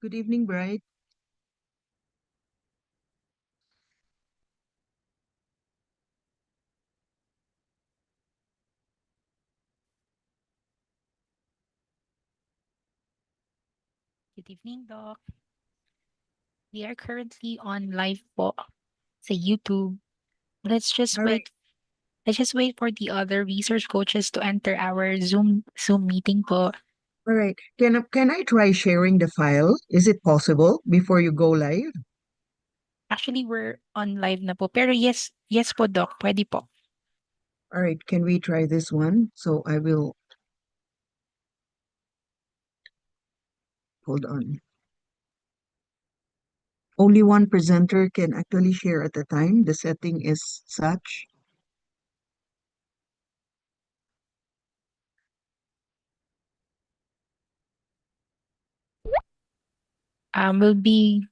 Good evening, Bright. Good evening, Doc. We are currently on live po sa YouTube. Let's just All right, wait. Let's just wait for the other research coaches to enter our Zoom meeting po. all right. Can I try sharing the file? Is it possible before you go live? Actually, we're on live na po. Pero yes po, Doc. Pwede po. All right, can we try this one? So I will hold on. Only one presenter can actually share at a time. The setting is such. We'll be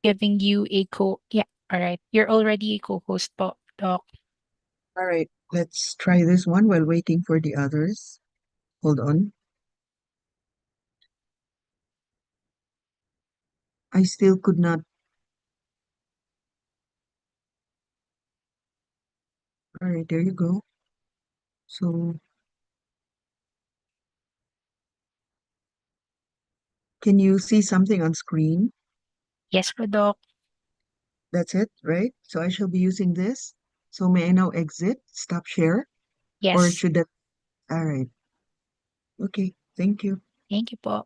giving you a yeah, all right. You're already a co-host po, Doc. All right, let's try this one while waiting for the others. Hold on. I still could not. All right, there you go. So can you see something on screen? Yes po, Doc. That's it, right? So I shall be using this. So may I now exit, stop share, or Yes. should that? All right. Okay. Thank you. Thank you po.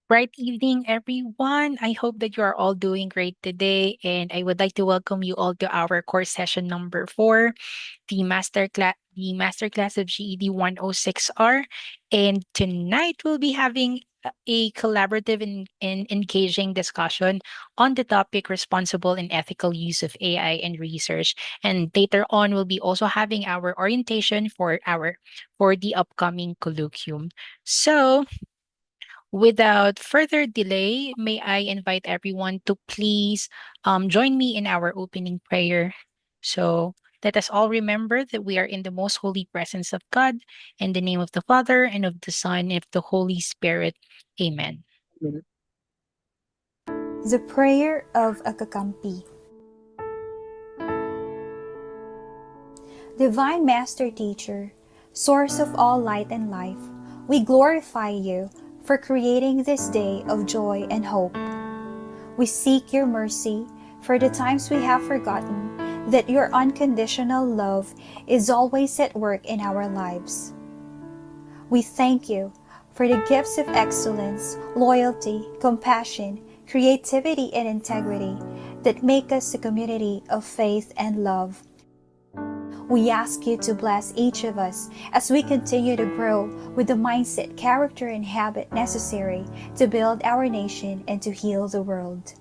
Bright evening, everyone. I hope that you are all doing great today, and I would like to welcome you all to our course session number 4, the masterclass of GED 106R. And tonight we'll be having a collaborative and engaging discussion on the topic responsible and ethical use of AI and research. And later on, we'll be also having our orientation for the upcoming colloquium. So, without further delay, may I invite everyone to please join me in our opening prayer. So let us all remember that we are in the most holy presence of God, in the name of the Father, and of the Son, and of the Holy Spirit. Amen. Amen. The Prayer of a Kakampi. Divine Master Teacher, Source of all light and life, we glorify you for creating this day of joy and hope. We seek your mercy for the times we have forgotten that your unconditional love is always at work in our lives. We thank you for the gifts of excellence, loyalty, compassion, creativity, and integrity that make us a community of faith and love. We ask you to bless each of us as we continue to grow with the mindset, character, and habit necessary to build our nation and to heal the world.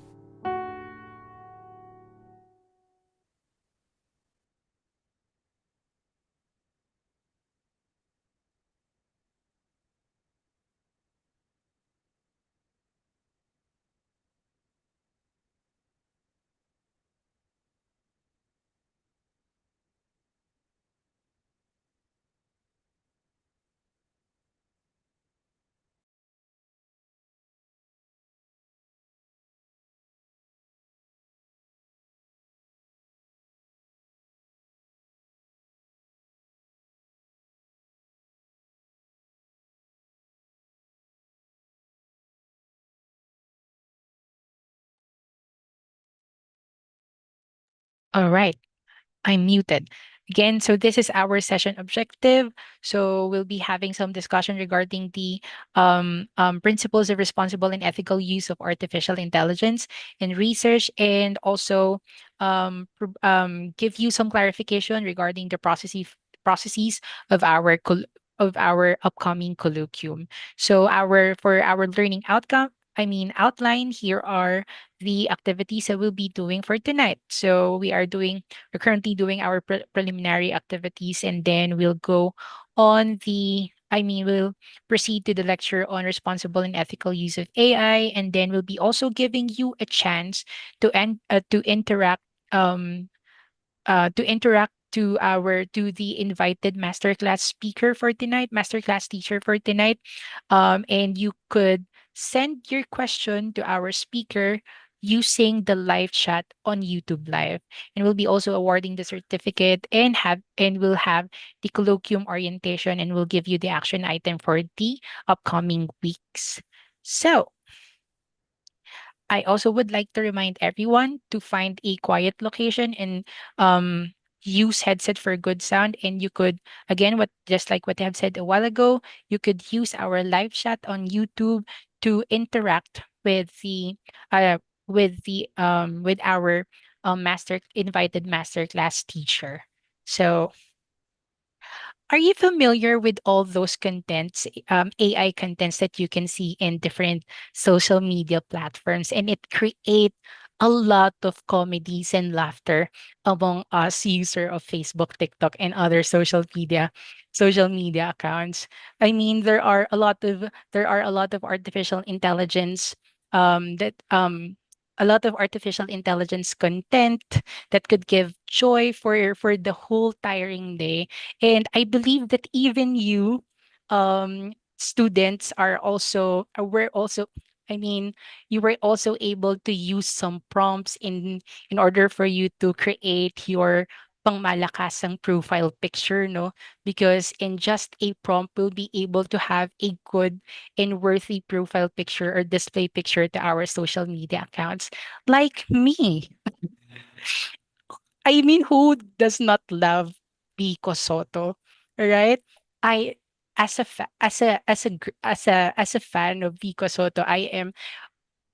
All right. I'm muted. Again, so this is our session objective. So we'll be having some discussion regarding the principles of responsible and ethical use of artificial intelligence in research, and also give you some clarification regarding the processes of of our upcoming colloquium. So for our learning outline, here are the activities that we'll be doing for tonight. So we're currently doing our preliminary activities, and then we'll proceed to the lecture on responsible and ethical use of AI, and then we'll be also giving you a chance to interact um to the invited masterclass speaker for tonight, masterclass teacher for tonight. And you could send your question to our speaker using the live chat on YouTube Live. And we'll be also awarding the certificate, and we'll have the colloquium orientation, and we'll give you the action item for the upcoming weeks. So I also would like to remind everyone to find a quiet location and um, use headset for good sound. And you could, again, what just like what I have said a while ago, you could use our live chat on YouTube to interact uh, with our master invited masterclass teacher. So are you familiar with all those AI contents that you can see in different social media platforms? And it create a lot of comedies and laughter among us user of Facebook, TikTok, and other social media accounts. I mean, there are a lot of artificial intelligence that a lot of artificial intelligence content that could give joy for the whole tiring day. And I believe that even you, students, were also, I mean, you were also able to use some prompts in order for you to create your pangmalakasang profile picture, no? Because in just a prompt, we'll be able to have a good and worthy profile picture or display picture to our social media accounts. Like me. I mean, who does not love Pico Soto, right? I as a fan of Vico Soto, I am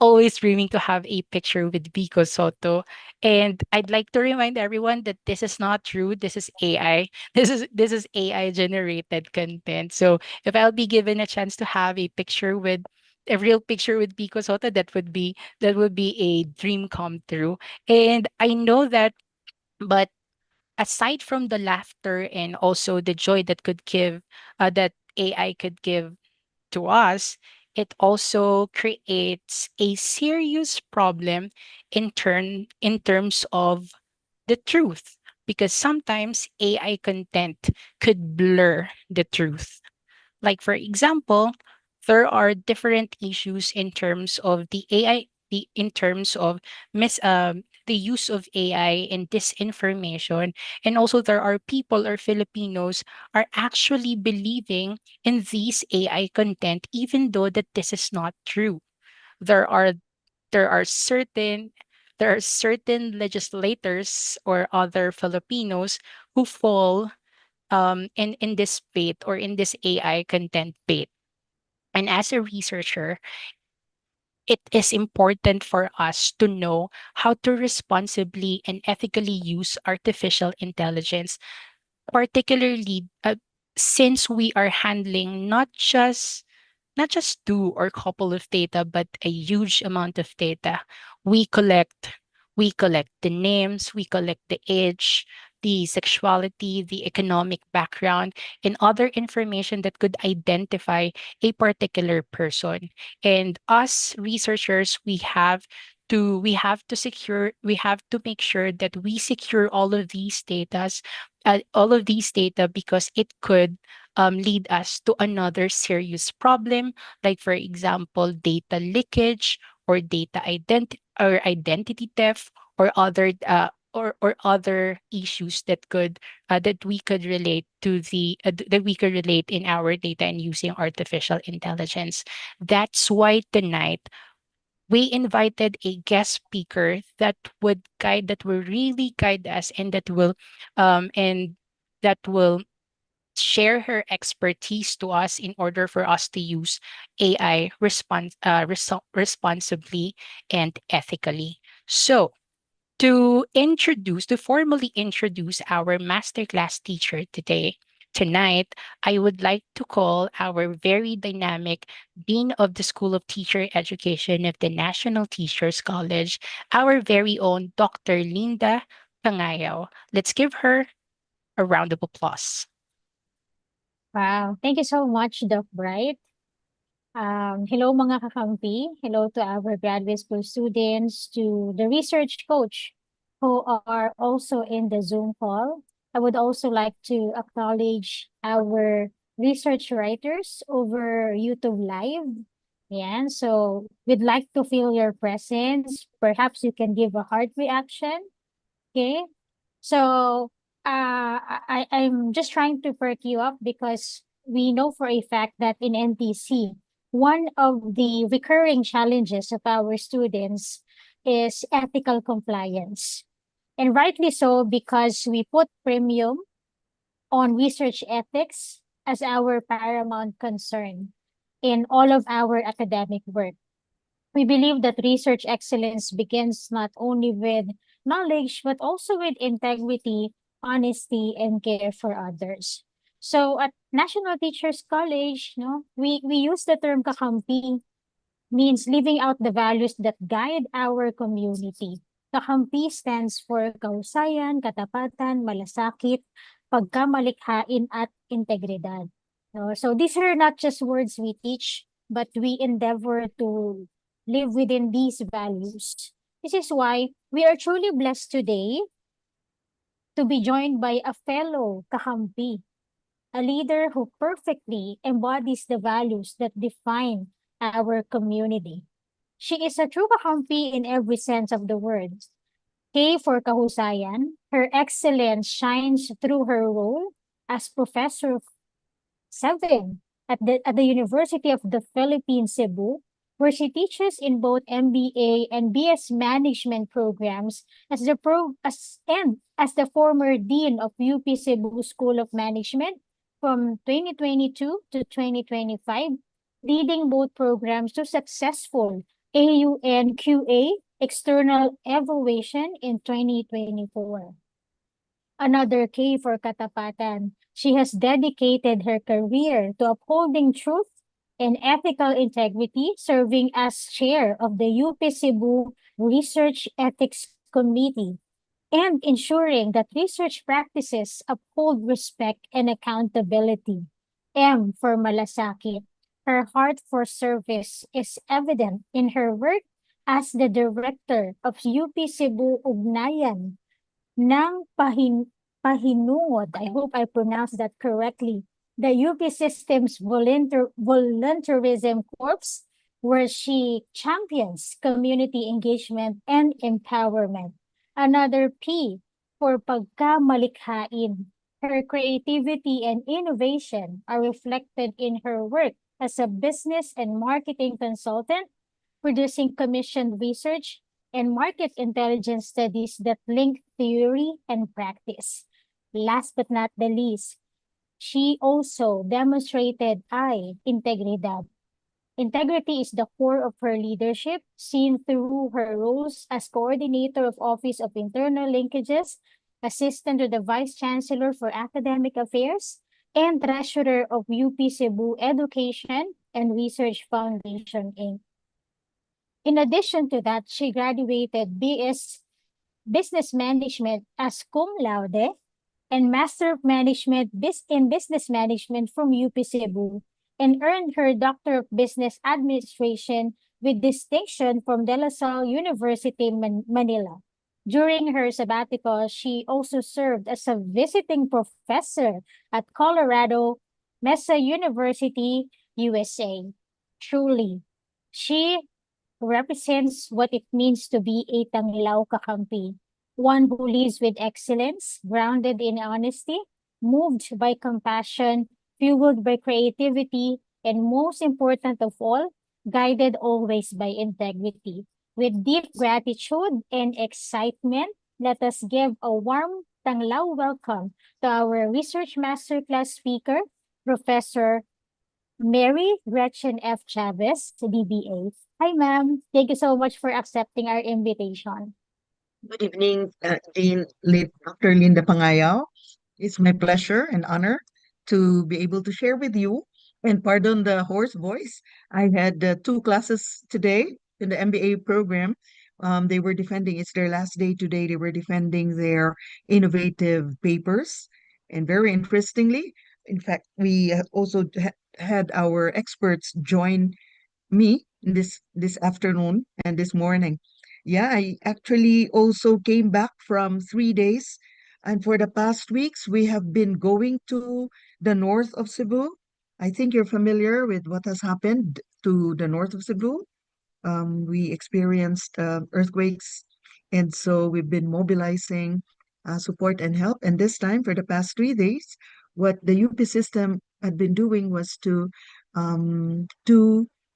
always dreaming to have a picture with Vico Soto. And I'd like to remind everyone that this is not true. This is AI. This is AI generated content. So if I'll be given a chance to have a real picture with Vico Soto, that would be a dream come true. And I know that, but aside from the laughter and also the joy that AI could give to us, it also creates a serious problem in terms of the truth, because sometimes AI content could blur the truth. Like for example, there are different issues in terms of the AI, in terms of the use of AI and disinformation, and also there are people or Filipinos are actually believing in these AI content even though that this is not true. There are there are certain there are certain legislators or other Filipinos who fall in this bait or in this AI content bait. And as a researcher, it is important for us to know how to responsibly and ethically use artificial intelligence, particularly since we are handling not just two or couple of data, but a huge amount of data. We collect we collect the names, we collect the age, the sexuality, the economic background, and other information that could identify a particular person. And us researchers, we have to make sure that we secure all of these data, because it could lead us to another serious problem, like for example, data leakage or identity theft, or other issues that we could relate in our data and using artificial intelligence. That's why tonight we invited a guest speaker that will really guide us, and that will share her expertise to us in order for us to use AI responsibly and ethically. So, to formally introduce our masterclass teacher tonight, I would like to call our very dynamic Dean of the School of Teacher Education of the National Teachers College, our very own Dr. Linda Pangayo. Let's give her a round of applause. Wow. Thank you so much, Doc Bright. Hello mga kakampi. Hello to our graduate school students, to the research coach who are also in the Zoom call. I would also like to acknowledge our research writers over YouTube Live. Yeah, so we'd like to feel your presence. Perhaps you can give a heart reaction. Okay. So I'm just trying to perk you up because we know for a fact that in NTC, one of the recurring challenges of our students is ethical compliance. And rightly so, because we put premium on research ethics as our paramount concern in all of our academic work. We believe that research excellence begins not only with knowledge, but also with integrity, honesty, and care for others. So at National Teachers College, no, we use the term kakampi, means living out the values that guide our community. Kakampi stands for kahusayan, katapatan, malasakit, pagkamalikhain, at integridad. No, so these are not just words we teach, but we endeavor to live within these values. This is why we are truly blessed today to be joined by a fellow kakampi, a leader who perfectly embodies the values that define our community. She is a true kakampi in every sense of the word. K for kahusayan, her excellence shines through her role as Professor of 7 at the University of the Philippines, Cebu, where she teaches in both MBA and BS management programs as the former dean of UP Cebu School of Management. from 2022 to 2025, leading both programs to successful AUNQA external evaluation in 2024. Another K for Katapatan. She has dedicated her career to upholding truth and ethical integrity, serving as chair of the UP Cebu Research Ethics Committee and ensuring that research practices uphold respect and accountability. M for Malasakit. Her heart for service is evident in her work as the director of UP Cebu Ugnayan ng pahinungod, I hope I pronounced that correctly, the UP Systems Volunteerism Corps, where she champions community engagement and empowerment. Another P for pagkamalikhain. Her creativity and innovation are reflected in her work as a business and marketing consultant, producing commissioned research and market intelligence studies that link theory and practice. Last but not the least, she also demonstrated integridad. Integrity is the core of her leadership, seen through her roles as coordinator of Office of Internal Linkages, assistant to the Vice Chancellor for Academic Affairs, and treasurer of UP Cebu Education and Research Foundation, Inc. In addition to that, she graduated BS Business Management as cum laude and Master of Management in Business Management from UP Cebu and earned her Doctor of Business Administration with distinction from De La Salle University, Manila. During her sabbatical, she also served as a visiting professor at Colorado Mesa University, USA. Truly, she represents what it means to be a Tanglaw kakampi, one who lives with excellence, grounded in honesty, moved by compassion, fueled by creativity, and most important of all, guided always by integrity. With deep gratitude and excitement, let us give a warm Tanglaw welcome to our Research Masterclass speaker, Professor Mary Gretchen F. Chavez, DBA. Hi, ma'am. Thank you so much for accepting our invitation. Good evening, Dr. Linda Pangayaw. It's my pleasure and honor to be able to share with you. And pardon the hoarse voice. I had two classes today in the MBA program. They were defending, it's their last day today. They were defending their innovative papers. And very interestingly, in fact, we also had our experts join me this afternoon and this morning. Yeah, I actually also came back from 3 days, and for the past weeks we have been going to the north of Cebu. I think you're familiar with what has happened to the north of Cebu. We experienced earthquakes, and so we've been mobilizing support and help. And this time, for the past 3 days, what the UP system had been doing was to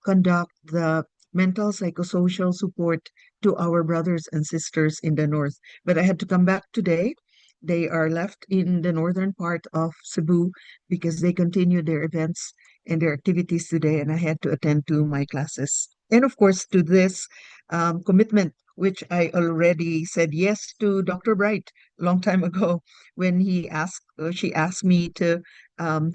conduct the mental psychosocial support to our brothers and sisters in the north. But I had to come back today. They are left in the northern part of Cebu because they continue their events and their activities today, and I had to attend to my classes. And of course, to this commitment, which I already said yes to Dr. Bright a long time ago when she asked me to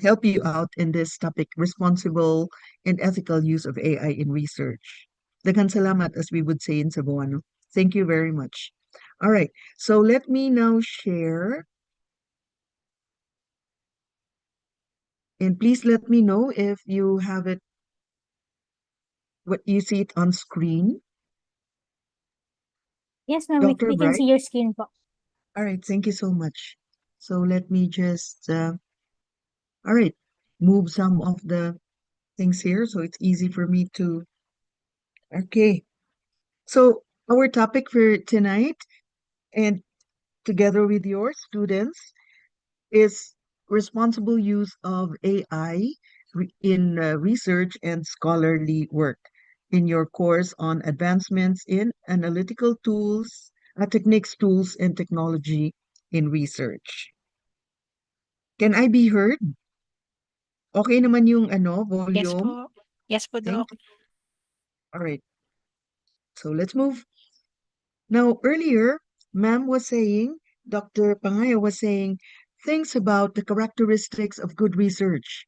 help you out in this topic, responsible and ethical use of AI in research. Daghang salamat, as we would say in Cebuano. Thank you very much. All right, so let me now share. And please let me know if you have it, what you see it on screen. Yes, ma'am, Dr. we can Bright. see your screen po. All right, thank you so much. So let me just, all right, move some of the things here so it's easy for me to, okay. So our topic for tonight, and together with your students, is responsible use of AI in research and scholarly work in your course on advancements in analytical tools, techniques, tools, and technology in research. Can I be heard? Okay naman yung Yes volume. po. Yes po, Thank Doc. you. All right. So let's move. Now, earlier, ma'am was saying, Dr. Pangaya was saying things about the characteristics of good research.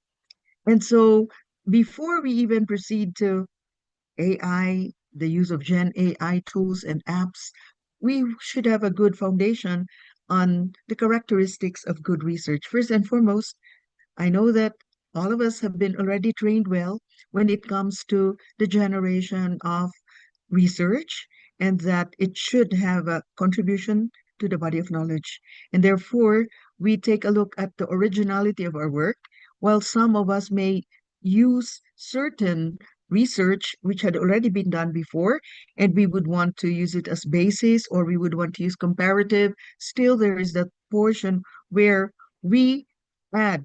And so before we even proceed to AI, the use of Gen AI tools and apps, we should have a good foundation on the characteristics of good research. First and foremost, I know that all of us have been already trained well when it comes to the generation of research and that it should have a contribution to the body of knowledge. And therefore, we take a look at the originality of our work, while some of us may use certain research which had already been done before, and we would want to use it as basis or we would want to use comparative. Still, there is that portion where we add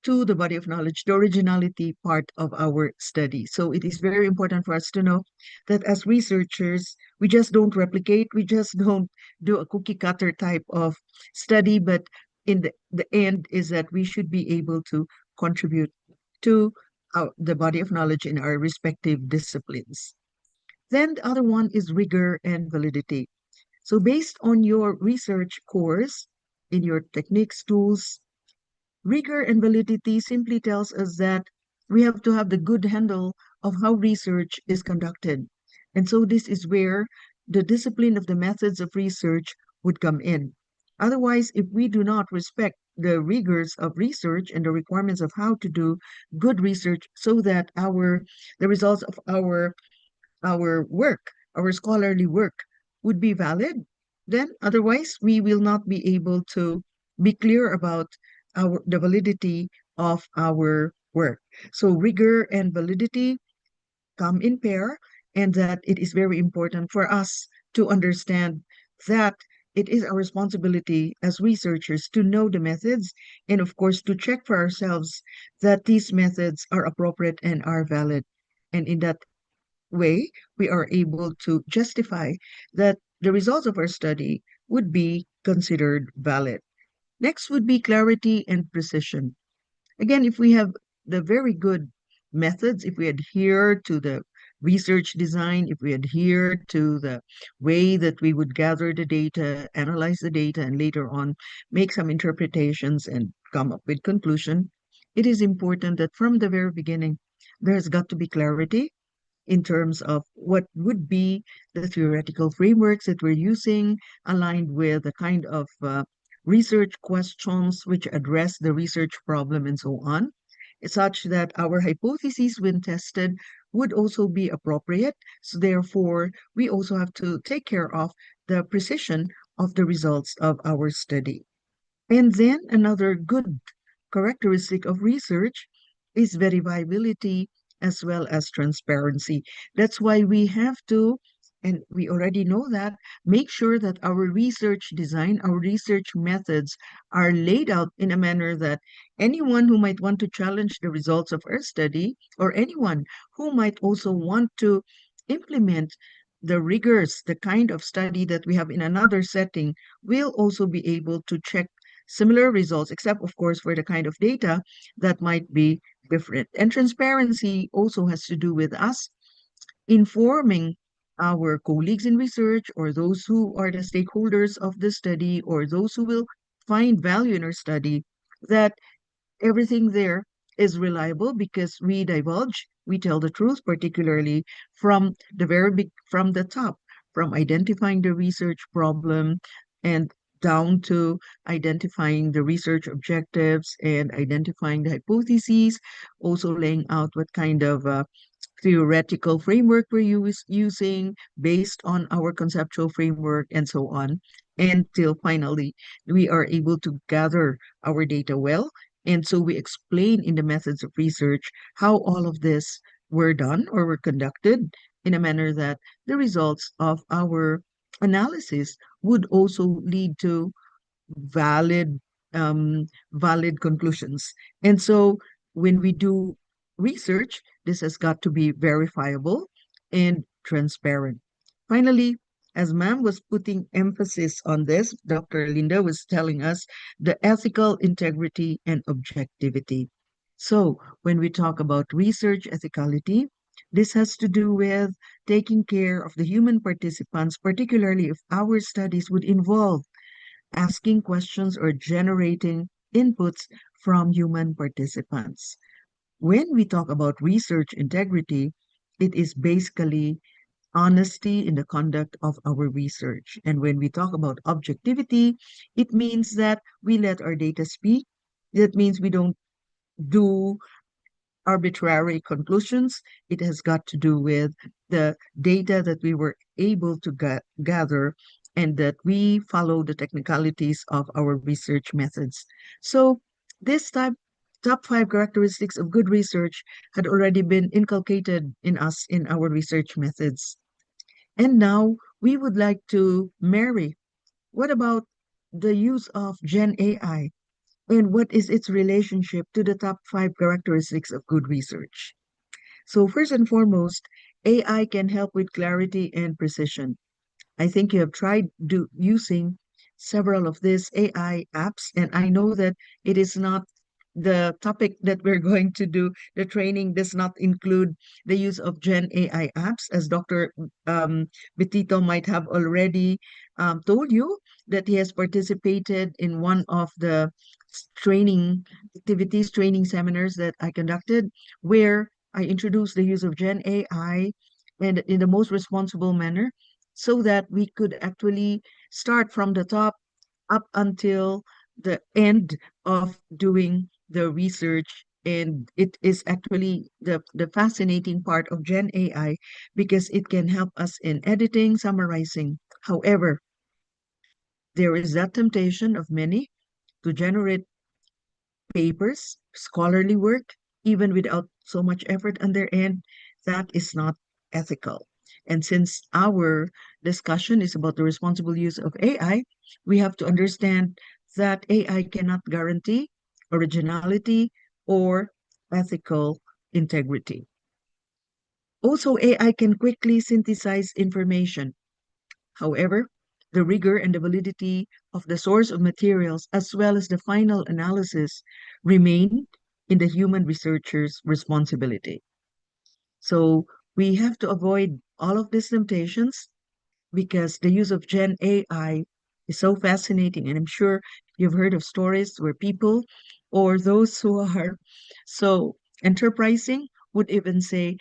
to the body of knowledge, the originality part of our study. So it is very important for us to know that as researchers, we just don't replicate, we just don't do a cookie cutter type of study, but in the end is that we should be able to contribute to the body of knowledge in our respective disciplines. Then the other one is rigor and validity. So based on your research course, in your techniques, tools, rigor and validity simply tells us that we have to have the good handle of how research is conducted. And so this is where the discipline of the methods of research would come in. Otherwise, if we do not respect the rigors of research and the requirements of how to do good research so that the results of our work, our scholarly work would be valid, then otherwise we will not be able to be clear about the validity of our work. So rigor and validity come in pair, and that it is very important for us to understand that it is our responsibility as researchers to know the methods and of course to check for ourselves that these methods are appropriate and are valid. And in that way, we are able to justify that the results of our study would be considered valid. Next would be clarity and precision. Again, if we have the very good methods, if we adhere to the research design, if we adhere to the way that we would gather the data, analyze the data, and later on make some interpretations and come up with conclusion, it is important that from the very beginning, there has got to be clarity in terms of what would be the theoretical frameworks that we're using, aligned with the kind of research questions which address the research problem and so on, such that our hypotheses, when tested, would also be appropriate. So therefore, we also have to take care of the precision of the results of our study. And then another good characteristic of research is verifiability as well as transparency. That's why we have to, and we already know that, make sure that our research design, our research methods are laid out in a manner that anyone who might want to challenge the results of our study, or anyone who might also want to implement the rigors, the kind of study that we have in another setting, will also be able to check similar results, except, of course, for the kind of data that might be different. And transparency also has to do with us informing our colleagues in research or those who are the stakeholders of the study or those who will find value in our study that everything there is reliable because we divulge, we tell the truth, particularly from the very big, from the top, from identifying the research problem and down to identifying the research objectives and identifying the hypotheses, also laying out what kind of theoretical framework we're using based on our conceptual framework and so on, until finally we are able to gather our data well. And so we explain in the methods of research how all of this were done or were conducted in a manner that the results of our analysis would also lead to valid valid conclusions. And so when we do research, this has got to be verifiable and transparent. Finally, as ma'am was putting emphasis on this, Dr. Linda was telling us the ethical integrity and objectivity. So, when we talk about research ethicality, this has to do with taking care of the human participants, particularly if our studies would involve asking questions or generating inputs from human participants. When we talk about research integrity, it is basically honesty in the conduct of our research. And when we talk about objectivity, it means that we let our data speak. That means we don't do arbitrary conclusions. It has got to do with the data that we were able to gather and that we follow the technicalities of our research methods. So this top five characteristics of good research had already been inculcated in us in our research methods. And now we would like to marry. What about the use of Gen AI? And what is its relationship to the top five characteristics of good research? So, first and foremost, AI can help with clarity and precision. I think you have tried using several of these AI apps, and I know that it is not the topic that we're going to do. The training does not include the use of Gen AI apps, as Dr. Betito might have already told you that he has participated in one of the training activities, training seminars that I conducted, where I introduced the use of Gen AI and in the most responsible manner so that we could actually start from the top up until the end of doing the research. And it is actually the fascinating part of Gen AI because it can help us in editing, summarizing. However, there is that temptation of many to generate papers, scholarly work, even without so much effort on their end. That is not ethical. And since our discussion is about the responsible use of AI, we have to understand that AI cannot guarantee originality or ethical integrity. Also, AI can quickly synthesize information. However, the rigor and the validity of the source of materials, as well as the final analysis, remain in the human researcher's responsibility. So we have to avoid all of these temptations because the use of Gen AI is so fascinating. And I'm sure you've heard of stories where people or those who are so enterprising would even say,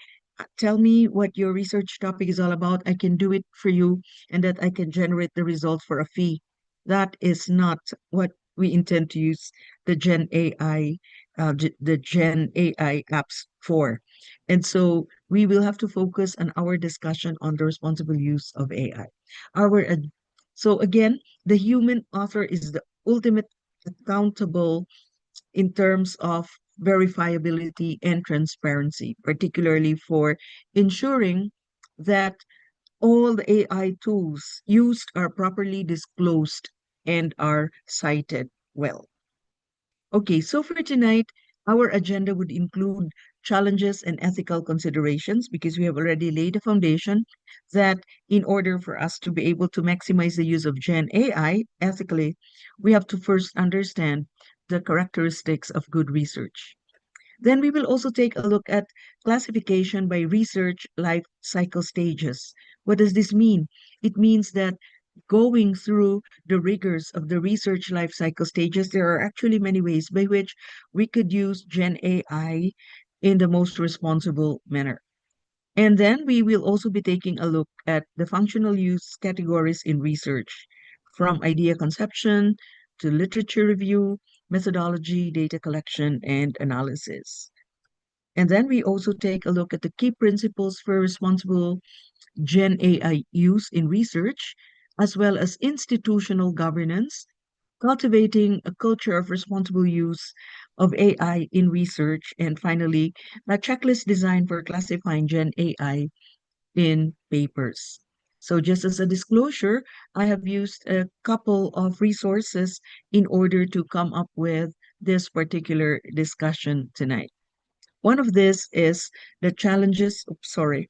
tell me what your research topic is all about. I can do it for you and that I can generate the result for a fee. That is not what we intend to use the Gen AI, the Gen AI apps for. And so we will have to focus on our discussion on the responsible use of AI. Our so again, the human author is the ultimate accountable in terms of verifiability and transparency, particularly for ensuring that all the AI tools used are properly disclosed and are cited well. Okay, so for tonight, our agenda would include challenges and ethical considerations because we have already laid a foundation that in order for us to be able to maximize the use of Gen AI ethically, we have to first understand the characteristics of good research. Then we will also take a look at classification by research life cycle stages. What does this mean? It means that going through the rigors of the research life cycle stages, there are actually many ways by which we could use Gen AI in the most responsible manner. And then we will also be taking a look at the functional use categories in research, from idea conception to literature review, methodology, data collection, and analysis. And then we also take a look at the key principles for responsible Gen AI use in research, as well as institutional governance, cultivating a culture of responsible use of AI in research, and finally, a checklist design for classifying Gen AI in papers. So just as a disclosure, I have used a couple of resources in order to come up with this particular discussion tonight. One of this is the challenges, sorry,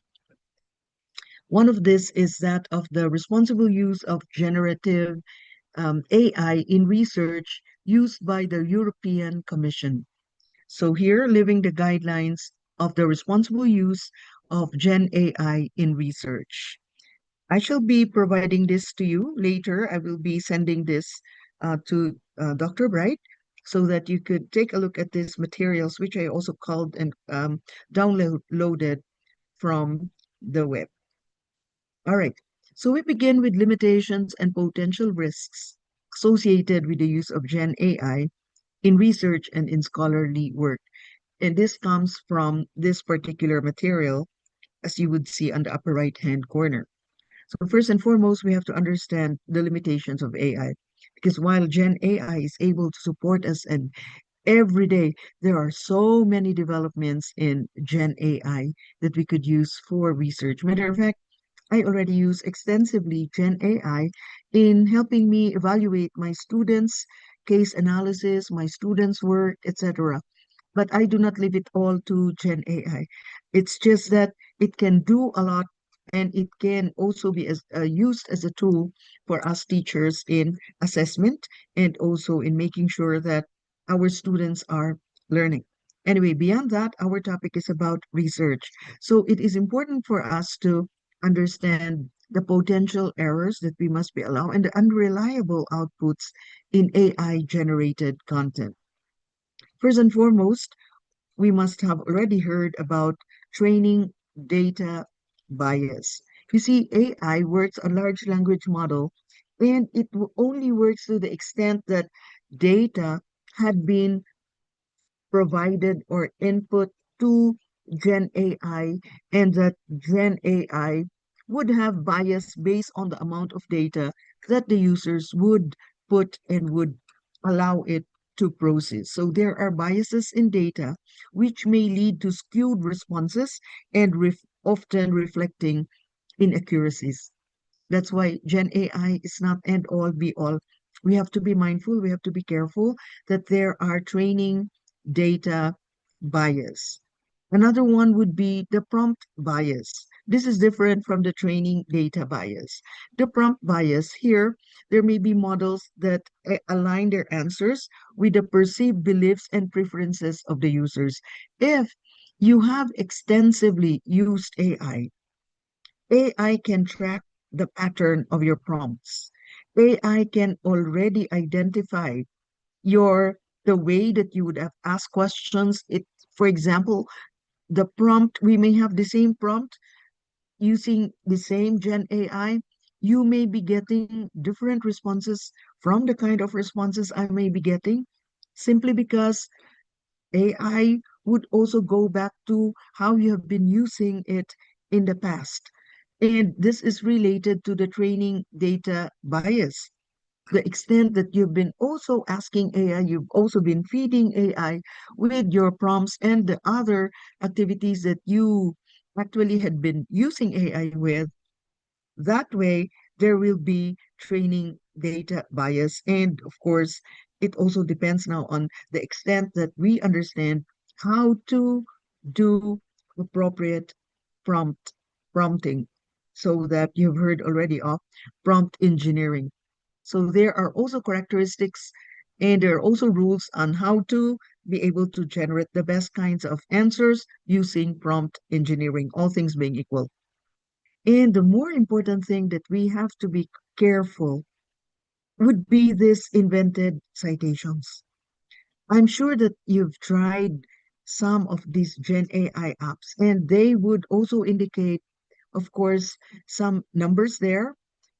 one of this is that of the responsible use of generative AI in research used by the European Commission. So here, living the guidelines of the responsible use of Gen AI in research. I shall be providing this to you later. I will be sending this to Dr. Bright so that you could take a look at these materials, which I also called and downloaded from the web. All right. So we begin with limitations and potential risks associated with the use of Gen AI in research and in scholarly work. And this comes from this particular material, as you would see on the upper right-hand corner. So first and foremost, we have to understand the limitations of AI. Because while Gen AI is able to support us and every day there are so many developments in Gen AI that we could use for research. Matter of fact, I already use extensively Gen AI in helping me evaluate my students' case analysis, my students' work, etc. But I do not leave it all to Gen AI. It's just that it can do a lot and it can also be used as a tool for us teachers in assessment and also in making sure that our students are learning. Anyway, beyond that, our topic is about research. So it is important for us to understand the potential errors that we must be allowed and the unreliable outputs in AI generated content. First and foremost, we must have already heard about training data bias. You see, AI works a large language model, and it only works to the extent that data had been provided or input to Gen AI, and that Gen AI would have bias based on the amount of data that the users would put and would allow it to process. So there are biases in data which may lead to skewed responses and often reflecting inaccuracies. That's why Gen AI is not end all be all. We have to be mindful, we have to be careful that there are training data bias. Another one would be the prompt bias. This is different from the training data bias. The prompt bias here, there may be models that align their answers with the perceived beliefs and preferences of the users. If you have extensively used AI can track the pattern of your prompts. AI can already identify the way that you would have asked questions. For example, the prompt, we may have the same prompt using the same Gen AI. You may be getting different responses from the kind of responses I may be getting simply because AI would also go back to how you have been using it in the past. And this is related to the training data bias. The extent that you've been also asking AI, you've also been feeding AI with your prompts and the other activities that you actually had been using AI with. That way, there will be training data bias. And of course, it also depends now on the extent that we understand how to do appropriate prompt prompting so that you've heard already of prompt engineering. So there are also characteristics and there are also rules on how to be able to generate the best kinds of answers using prompt engineering, all things being equal. And the more important thing that we have to be careful would be this invented citations. I'm sure that you've tried some of these Gen AI apps, and they would also indicate, of course, some numbers there.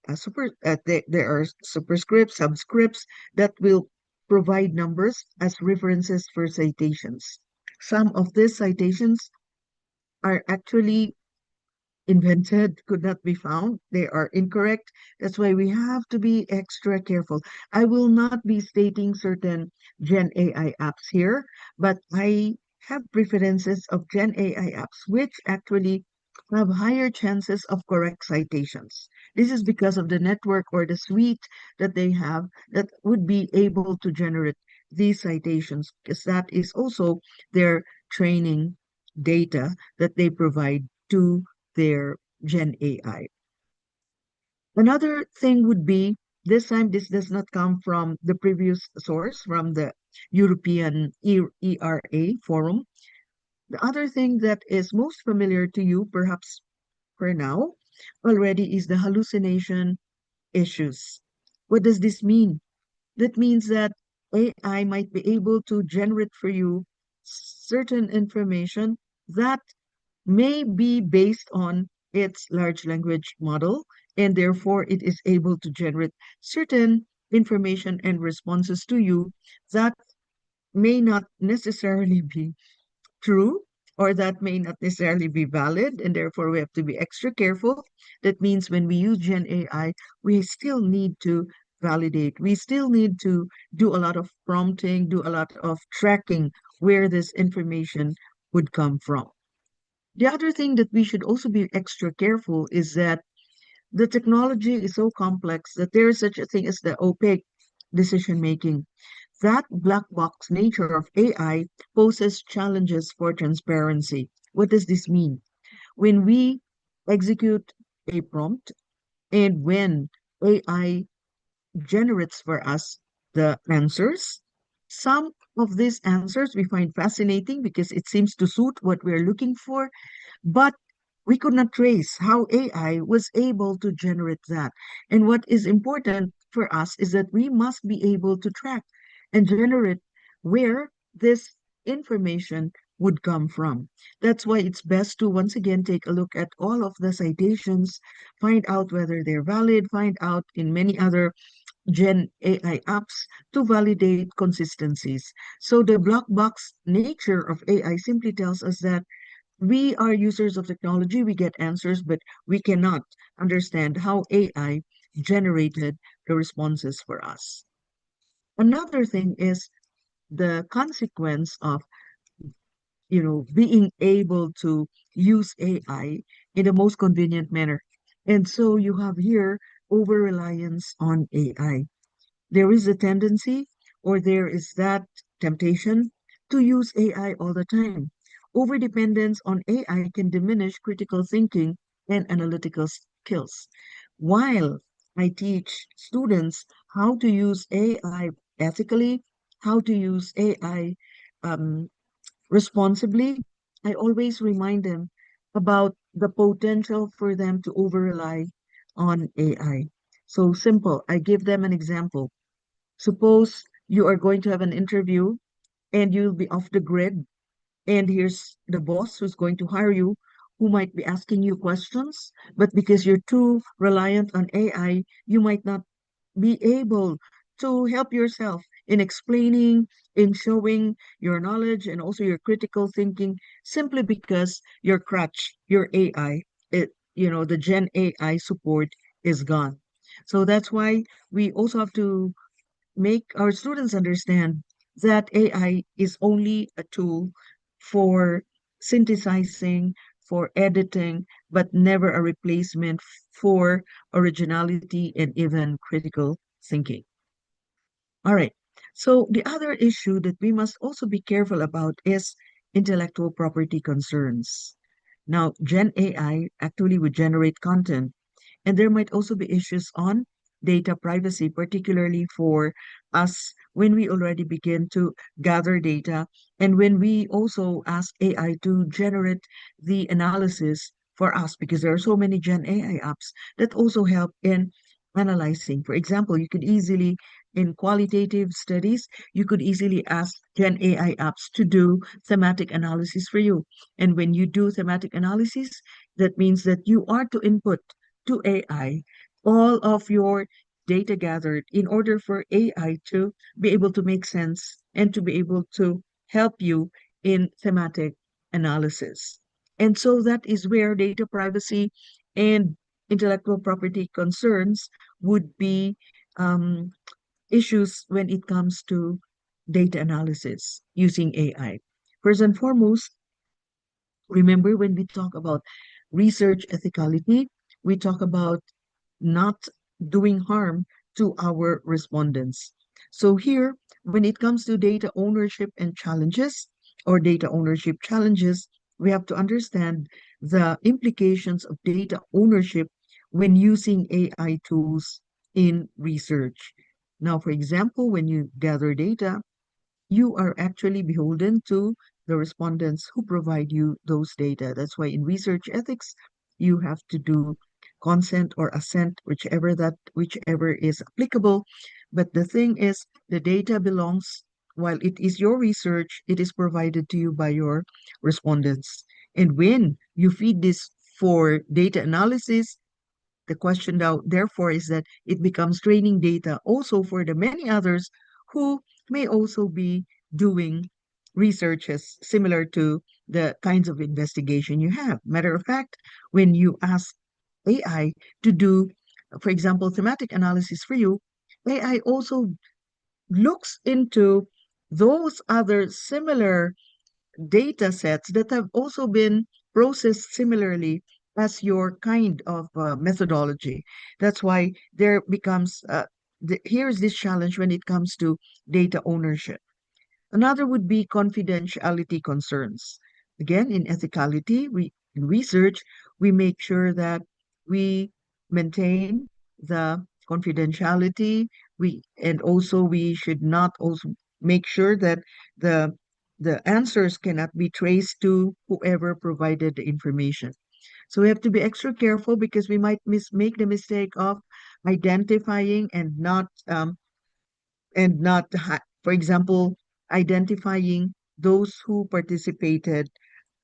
There are superscripts, subscripts that will provide numbers as references for citations. Some of these citations are actually invented, could not be found. They are incorrect. That's why we have to be extra careful. I will not be stating certain Gen AI apps here, but I have preferences of Gen AI apps which actually have higher chances of correct citations. This is because of the network or the suite that they have that would be able to generate these citations, because that is also their training data that they provide to their Gen AI. Another thing would be This time, this does not come from the previous source, from the European ERA forum. The other thing that is most familiar to you, perhaps for now, already is the hallucination issues. What does this mean? That means that AI might be able to generate for you certain information that may be based on its large language model, and therefore it is able to generate certain information and responses to you that may not necessarily be true, or that may not necessarily be valid, and therefore we have to be extra careful. That means when we use Gen AI, we still need to validate. We still need to do a lot of prompting, do a lot of tracking where this information would come from. The other thing that we should also be extra careful is that the technology is so complex that there is such a thing as the opaque decision making. That black box nature of AI poses challenges for transparency. What does this mean? When we execute a prompt and when AI generates for us the answers, some of these answers we find fascinating because it seems to suit what we're looking for, but we could not trace how AI was able to generate that. And what is important for us is that we must be able to track and generate where this information would come from. That's why it's best to once again take a look at all of the citations, find out whether they're valid, find out in many other Gen AI apps to validate consistencies. So the black box nature of AI simply tells us that we are users of technology, we get answers, but we cannot understand how AI generated the responses for us. Another thing is the consequence of, being able to use AI in the most convenient manner. And so you have here over reliance on AI. There is a tendency, or there is that temptation to use AI all the time. Overdependence on AI can diminish critical thinking and analytical skills. While I teach students how to use AI ethically, how to use AI um, responsibly, I always remind them about the potential for them to over rely on AI. So simple. I give them an example. Suppose you are going to have an interview and you'll be off the grid, and here's the boss who's going to hire you, who might be asking you questions, but because you're too reliant on AI, you might not be able to help yourself in explaining, in showing your knowledge and also your critical thinking, simply because your crutch, your AI, the Gen AI support is gone. So that's why we also have to make our students understand that AI is only a tool for synthesizing, for editing, but never a replacement for originality and even critical thinking. All right. So the other issue that we must also be careful about is intellectual property concerns. Now, Gen AI actually would generate content, and there might also be issues on data privacy, particularly for us when we already begin to gather data and when we also ask AI to generate the analysis for us, because there are so many Gen AI apps that also help in analyzing. For example, you could easily, in qualitative studies, you could easily ask Gen AI apps to do thematic analysis for you. And when you do thematic analysis, that means that you are to input to AI all of your data gathered in order for AI to be able to make sense and to be able to help you in thematic analysis. And so that is where data privacy and intellectual property concerns would be um, issues when it comes to data analysis using AI. First and foremost, remember when we talk about research ethicality, we talk about not doing harm to our respondents. So here, when it comes to data ownership and challenges, or data ownership challenges, we have to understand the implications of data ownership when using AI tools in research. Now, for example, when you gather data, you are actually beholden to the respondents who provide you those data. That's why in research ethics, you have to do consent or assent, whichever is applicable. But the thing is, the data belongs, while it is your research, it is provided to you by your respondents. And when you feed this for data analysis, the question now, therefore, is that it becomes training data also for the many others who may also be doing researches similar to the kinds of investigation you have. Matter of fact, when you ask AI to do, for example, thematic analysis for you, AI also looks into those other similar data sets that have also been processed similarly as your kind of methodology. That's why there becomes, here's this challenge when it comes to data ownership. Another would be confidentiality concerns. Again, in ethicality, in research, we make sure that we maintain the confidentiality. And also we should not also make sure that the the answers cannot be traced to whoever provided the information. So we have to be extra careful because we might make the mistake of identifying and not, for example, identifying those who participated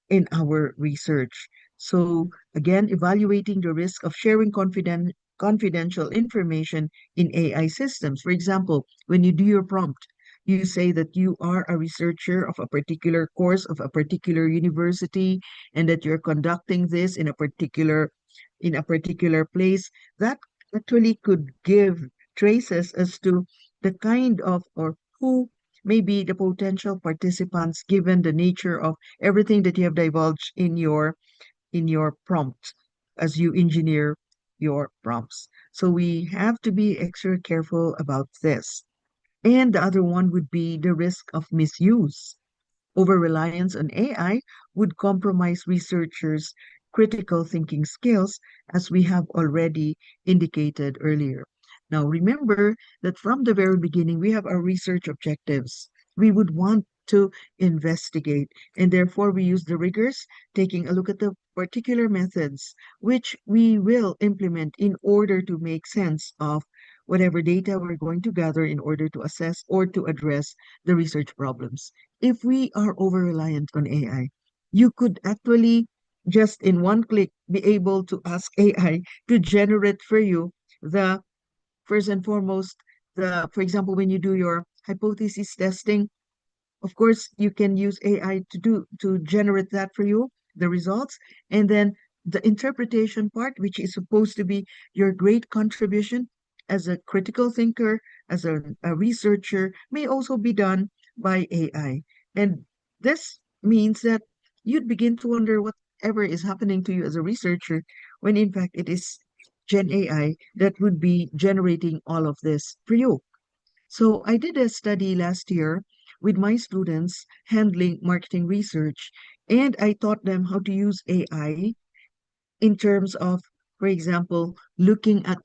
in our research. So again, evaluating the risk of sharing confidential information in AI systems. For example, when you do your prompt, you say that you are a researcher of a particular course of a particular university and that you're conducting this in a particular place. That actually could give traces as to the kind of or who may be the potential participants given the nature of everything that you have divulged in your prompt as you engineer your prompts. So we have to be extra careful about this. And the other one would be the risk of misuse. Over reliance on AI would compromise researchers' critical thinking skills, as we have already indicated earlier. Now, remember that from the very beginning, we have our research objectives. We would want to investigate, and therefore we use the rigors, taking a look at the particular methods which we will implement in order to make sense of whatever data we're going to gather in order to assess or to address the research problems. If we are over reliant on AI, you could actually just in one click be able to ask AI to generate for you the first and foremost, for example, when you do your hypothesis testing, of course, you can use AI to generate that for you, the results, and then the interpretation part, which is supposed to be your great contribution as a critical thinker, as a researcher, may also be done by AI. And this means that you'd begin to wonder whatever is happening to you as a researcher, when in fact it is Gen AI that would be generating all of this for you. So I did a study last year with my students handling marketing research, and I taught them how to use AI in terms of, for example, looking at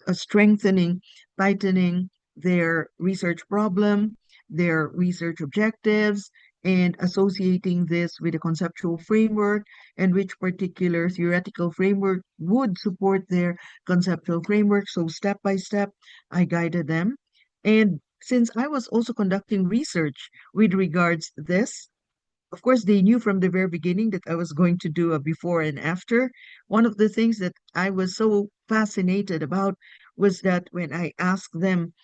tightening their research problem, their research objectives, and associating this with a conceptual framework and which particular theoretical framework would support their conceptual framework. So step by step, I guided them. And since I was also conducting research with regards to this, of course, they knew from the very beginning that I was going to do a before and after. One of the things that I was so fascinated about was that when I asked them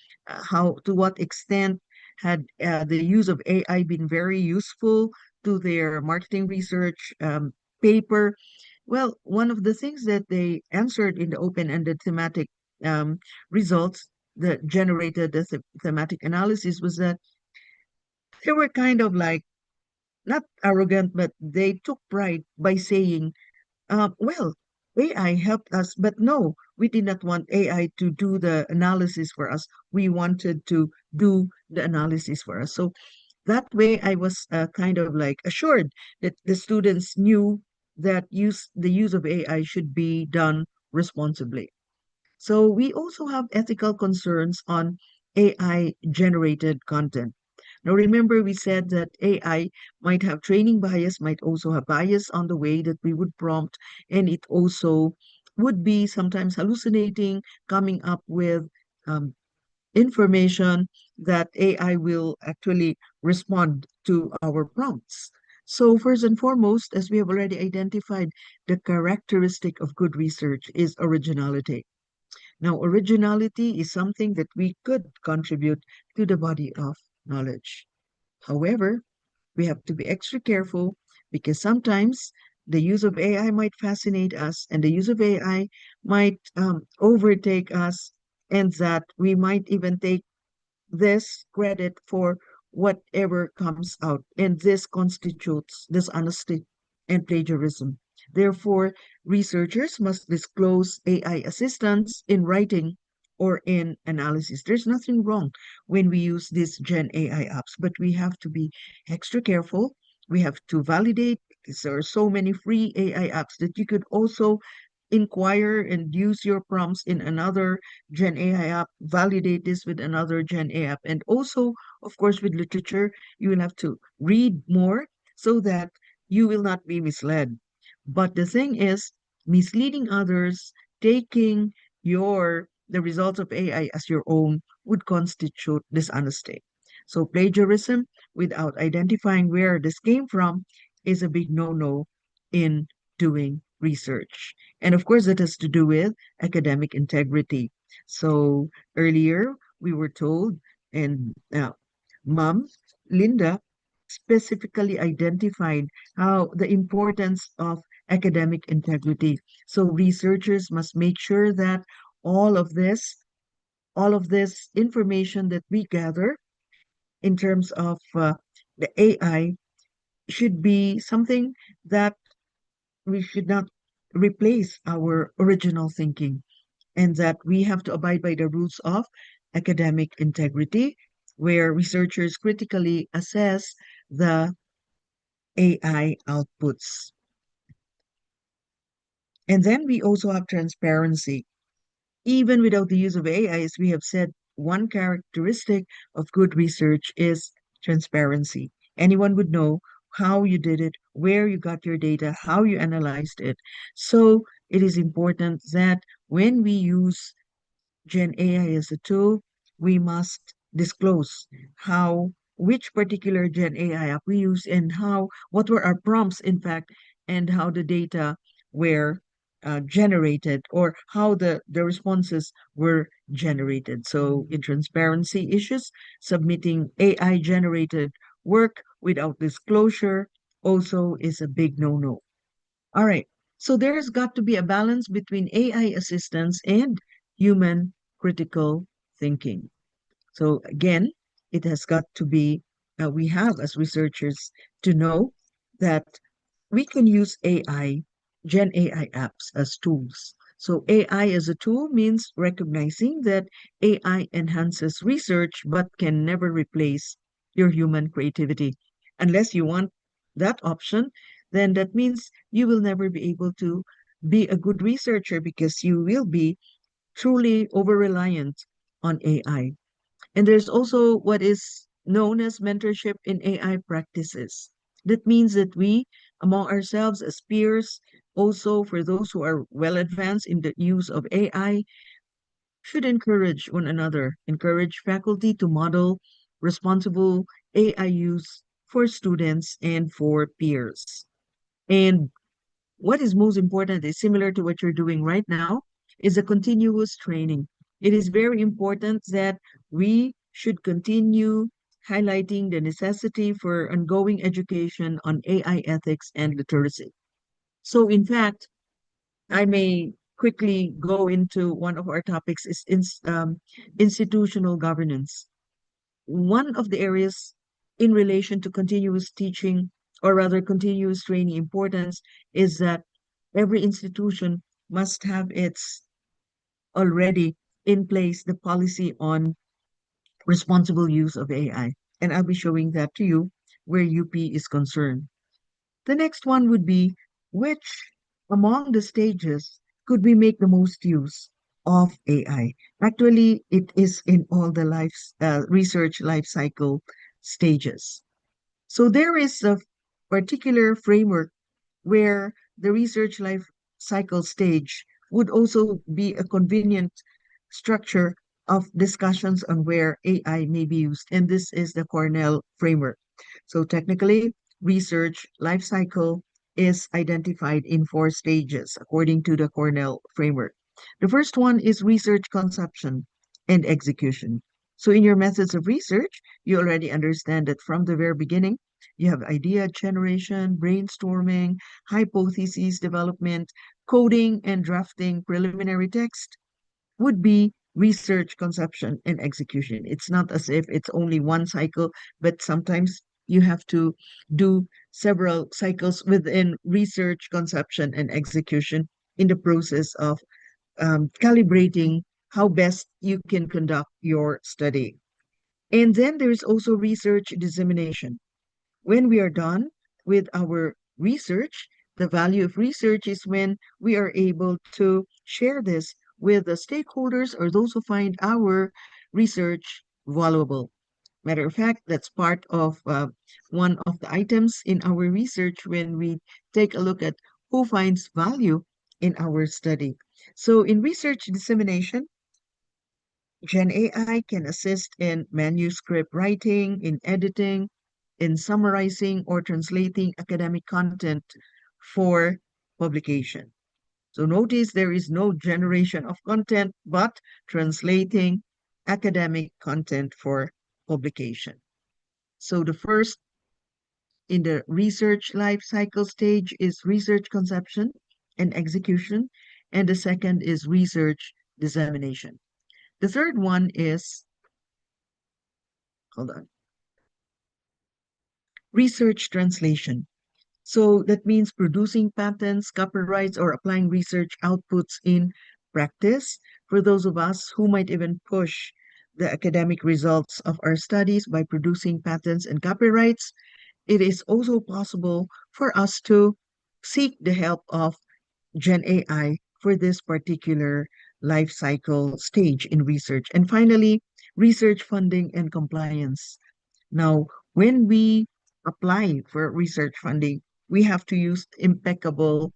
to what extent had the use of AI been very useful to their marketing research paper. Well, one of the things that they answered in the open-ended thematic um, results that generated the thematic analysis was that they were kind of like not arrogant, but they took pride by saying, well, AI helped us, but no, we did not want AI to do the analysis for us. We wanted to do the analysis for us. So that way, I was kind of like assured that the students knew that the use of AI should be done responsibly. So we also have ethical concerns on AI generated content. Now, remember, we said that AI might have training bias, might also have bias on the way that we would prompt, and it also would be sometimes hallucinating, coming up with um, information that AI will actually respond to our prompts. So, first and foremost, as we have already identified, the characteristic of good research is originality. Now, originality is something that we could contribute to the body of knowledge. However, we have to be extra careful because sometimes the use of AI might fascinate us and the use of AI might overtake us, and that we might even take this credit for whatever comes out, and this constitutes dishonesty and plagiarism. Therefore, researchers must disclose AI assistance in writing or in analysis. There's nothing wrong when we use these Gen AI apps, but we have to be extra careful. We have to validate, because there are so many free AI apps that you could also inquire and use your prompts in another Gen AI app, validate this with another Gen AI app. And also, of course, with literature, you will have to read more so that you will not be misled. But the thing is, misleading others, taking the results of AI as your own would constitute dishonesty. So plagiarism without identifying where this came from is a big no-no in doing research. And of course, it has to do with academic integrity. So earlier we were told, and Mom Linda specifically identified how the importance of academic integrity. So researchers must make sure that all of this, all of this information that we gather in terms of the AI should be something that we should not replace our original thinking, and that we have to abide by the rules of academic integrity, where researchers critically assess the AI outputs. And then we also have transparency. Even without the use of AI, as we have said, one characteristic of good research is transparency. Anyone would know how you did it, where you got your data, how you analyzed it. So it is important that when we use Gen AI as a tool, we must disclose which particular Gen AI app we use, and what were our prompts, in fact, and how the data were generated, or how the responses were generated. So, in transparency issues, submitting AI generated work without disclosure also is a big no-no. All right. So there's got to be a balance between AI assistance and human critical thinking. So again, it has got to be, we have as researchers to know that we can use AI, Gen AI apps as tools. So AI as a tool means recognizing that AI enhances research but can never replace your human creativity. Unless you want that option, then that means you will never be able to be a good researcher because you will be truly over reliant on AI. And there's also what is known as mentorship in AI practices. That means that we, among ourselves as peers, also for those who are well advanced in the use of AI, should encourage one another, encourage faculty to model responsible AI use for students and for peers. And what is most important is similar to what you're doing right now, is a continuous training. It is very important that we should continue highlighting the necessity for ongoing education on AI ethics and literacy. So in fact, I may quickly go into one of our topics is institutional governance. One of the areas in relation to continuous teaching, or rather continuous training importance, is that every institution must have its already in place the policy on responsible use of AI. And I'll be showing that to you where UP is concerned. The next one would be, which among the stages could we make the most use? of AI. Actually, it is in all the research life cycle stages. So there is a particular framework where the research life cycle stage would also be a convenient structure of discussions on where AI may be used. And this is the Cornell framework. So technically, research life cycle is identified in four stages according to the Cornell framework. The first one is research conception and execution. So in your methods of research, you already understand that from the very beginning, you have idea generation, brainstorming, hypothesis development, coding, and drafting preliminary text would be research, conception, and execution. It's not as if it's only one cycle, but sometimes you have to do several cycles within research, conception, and execution in the process of calibrating how best you can conduct your study. And then there's also research dissemination. When we are done with our research, the value of research is when we are able to share this with the stakeholders or those who find our research valuable. Matter of fact, that's part of one of the items in our research when we take a look at who finds value in our study. So in research dissemination, Gen AI can assist in manuscript writing, in editing, in summarizing or translating academic content for publication. So notice there is no generation of content, but translating academic content for publication. So the first in the research life cycle stage is research conception and execution, and the second is research dissemination. The third one is, hold on, research translation. So that means producing patents, copyrights, or applying research outputs in practice for those of us who might even push the academic results of our studies by producing patents and copyrights. It is also possible for us to seek the help of Gen AI for this particular life cycle stage in research. And finally, research funding and compliance. Now, when we apply for research funding, we have to use impeccable,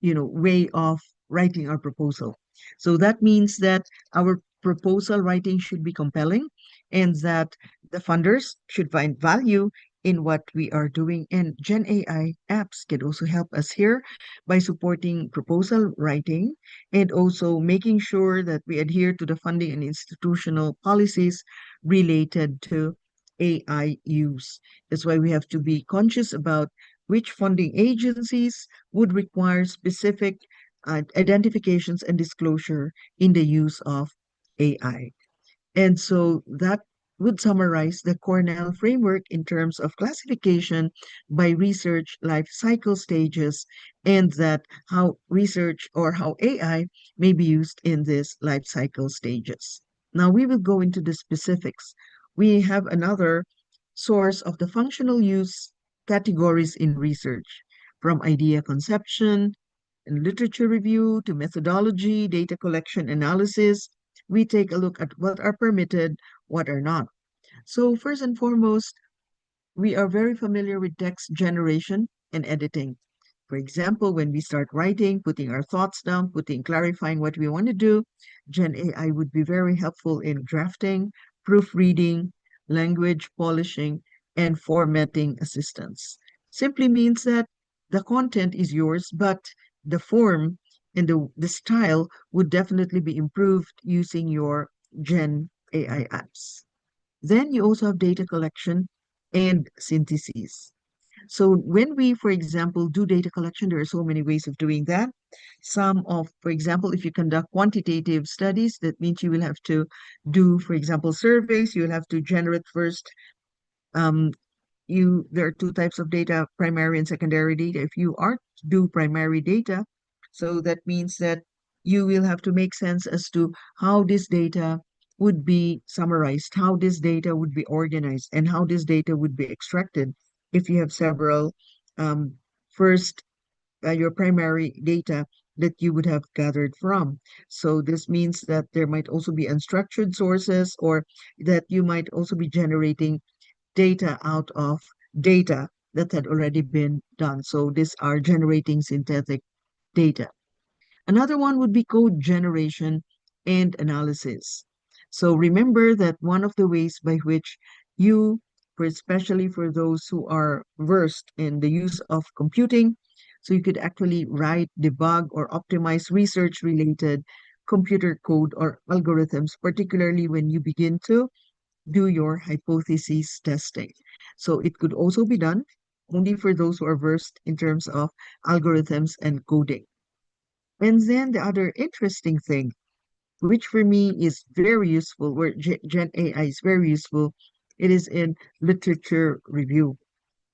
way of writing our proposal. So that means that our proposal writing should be compelling and that the funders should find value in what we are doing. And Gen AI apps can also help us here by supporting proposal writing and also making sure that we adhere to the funding and institutional policies related to AI use. That's why we have to be conscious about which funding agencies would require specific identifications and disclosure in the use of AI. And so that would summarize the Cornell framework in terms of classification by research life cycle stages and that how research or how AI may be used in these life cycle stages. Now we will go into the specifics. We have another source of the functional use categories in research, from idea conception and literature review to methodology, data collection analysis. We take a look at what are permitted, what are not. So first and foremost, we are very familiar with text generation and editing. For example, when we start writing, putting our thoughts down, clarifying what we want to do, Gen AI would be very helpful in drafting, proofreading, language polishing, and formatting assistance. Simply means that the content is yours, but the form and the style would definitely be improved using your Gen AI apps. Then you also have data collection and synthesis. So when we, for example, do data collection, there are so many ways of doing that. For example, if you conduct quantitative studies, that means you will have to do, for example, surveys. You will have to generate first um, there are two types of data, primary and secondary data. If you are to do primary data, so that means that you will have to make sense as to how this data would be summarized, how this data would be organized, and how this data would be extracted if you have several um, first your primary data that you would have gathered from. So this means that there might also be unstructured sources, or that you might also be generating data out of data that had already been done. So these are generating synthetic data. Another one would be code generation and analysis. So remember that one of the ways by which you, especially for those who are versed in the use of computing, so you could actually write, debug, or optimize research related computer code or algorithms, particularly when you begin to do your hypothesis testing. So it could also be done only for those who are versed in terms of algorithms and coding. And then the other interesting thing, which for me is very useful, where Gen AI is very useful, it is in literature review.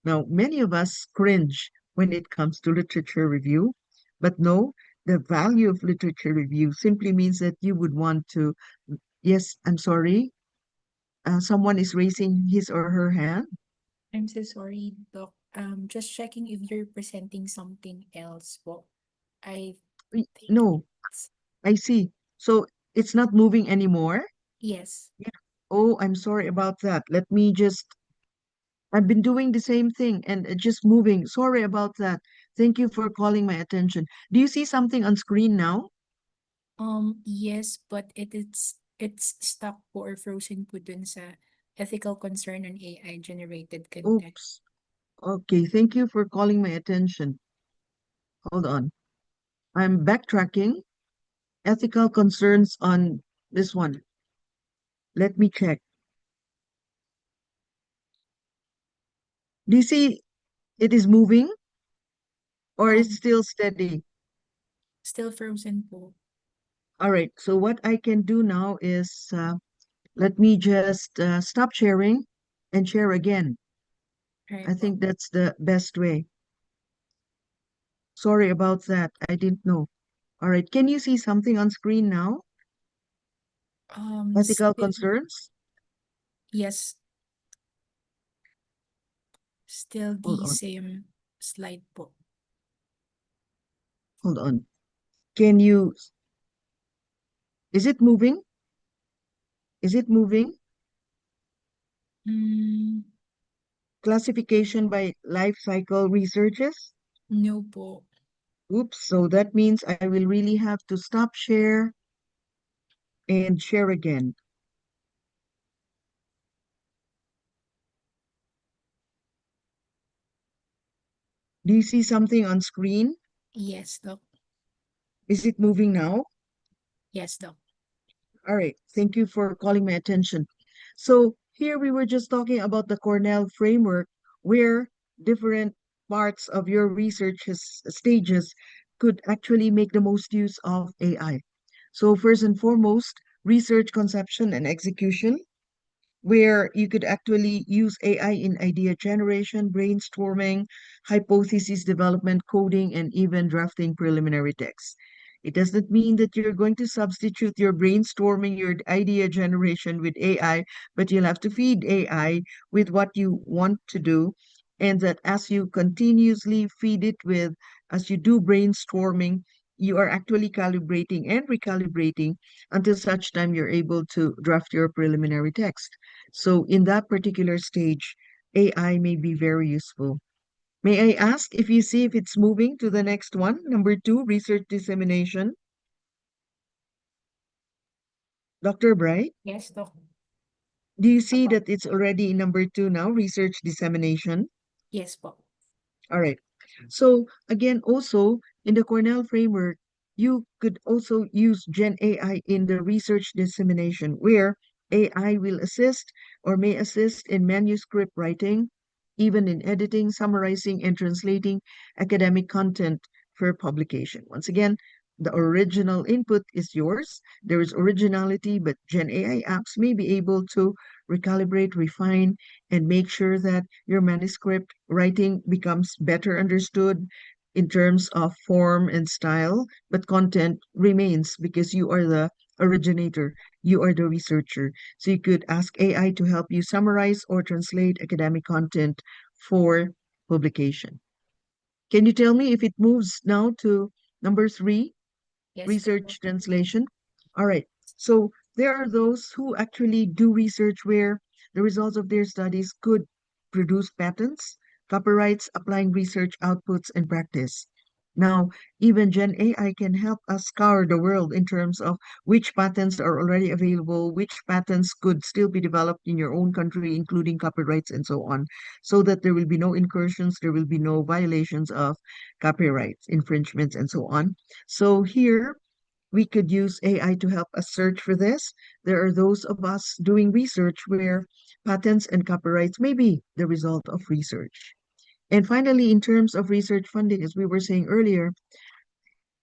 Now, many of us cringe when it comes to literature review, but no, the value of literature review simply means that you would want to, yes, I'm sorry, someone is raising his or her hand. I'm so sorry, Doc. Just checking if you're presenting something else po. I think No, it's I see. So it's not moving anymore. yes. Yeah. Oh, I'm sorry about that. I've been doing the same thing and just moving. Sorry about that. Thank you for calling my attention. Do you see something on screen now? Yes, but it's stuck po or frozen po dun sa ethical concern on AI generated content. Oops. Okay, thank you for calling my attention. Hold on. I'm backtracking. Ethical concerns on this one. Let me check. Do you see it is moving or it's Um, still steady? Still frozen po. All right, so what I can do now is let me just stop sharing and share again. Right I po. think that's the best way. Sorry about that. I didn't know. All right, can you see something on screen now? Ethical Still concerns? yes, still Hold the on, same slide po. hold on. Can you, is it moving? Is it moving? Mm, Classification by life cycle researches? no po. Oops, so that means I will really have to stop share and share again. Do you see something on screen? Yes, Doc. Is it moving now? Yes, Doc. All right, thank you for calling my attention. So here we were just talking about the Cornell framework, where different parts of your research stages could actually make the most use of AI. So first and foremost, research conception and execution, where you could actually use AI in idea generation, brainstorming, hypothesis development, coding, and even drafting preliminary text. It doesn't mean that you're going to substitute your brainstorming, your idea generation with AI, but you'll have to feed AI with what you want to do. And that as you continuously feed it with, as you do brainstorming, you are actually calibrating and recalibrating until such time you're able to draft your preliminary text. So in that particular stage, AI may be very useful. May I ask if you see if it's moving to the next one, number two, research dissemination? Dr. Bright, Yes, Doc. do you see that it's already in number two now, research dissemination? Yes po. All right. So again, also in the Cornell framework, you could also use Gen AI in the research dissemination, where AI will assist or may assist in manuscript writing, even in editing, summarizing, and translating academic content for publication. Once again, the original input is yours. There is originality, but Gen AI apps may be able to recalibrate, refine, and make sure that your manuscript writing becomes better understood in terms of form and style, but content remains because you are the originator, you are the researcher. So you could ask AI to help you summarize or translate academic content for publication. Can you tell me if it moves now to Number three, Yes, research translation. All right. So there are those who actually do research where the results of their studies could produce patents, copyrights, applying research outputs and practice. Now, even Gen AI can help us scour the world in terms of which patents are already available, which patents could still be developed in your own country, including copyrights and so on, so that there will be no incursions, there will be no violations of copyrights, infringements, and so on. So here, we could use AI to help us search for this. There are those of us doing research where patents and copyrights may be the result of research. And finally, in terms of research funding, as we were saying earlier,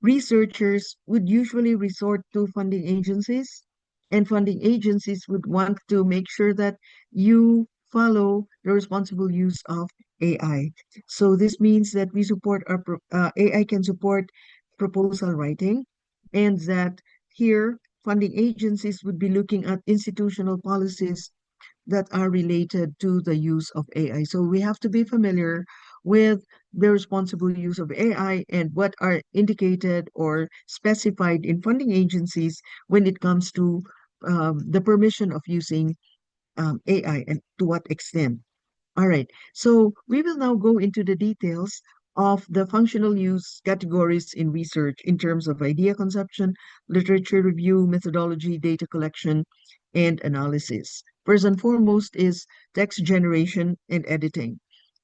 researchers would usually resort to funding agencies, and funding agencies would want to make sure that you follow the responsible use of AI. So this means that we support AI can support proposal writing, and that here funding agencies would be looking at institutional policies that are related to the use of AI. So we have to be familiar with the responsible use of AI and what are indicated or specified in funding agencies when it comes to the permission of using AI and to what extent. All right, so we will now go into the details of the functional use categories in research in terms of idea conception, literature review, methodology, data collection, and analysis. First and foremost is text generation and editing.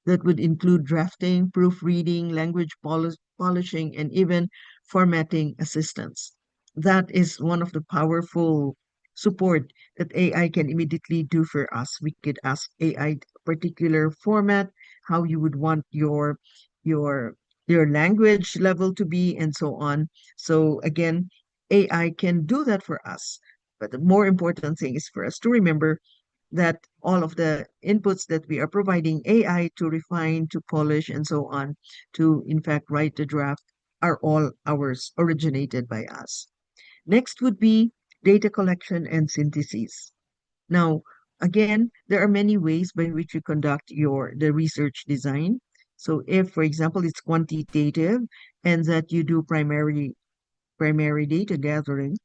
That would include drafting, proofreading, language polishing, and even formatting assistance. That is one of the powerful support that AI can immediately do for us. We could ask AI particular format, how you would want your your language level to be, and so on. So again, AI can do that for us. But the more important thing is for us to remember that all of the inputs that we are providing AI to refine, to polish, and so on, to in fact write the draft, are all ours, originated by us. Next would be data collection and synthesis. Now, again, there are many ways by which you conduct the research design. So if, for example, it's quantitative and that you do primary data gathering,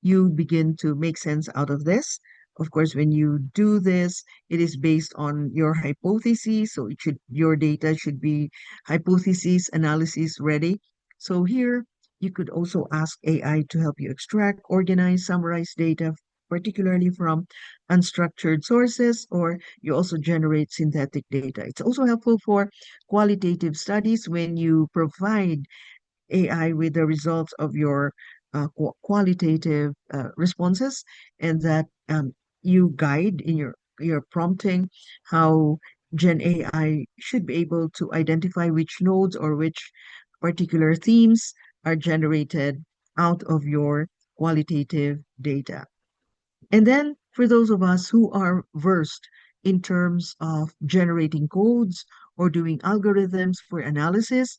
you begin to make sense out of this. Of course, when you do this, it is based on your hypothesis. So your data should be hypothesis analysis ready. So here you could also ask AI to help you extract, organize, summarize data, particularly from unstructured sources, or you also generate synthetic data. It's also helpful for qualitative studies when you provide AI with the results of your qualitative responses, and that you guide in your prompting how Gen AI should be able to identify which nodes or which particular themes are generated out of your qualitative data. And then for those of us who are versed in terms of generating codes or doing algorithms for analysis,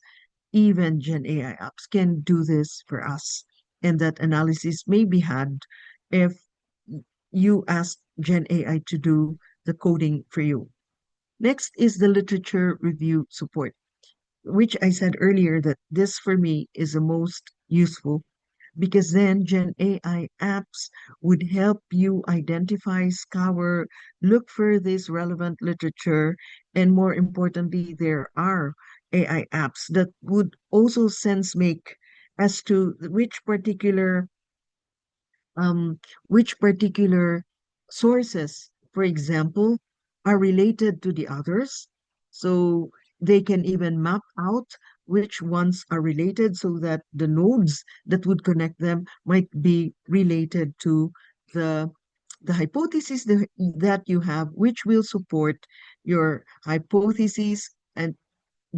even Gen AI apps can do this for us. And that analysis may be had if you ask Gen AI to do the coding for you. Next is the literature review support, which I said earlier that this for me is the most useful, because then Gen AI apps would help you identify, scour, look for this relevant literature, and more importantly, there are AI apps that would also sense make as to which particular sources, for example, are related to the others. So they can even map out which ones are related so that the nodes that would connect them might be related to the the hypothesis that you have, which will support your hypothesis and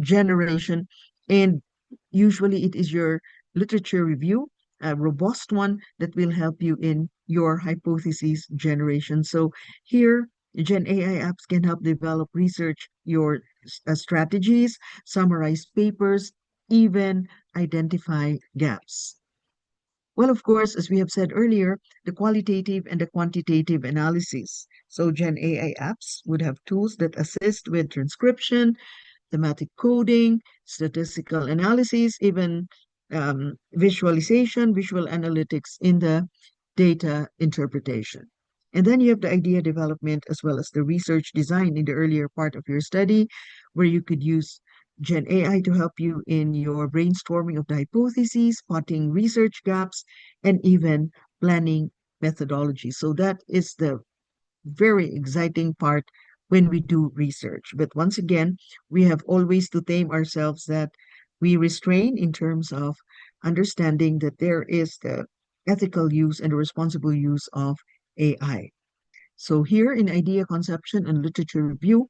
generation. And usually it is your literature review, a robust one that will help you in your hypothesis generation. So here, Gen AI apps can help develop research, your strategies, summarize papers, even identify gaps. Well, of course, as we have said earlier, the qualitative and the quantitative analysis. So Gen AI apps would have tools that assist with transcription, thematic coding, statistical analysis, even visualization, visual analytics in the data interpretation. And then you have the idea development as well as the research design in the earlier part of your study, where you could use Gen AI to help you in your brainstorming of the hypotheses, spotting research gaps, and even planning methodology. So that is the very exciting part when we do research. But once again, we have always to tame ourselves that we restrain in terms of understanding that there is the ethical use and the responsible use of AI. So here in idea conception and literature review,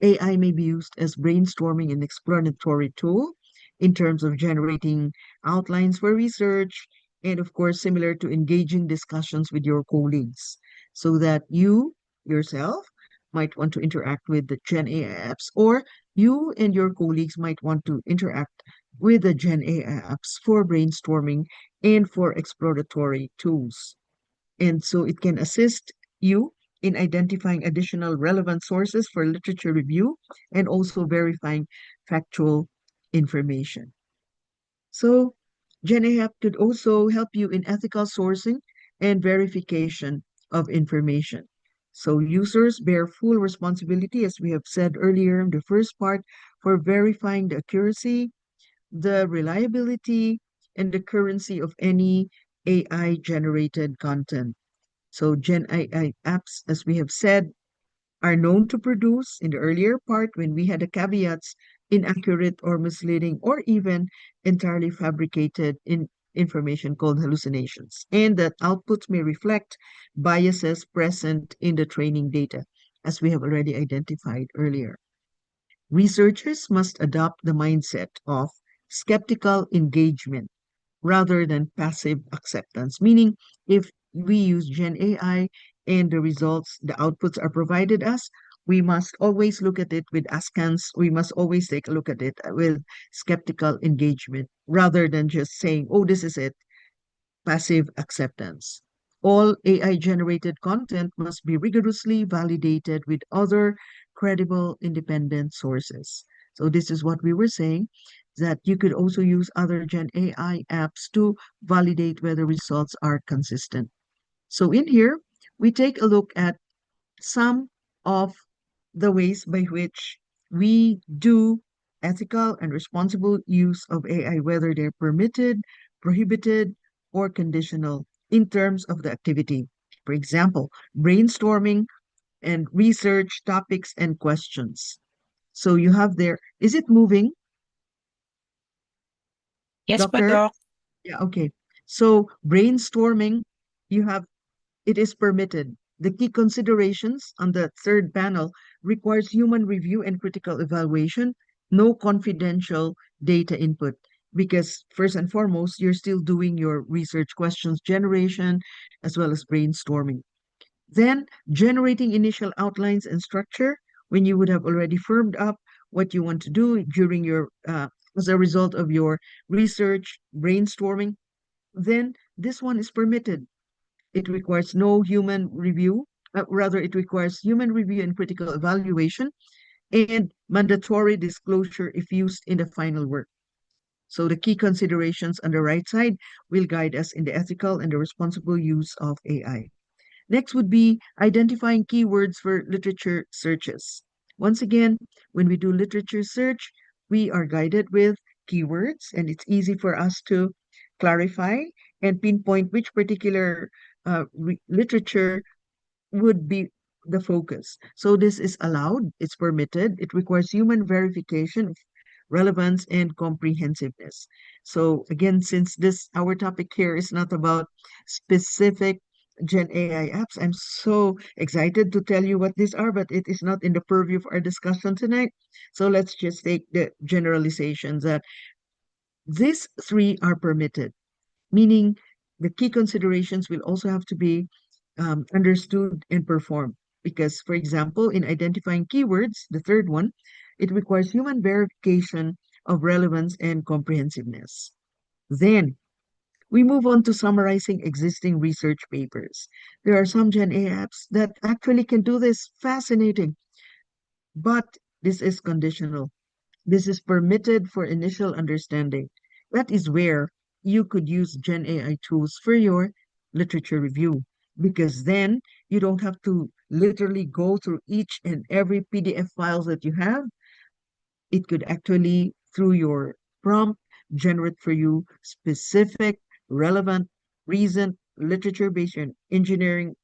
AI may be used as brainstorming and exploratory tool in terms of generating outlines for research, and of course, similar to engaging discussions with your colleagues, so that you yourself might want to interact with the Gen AI apps, or you and your colleagues might want to interact with the Gen AI apps for brainstorming and for exploratory tools. And so it can assist you in identifying additional relevant sources for literature review and also verifying factual information. So GenApp could also help you in ethical sourcing and verification of information. So users bear full responsibility, as we have said earlier in the first part, for verifying the accuracy, the reliability, and the currency of any AI generated content. So Gen AI apps, as we have said, are known to produce, in the earlier part when we had the caveats, inaccurate or misleading or even entirely fabricated information called hallucinations, and that outputs may reflect biases present in the training data, as we have already identified earlier. Researchers must adopt the mindset of skeptical engagement rather than passive acceptance. Meaning, if we use Gen AI and the results, the outputs are provided us, we must always look at it with askance. We must always take a look at it with skeptical engagement rather than just saying, oh, this is it, passive acceptance. All AI generated content must be rigorously validated with other credible independent sources. So, this is what we were saying, that you could also use other Gen AI apps to validate whether results are consistent. So, in here, we take a look at some of the ways by which we do ethical and responsible use of AI, whether they're permitted, prohibited, or conditional in terms of the activity. For example, brainstorming and research topics and questions. So you have there, is it moving, Yes po, doctor? Doc. Yeah, okay. So brainstorming, you have it is permitted. The key considerations on the third panel requires human review and critical evaluation, no confidential data input. Because first and foremost, you're still doing your research questions generation as well as brainstorming. Then generating initial outlines and structure when you would have already firmed up what you want to do during your as a result of your research brainstorming. Then this one is permitted. It requires no human review. Rather, it requires human review and critical evaluation and mandatory disclosure if used in the final work. So the key considerations on the right side will guide us in the ethical and the responsible use of AI. Next would be identifying keywords for literature searches. Once again, when we do literature search, we are guided with keywords, and it's easy for us to clarify and pinpoint which particular literature would be the focus. So this is allowed, it's permitted, it requires human verification of relevance and comprehensiveness. So again, since this our topic here is not about specific Gen AI apps, I'm so excited to tell you what these are, but it is not in the purview of our discussion tonight. So let's just take the generalizations that these three are permitted, meaning the key considerations will also have to be understood and performed. Because, for example, in identifying keywords, the third one, it requires human verification of relevance and comprehensiveness. Then we move on to summarizing existing research papers. There are some Gen A apps that actually can do this, fascinating, but this is conditional. This is permitted for initial understanding. that is where you could use Gen AI tools for your literature review, because then you don't have to literally go through each and every PDF files that you have. It could actually, through your prompt, generate for you specific, relevant, recent literature based on engineering,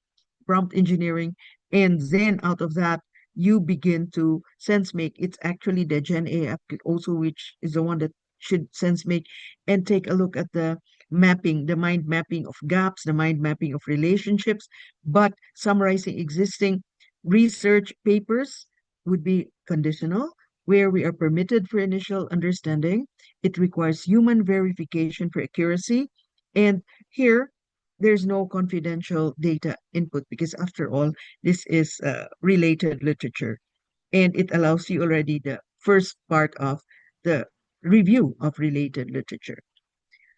prompt engineering, and then out of that, you begin to sense make. It's actually the Gen A app also, which is the one that should sense make and take a look at the mapping, the mind mapping of gaps, the mind mapping of relationships, but summarizing existing research papers would be conditional, where we are permitted for initial understanding. It requires human verification for accuracy. And here, there's no confidential data input because, after all, this is related literature. And it allows you already the first part of the review of related literature.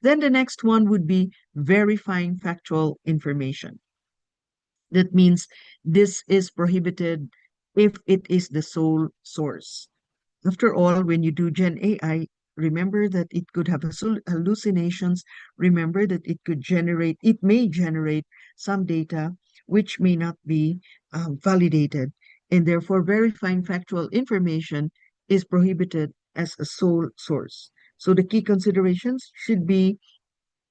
Then the next one would be verifying factual information. That means this is prohibited if it is the sole source. After all, when you do Gen AI, remember that it could have hallucinations. Remember that it may generate some data which may not be validated. And therefore, verifying factual information is prohibited as a sole source. So the key considerations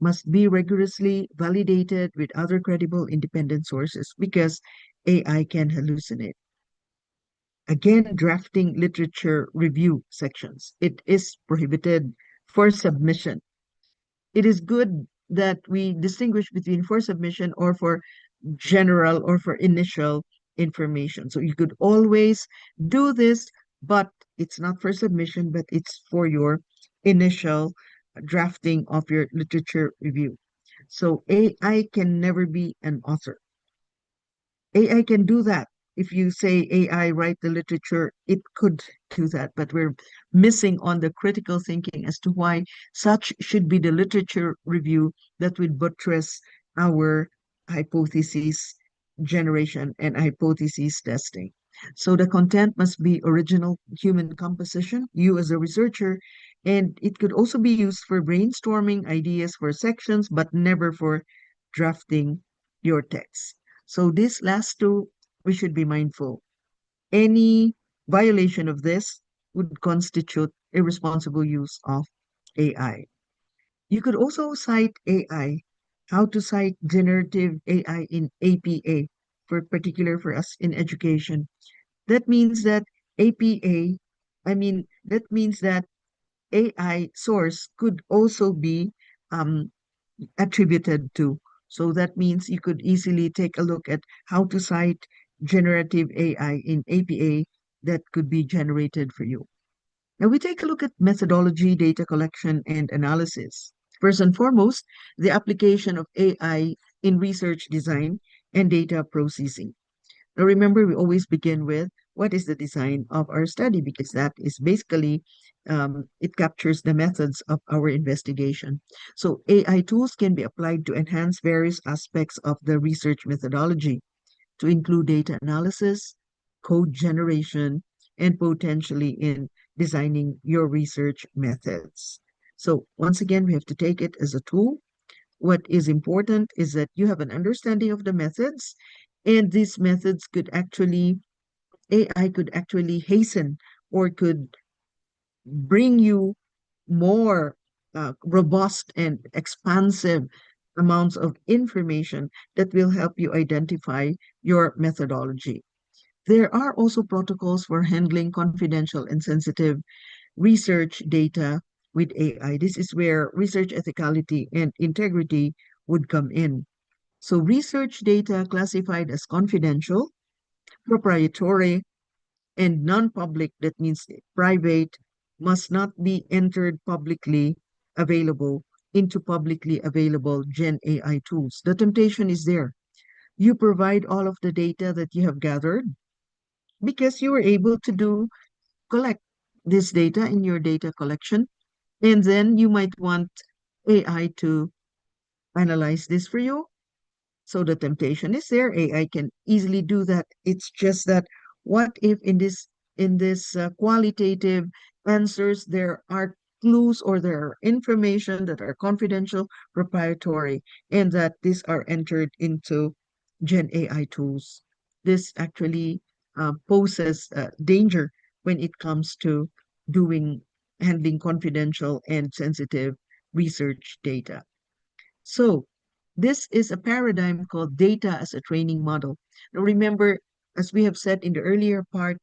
must be rigorously validated with other credible independent sources because AI can hallucinate. Again, drafting literature review sections. It is prohibited for submission. It is good that we distinguish between for submission or for general or for initial information. So you could always do this, but it's not for submission, but it's for your initial drafting of your literature review. So AI can never be an author. AI can do that. If you say AI write the literature, it could do that, but we're missing on the critical thinking as to why such should be the literature review that would buttress our hypothesis generation and hypothesis testing. So the content must be original human composition, you as a researcher, and it could also be used for brainstorming ideas for sections, but never for drafting your text. So these last two, we should be mindful. Any violation of this would constitute irresponsible use of AI. You could also cite AI, how to cite generative AI in APA, for particular for us in education. That means that APA, that means that AI source could also be um, attributed to. So that means you could easily take a look at how to cite generative AI in APA that could be generated for you. Now we take a look at methodology, data collection, and analysis. First and foremost, the application of AI in research design and data processing. Now remember, we always begin with what is the design of our study, because that is basically it captures the methods of our investigation. So AI tools can be applied to enhance various aspects of the research methodology, to include data analysis, code generation, and potentially in designing your research methods. So once again, we have to take it as a tool. What is important is that you have an understanding of the methods, and these methods could actually, AI could actually hasten or could bring you more robust and expansive amounts of information that will help you identify your methodology. There are also protocols for handling confidential and sensitive research data with AI. This is where research ethicality and integrity would come in. So research data classified as confidential, proprietary, and non-public, that means private, must not be entered publicly available into publicly available Gen AI tools. The temptation is there. You provide all of the data that you have gathered because you were able to collect this data in your data collection, and then you might want AI to analyze this for you. So the temptation is there. AI can easily do that. It's just that what if in this qualitative answers there are clues or there are information that are confidential, proprietary, and that these are entered into Gen AI tools. This actually poses danger when it comes to doing handling confidential and sensitive research data. So this is a paradigm called data as a training model. Now remember, as we have said in the earlier part,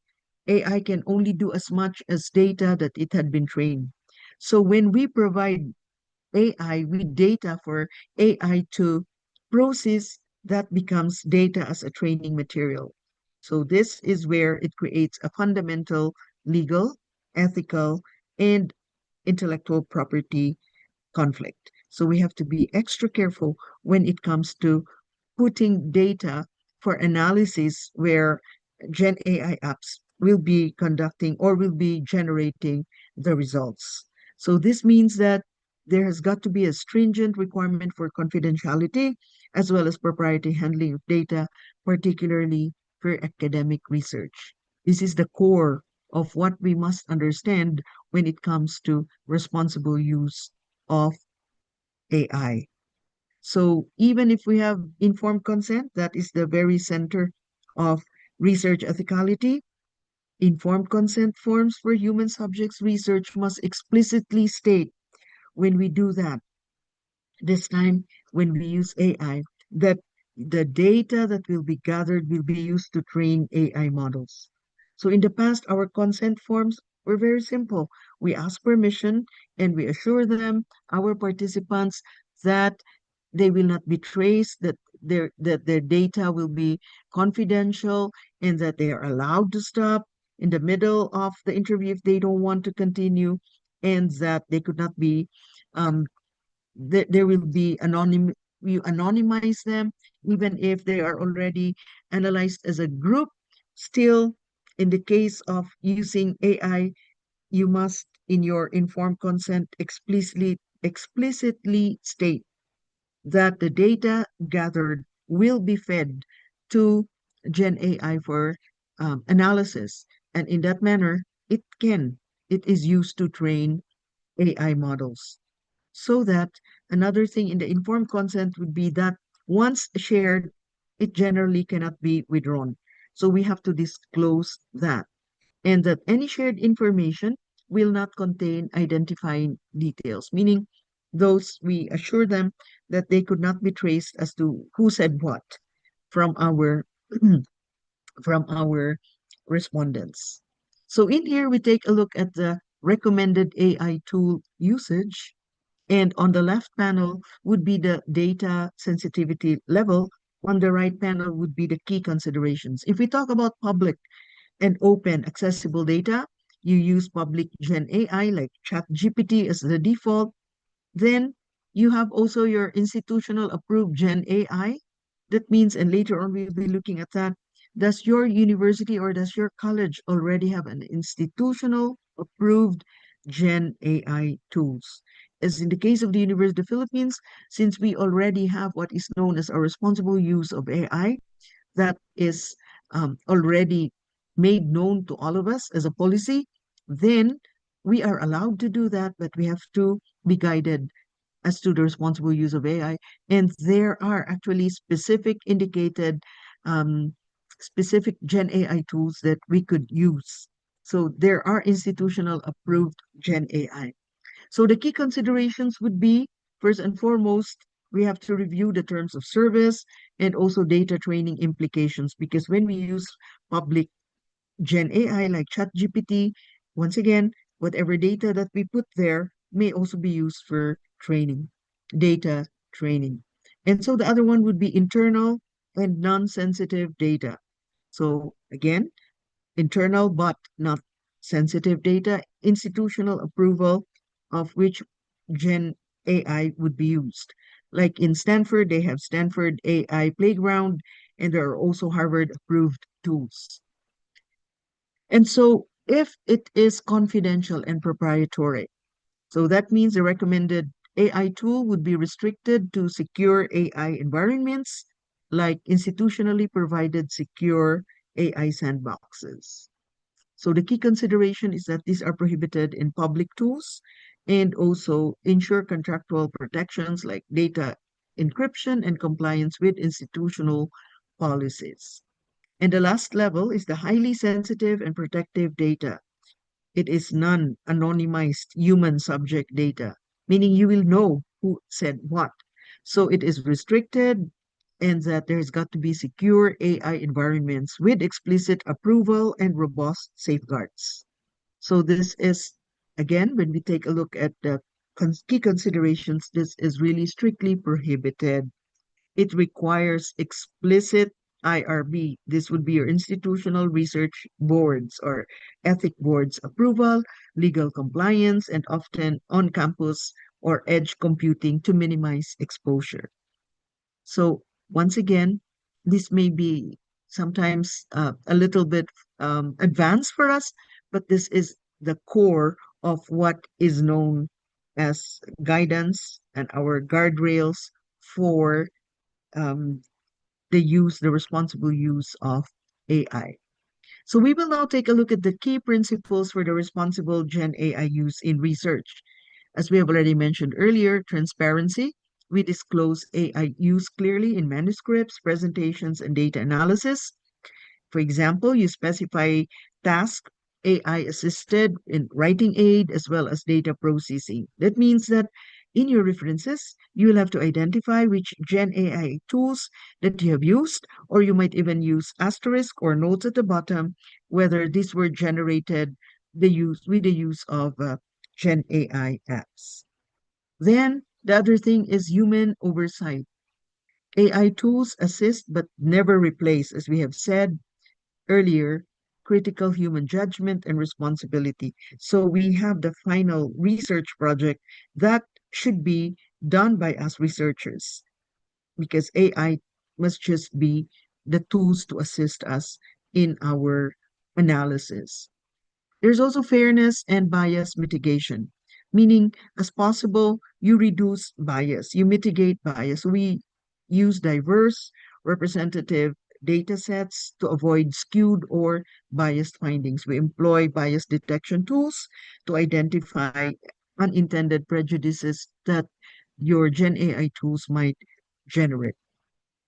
AI can only do as much as data that it had been trained. So when we provide AI with data for AI to process, that becomes data as a training material. So this is where it creates a fundamental legal, ethical, and intellectual property conflict. So we have to be extra careful when it comes to putting data for analysis where Gen AI apps will be conducting or will be generating the results. So this means that there has got to be a stringent requirement for confidentiality as well as proprietary handling of data, particularly for academic research. This is the core of what we must understand when it comes to responsible use of AI. So even if we have informed consent, that is the very center of research ethicality, informed consent forms for human subjects research must explicitly state when we do that, this time when we use AI, that the data that will be gathered will be used to train AI models. So in the past, our consent forms were very simple. We ask permission and we assure them, our participants, that they will not be traced, that their data will be confidential, and that they are allowed to stop in the middle of the interview if they don't want to continue, and that they could not be um, there will be you anonymize them even if they are already analyzed as a group. Still, in the case of using AI, you must in your informed consent explicitly state that the data gathered will be fed to Gen AI for analysis, and in that manner it is used to train AI models. So that another thing in the informed consent would be that once shared, it generally cannot be withdrawn. So we have to disclose that, and that any shared information will not contain identifying details, meaning those we assure them that they could not be traced as to who said what from our from our respondents. So in here we take a look at the recommended AI tool usage, and on the left panel would be the data sensitivity level. On the right panel would be the key considerations. If we talk about public and open accessible data, you use public Gen AI like ChatGPT as the default. Then you have also your institutional approved Gen AI. That means, and later on we'll be looking at that, does your university or does your college already have an institutional approved Gen AI tools? As in the case of the University of the Philippines, since we already have what is known as a responsible use of AI, that is already made known to all of us as a policy, then we are allowed to do that, but we have to be guided as to the responsible use of AI. And there are actually specific indicated, um, specific Gen AI tools that we could use. So there are institutional approved Gen AI. So the key considerations would be, first and foremost, we have to review the terms of service and also data training implications, because when we use public Gen AI like ChatGPT, once again, whatever data that we put there may also be used for training, data training. And so the other one would be internal and non-sensitive data. So again, internal but not sensitive data, institutional approval of which Gen AI would be used. Like in Stanford, they have Stanford AI Playground, and there are also Harvard approved tools. And so if it is confidential and proprietary, so that means the recommended AI tool would be restricted to secure AI environments like institutionally provided secure AI sandboxes. So the key consideration is that these are prohibited in public tools and also ensure contractual protections like data encryption and compliance with institutional policies. And the last level is the highly sensitive and protective data. It is non-anonymized human subject data, meaning you will know who said what. So it is restricted, and that there's got to be secure AI environments with explicit approval and robust safeguards. So this is, again, when we take a look at the key considerations, this is really strictly prohibited. It requires explicit IRB. This would be your institutional research boards or ethic boards approval, legal compliance, and often on campus or edge computing to minimize exposure. So once again, this may be sometimes a little bit advanced for us, but this is the core of what is known as guidance and our guardrails for um, the responsible use of AI. So we will now take a look at the key principles for the responsible Gen AI use in research. As we have already mentioned earlier, transparency. We disclose AI use clearly in manuscripts, presentations, and data analysis. For example, you specify task AI assisted in writing aid as well as data processing. That means that in your references, you will have to identify which Gen AI tools that you have used, or you might even use asterisk or notes at the bottom, whether these were generated with the use of Gen AI apps. Then the other thing is human oversight. AI tools assist but never replace, as we have said earlier, critical human judgment and responsibility. So we have the final research project that should be done by us researchers because AI must just be the tools to assist us in our analysis. There's also fairness and bias mitigation, meaning as possible, you reduce bias, you mitigate bias. We use diverse representative data sets to avoid skewed or biased findings. We employ bias detection tools to identify unintended prejudices that your Gen AI tools might generate.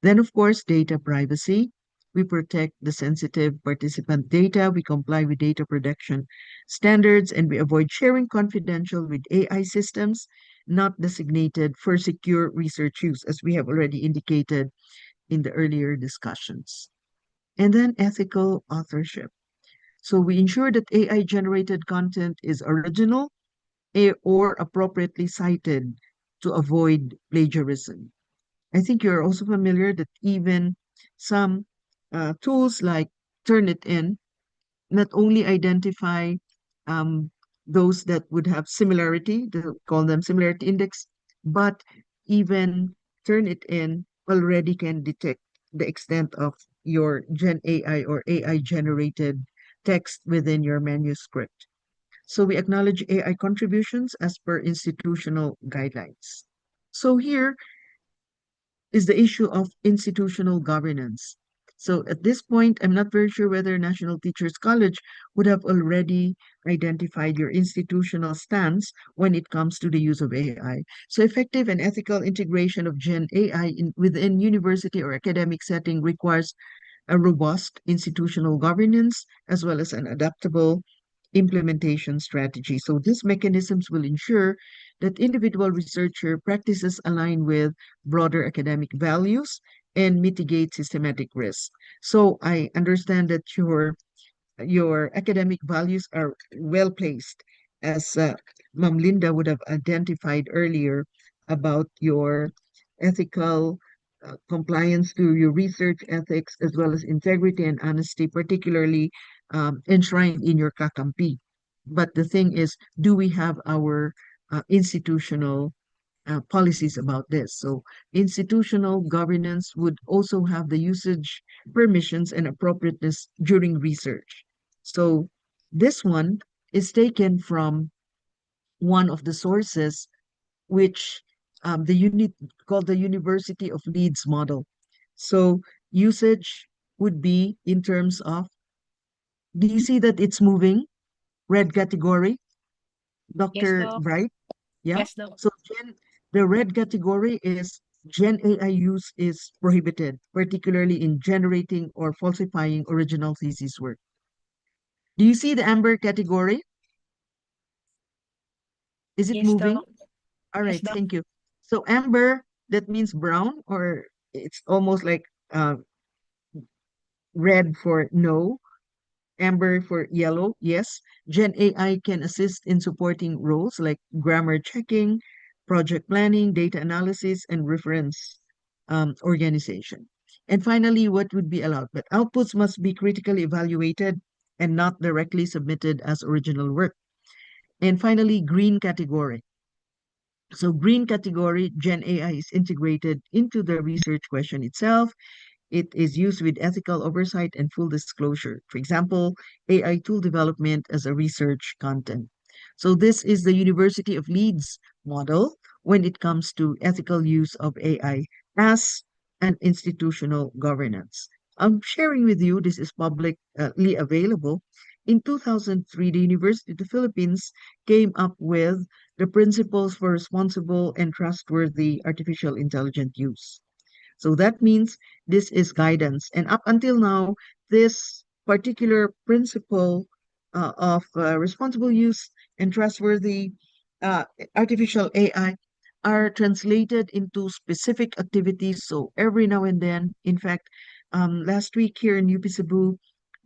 Then, of course, data privacy. We protect the sensitive participant data, we comply with data protection standards, and we avoid sharing confidential with AI systems not designated for secure research use, as we have already indicated in the earlier discussions. And then ethical authorship. So we ensure that AI generated content is original or appropriately cited to avoid plagiarism. I think you're also familiar that even some tools like Turnitin not only identify um, those that would have similarity, they call them similarity index, but even Turnitin already can detect the extent of your Gen AI or AI generated text within your manuscript. So we acknowledge AI contributions as per institutional guidelines. So here, is the issue of institutional governance. So at this point, I'm not very sure whether National Teachers College would have already identified your institutional stance when it comes to the use of AI. So effective and ethical integration of Gen AI within university or academic setting requires a robust institutional governance as well as an adaptable implementation strategy. So these mechanisms will ensure that individual researcher practices align with broader academic values and mitigate systematic risks. So I understand that your academic values are well placed, as Ma'am Linda would have identified earlier about your ethical compliance to your research ethics, as well as integrity and honesty, particularly enshrined in your kakampi. But the thing is, do we have our institutional policies about this? So institutional governance would also have the usage permissions and appropriateness during research. So this one is taken from one of the sources, which the unit called the University of Leeds model. So usage would be in terms of, do you see that it's moving? Red category, Yes, Dr. Doc. Bright? Yeah. Yes, Doc. So the red category is Gen AI use is prohibited, particularly in generating or falsifying original thesis work. Do you see the amber category? Is it Yes, moving? Doc. All Yes, right, Doc. thank you. So amber, that means brown, or it's almost like red for no, amber for yellow, yes. Gen AI can assist in supporting roles like grammar checking, project planning, data analysis, and reference organization. And finally, what would be allowed? But outputs must be critically evaluated and not directly submitted as original work. And finally, green category. So green category, Gen AI is integrated into the research question itself. It is used with ethical oversight and full disclosure. For example, AI tool development as a research content. So this is the University of Leeds model when it comes to ethical use of AI as an institutional governance. I'm sharing with you, this is publicly available. In 2003, the University of the Philippines came up with the principles for responsible and trustworthy artificial intelligence use. So that means this is guidance. And up until now, this particular principle of responsible use and trustworthy uh, artificial AI are translated into specific activities. So every now and then, in fact, last week here in UP Cebu,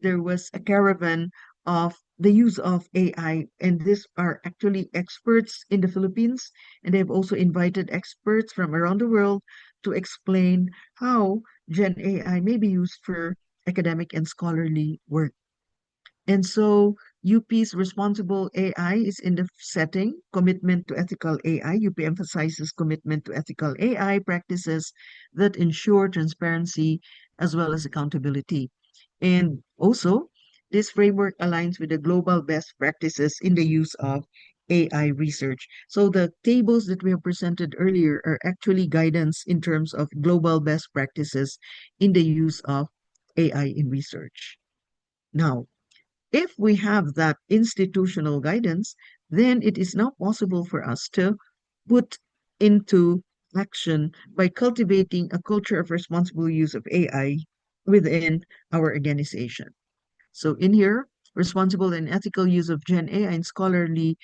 there was a caravan of the use of AI, and these are actually experts in the Philippines, and they've also invited experts from around the world to explain how Gen AI may be used for academic and scholarly work. And so UP's responsible AI is in the setting, commitment to ethical AI. UP emphasizes commitment to ethical AI practices that ensure transparency as well as accountability. And also, this framework aligns with the global best practices in the use of AI research. So the tables that we have presented earlier are actually guidance in terms of global best practices in the use of AI in research. Now, if we have that institutional guidance, then it is now possible for us to put into action by cultivating a culture of responsible use of AI within our organization. So in here, responsible and ethical use of Gen AI in scholarly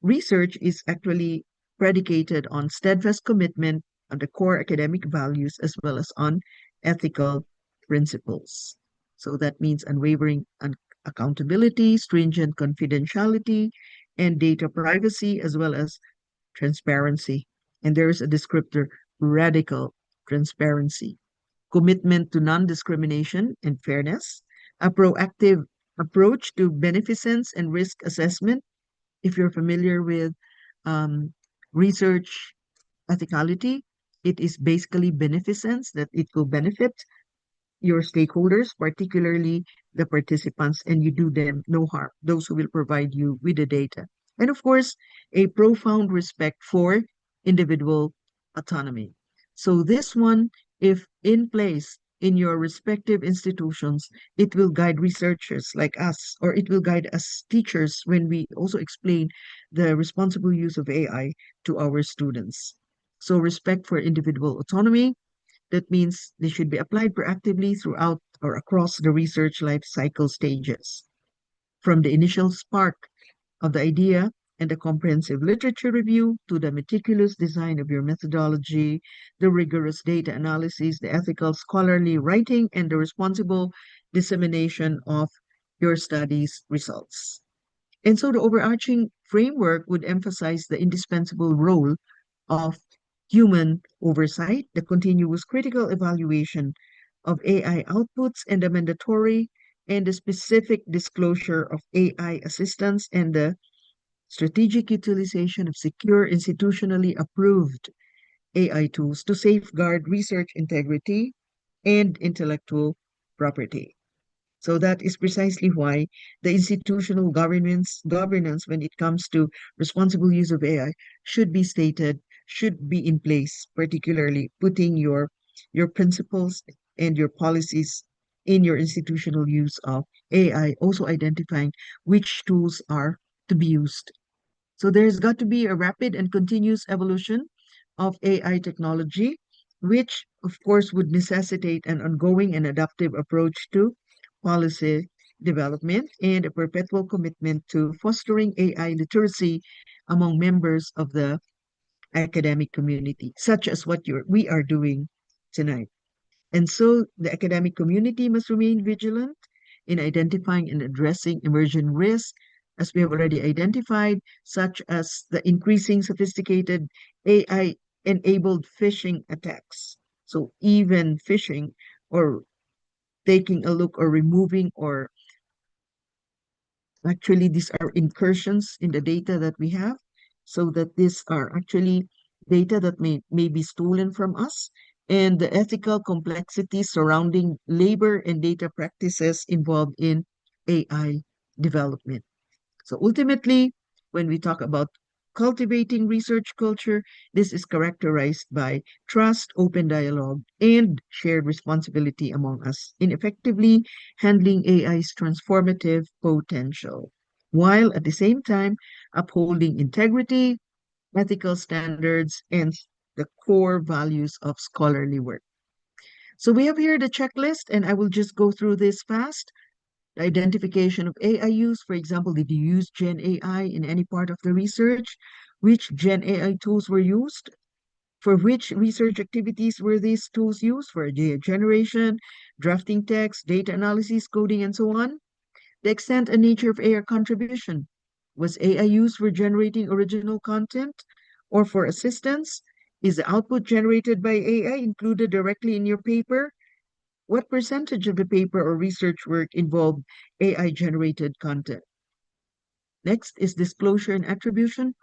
research is actually predicated on steadfast commitment on the core academic values as well as on ethical principles. So that means unwavering accountability, stringent confidentiality, and data privacy, as well as transparency. And there is a descriptor, radical transparency, commitment to non-discrimination and fairness, a proactive approach to beneficence and risk assessment. If you're familiar with um, research ethicality, it is basically beneficence, that it will benefit your stakeholders, particularly the participants, and you do them no harm, those who will provide you with the data. And of course, a profound respect for individual autonomy. So, this one, if in place in your respective institutions, it will guide researchers like us, or it will guide us teachers when we also explain the responsible use of AI to our students. So, respect for individual autonomy, that means they should be applied proactively throughout or across the research life cycle stages, from the initial spark of the idea and the comprehensive literature review to the meticulous design of your methodology, the rigorous data analysis, the ethical scholarly writing, and the responsible dissemination of your study's results. And so the overarching framework would emphasize the indispensable role of human oversight, the continuous critical evaluation of AI outputs, and the mandatory and the specific disclosure of AI assistance, and the strategic utilization of secure, institutionally approved AI tools to safeguard research integrity and intellectual property. So that is precisely why the institutional governance when it comes to responsible use of AI should be stated, should be in place, particularly putting your principles and your policies in your institutional use of AI, also identifying which tools are to be used So there's got to be a rapid and continuous evolution of AI technology, which of course would necessitate an ongoing and adaptive approach to policy development and a perpetual commitment to fostering AI literacy among members of the academic community, such as what we are doing tonight. And so the academic community must remain vigilant in identifying and addressing emerging risks, as we have already identified, such as the increasing sophisticated AI enabled phishing attacks. So even phishing or taking a look or removing or actually these are incursions in the data that we have, so that these are actually data that may be stolen from us, and the ethical complexities surrounding labor and data practices involved in AI development. So ultimately, when we talk about cultivating research culture, this is characterized by trust, open dialogue, and shared responsibility among us in effectively handling AI's transformative potential, while at the same time upholding integrity, ethical standards, and the core values of scholarly work. So we have here the checklist, and I will just go through this fast. The identification of AI use, for example, did you use Gen AI in any part of the research? Which Gen AI tools were used? For which research activities were these tools used? For data generation, drafting text, data analysis, coding, and so on. The extent and nature of AI contribution. Was AI used for generating original content or for assistance? Is the output generated by AI included directly in your paper? What percentage of the paper or research work involved AI generated content? Next is disclosure and attribution.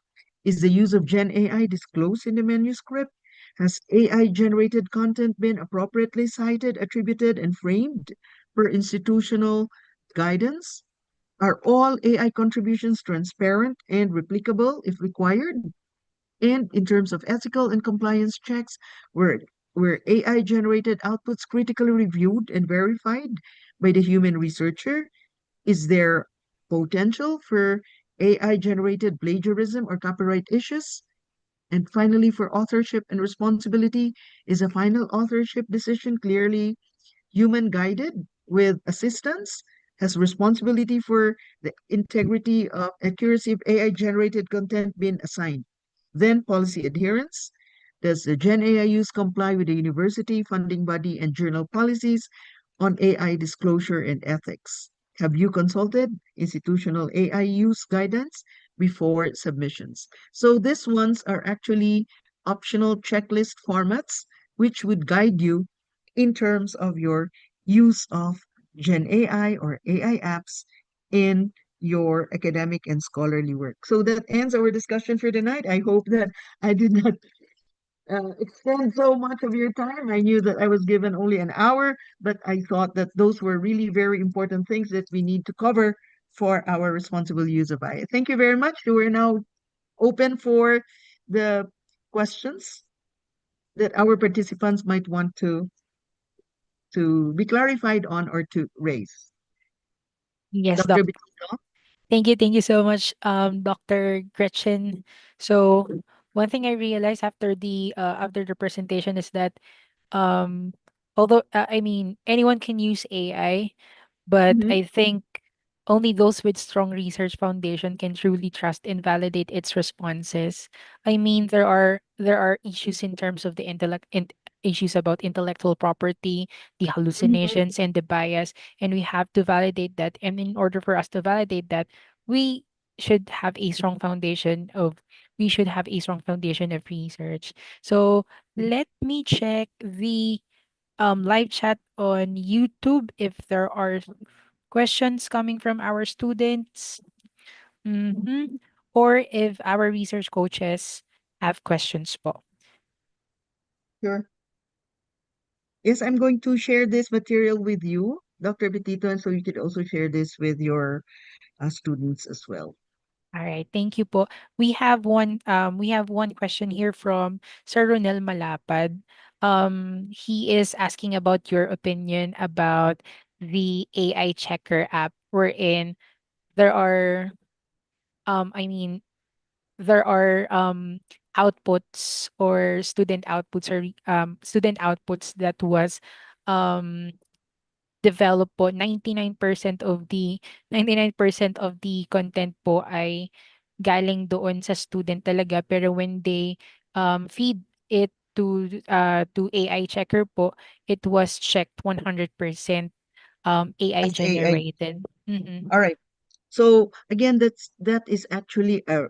Is the use of Gen AI disclosed in the manuscript? Has AI generated content been appropriately cited, attributed, and framed per institutional guidance? Are all AI contributions transparent and replicable if required? And in terms of ethical and compliance checks, were AI generated outputs critically reviewed and verified by the human researcher? Is there potential for AI generated plagiarism or copyright issues? And finally, for authorship and responsibility, is a final authorship decision clearly human guided with assistance? Has responsibility for the integrity of accuracy of AI generated content been assigned? Then policy adherence. Does the Gen AI use comply with the university, funding body, and journal policies on AI disclosure and ethics? Have you consulted institutional AI use guidance before submissions? So these ones are actually optional checklist formats which would guide you in terms of your use of Gen AI or AI apps in your academic and scholarly work. So that ends our discussion for tonight. I hope that I did not extend so much of your time. I knew that I was given only an hour, but I thought that those were really very important things that we need to cover for our responsible use of AI. Thank you very much. We're now open for the questions that our participants might want to be clarified on or to raise. Yes, Dr. Doc. Bitito? Thank you so much, Dr. Gretchen. So one thing I realized after the presentation is that um, although I mean anyone can use AI, but Mhm. I think only those with strong research foundation can truly trust and validate its responses. I mean, there are issues in terms of the issues about intellectual property, the Mhm. hallucinations and the bias, and we have to validate that. And in order for us to validate that, we should have a strong foundation of we should have a strong foundation of research. So let me check the live chat on YouTube if there are questions coming from our students, or if our research coaches have questions po. Sure. Yes, I'm going to share this material with you, Dr. Betito, and so you could also share this with your students as well. All right, thank you po. We have one question here from Sir Ronel Malapad. He is asking about your opinion about the AI checker app wherein there are I mean there are outputs or student outputs that was um developed po. 99% of the 99% of the content po ay galing doon sa student talaga, pero when they feed it to AI checker po, it was checked 100% AI As AI. generated. Mhm. All right. So again, that is actually a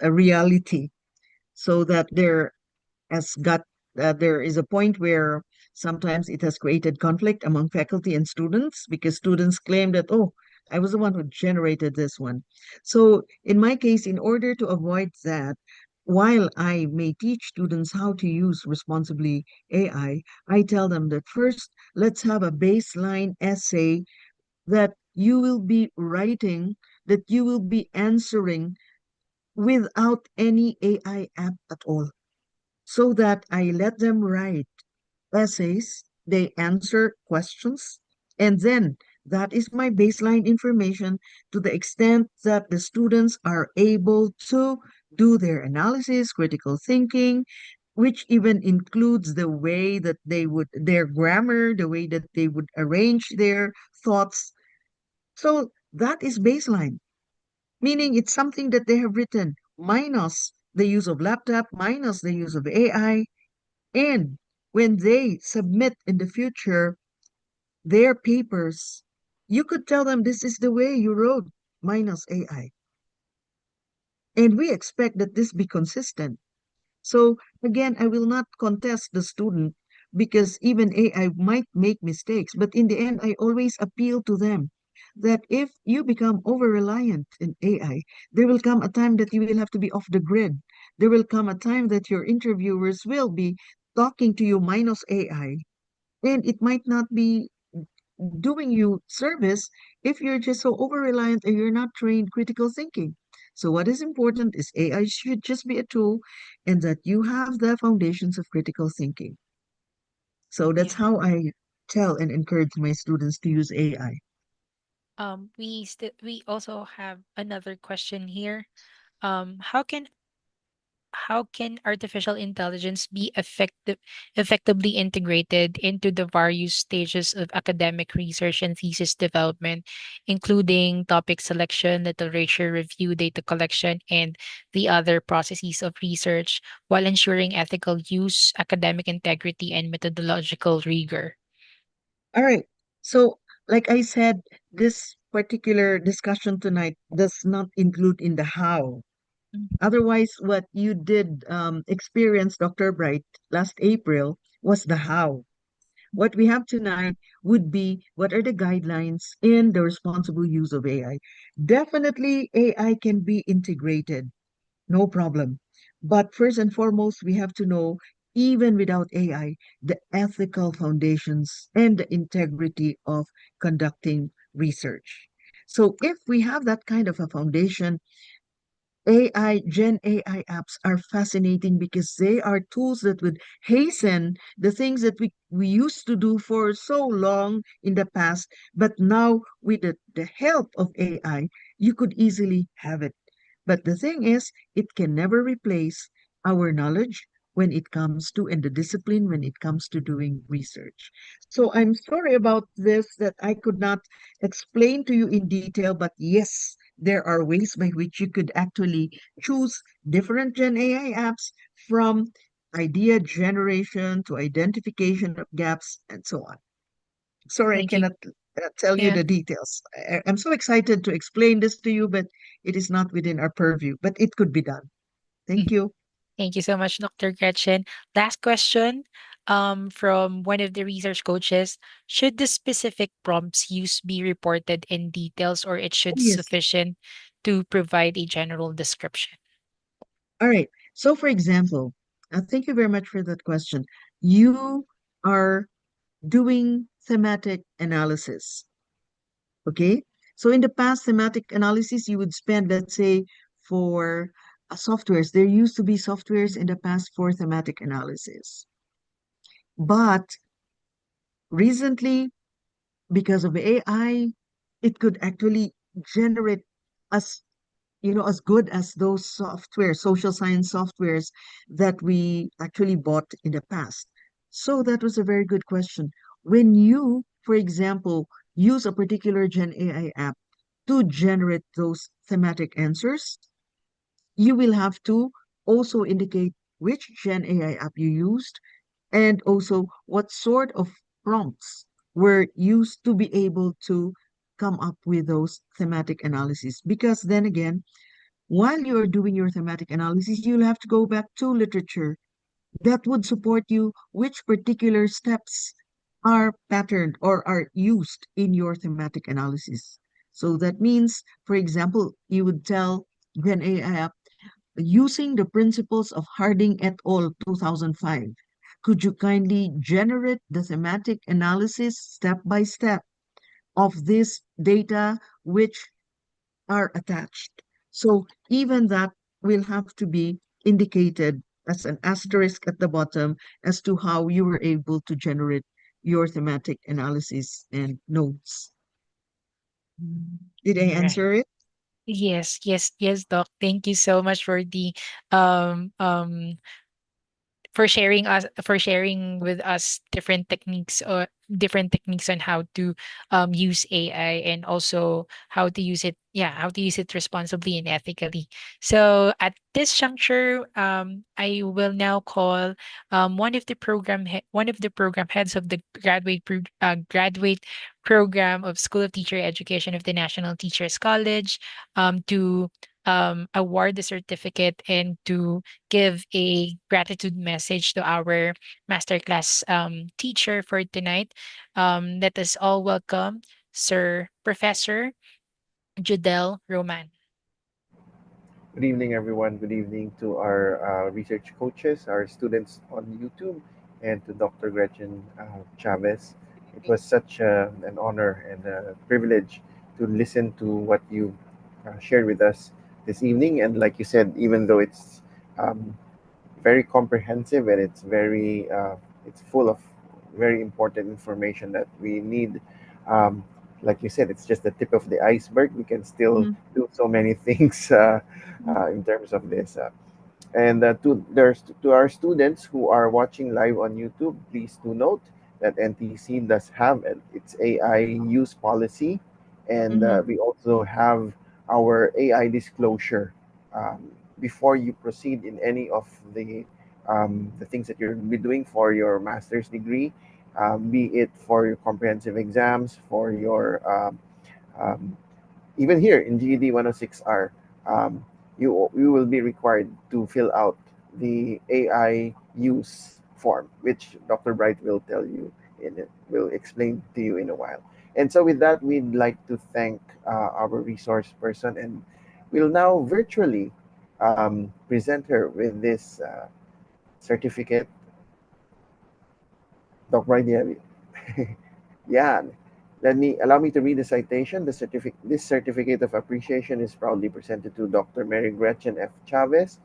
reality. So that there is a point where sometimes it has created conflict among faculty and students because students claim that, oh, I was the one who generated this one. So in my case, in order to avoid that, while I may teach students how to use responsibly I tell them that first, let's have a baseline essay that you will be writing, that you will be answering without any AI app at all, so that I let them write essays, they answer questions, and then that is my baseline information to the extent that the students are able to do their analysis, critical thinking, which even includes the way that their grammar, the way that they would arrange their thoughts. So that is baseline, meaning it's something that they have written minus the use of laptop, minus the use of AI, and when they submit in the future their papers, you could tell them this is the way you wrote minus AI. And we expect that this be consistent. So again, I will not contest the student because even AI might make mistakes, but in the end, I always appeal to them that if you become over reliant in AI, there will come a time that you will have to be off the grid. There will come a time that your interviewers will be talking to you minus AI, and it might not be doing you service if you're just so over reliant and you're not trained critical thinking. So, what is important is AI should just be a tool and that you have the foundations of critical thinking. So, that's Yeah. how I tell and encourage my students to use AI. We also have another question here. How can artificial intelligence be effectively integrated into the various stages of academic research and thesis development, including topic selection, literature review, data collection, and the other processes of research, while ensuring ethical use, academic integrity, and methodological rigor? All right. So, like I said, this particular discussion tonight does not include in the how. Otherwise, what you did experience, Dr. Bright, last April was the how. What we have tonight would be what are the guidelines in the responsible use of AI. Definitely, AI can be integrated, no problem. But first and foremost, we have to know, even without AI, the ethical foundations and the integrity of conducting research. So, if we have that kind of a foundation, Gen AI apps are fascinating because they are tools that would hasten the things that we used to do for so long in the past. But now, with the help of AI, you could easily have it. But the thing is, it can never replace our knowledge when it comes to, and the discipline when it comes to doing research. So I'm sorry about this that I could not explain to you in detail, but yes, there are ways by which you could actually choose different Gen AI apps from idea generation to identification of gaps and so on. Sorry, I Thank you. cannot tell you Yeah. the details. I'm so excited to explain this to you, but it is not within our purview, but it could be done. Thank Mhm. you. Thank you so much, Dr. Gretchen. Last question from one of the research coaches. Should the specific prompts used be reported in details, or it Oh, should yes. sufficient to provide a general description? All right. So, for example, thank you very much for that question. You are doing thematic analysis. Okay. So in the past, thematic analysis, you would spend, let's say, for softwares. There used to be softwares in the past for thematic analysis. But recently, because of AI, it could actually generate us as good as those software, social science softwares that we actually bought in the past? So that was a very good question. When you, for example, use a particular Gen AI app to generate those thematic answers, you will have to also indicate which Gen AI app you used and also what sort of prompts were used to be able to come up with those thematic analyses. Because then again, while you're doing your thematic analysis, you'll have to go back to literature that would support you which particular steps are patterned or are used in your thematic analysis. So that means, for example, you would tell Gen AI using the principles of Harding et al. 2005, could you kindly generate the thematic analysis step by step of this data which are attached? So even that will have to be indicated as an asterisk at the bottom as to how you were able to generate your thematic analysis and notes. Did I Right. answer it? Yes, yes, yes, Doc. Thank you so much um um for sharing with us different techniques on how to use AI, and also how to use it, how to use it responsibly and ethically. So at this juncture, I will now call one of the program heads of the graduate program of School of Teacher Education of the National Teachers College, to award the certificate and to give a gratitude message to our masterclass teacher for tonight. Let us all welcome Sir Professor Judel Roman. Good evening, everyone. Good evening to our research coaches, our students on YouTube, and to Dr. Gretchen Chavez. It was such an honor and a privilege to listen to what you shared with us this evening. And like you said, even though it's um, very comprehensive and it's full of very important information that we need. Um, like you said, it's just the tip of the iceberg. We can still Mhm, do so many things in terms of this. And to our students who are watching live on YouTube, please do note that NTC does have its AI use policy, and mhm, we also have our AI disclosure before you proceed in any of the things that you're be doing for your master's degree, be it for your comprehensive exams, for your um, even here in GED 106R, you will be required to fill out the AI use form, which Dr. Bright will tell you will explain to you in a while. And so with that, we'd like to thank our resource person, and we'll now virtually present her with this certificate. Dr. Bright, do you have it? Yeah. Allow me to read the citation. This certificate of appreciation is proudly presented to Dr. Mary Gretchen F. Chavez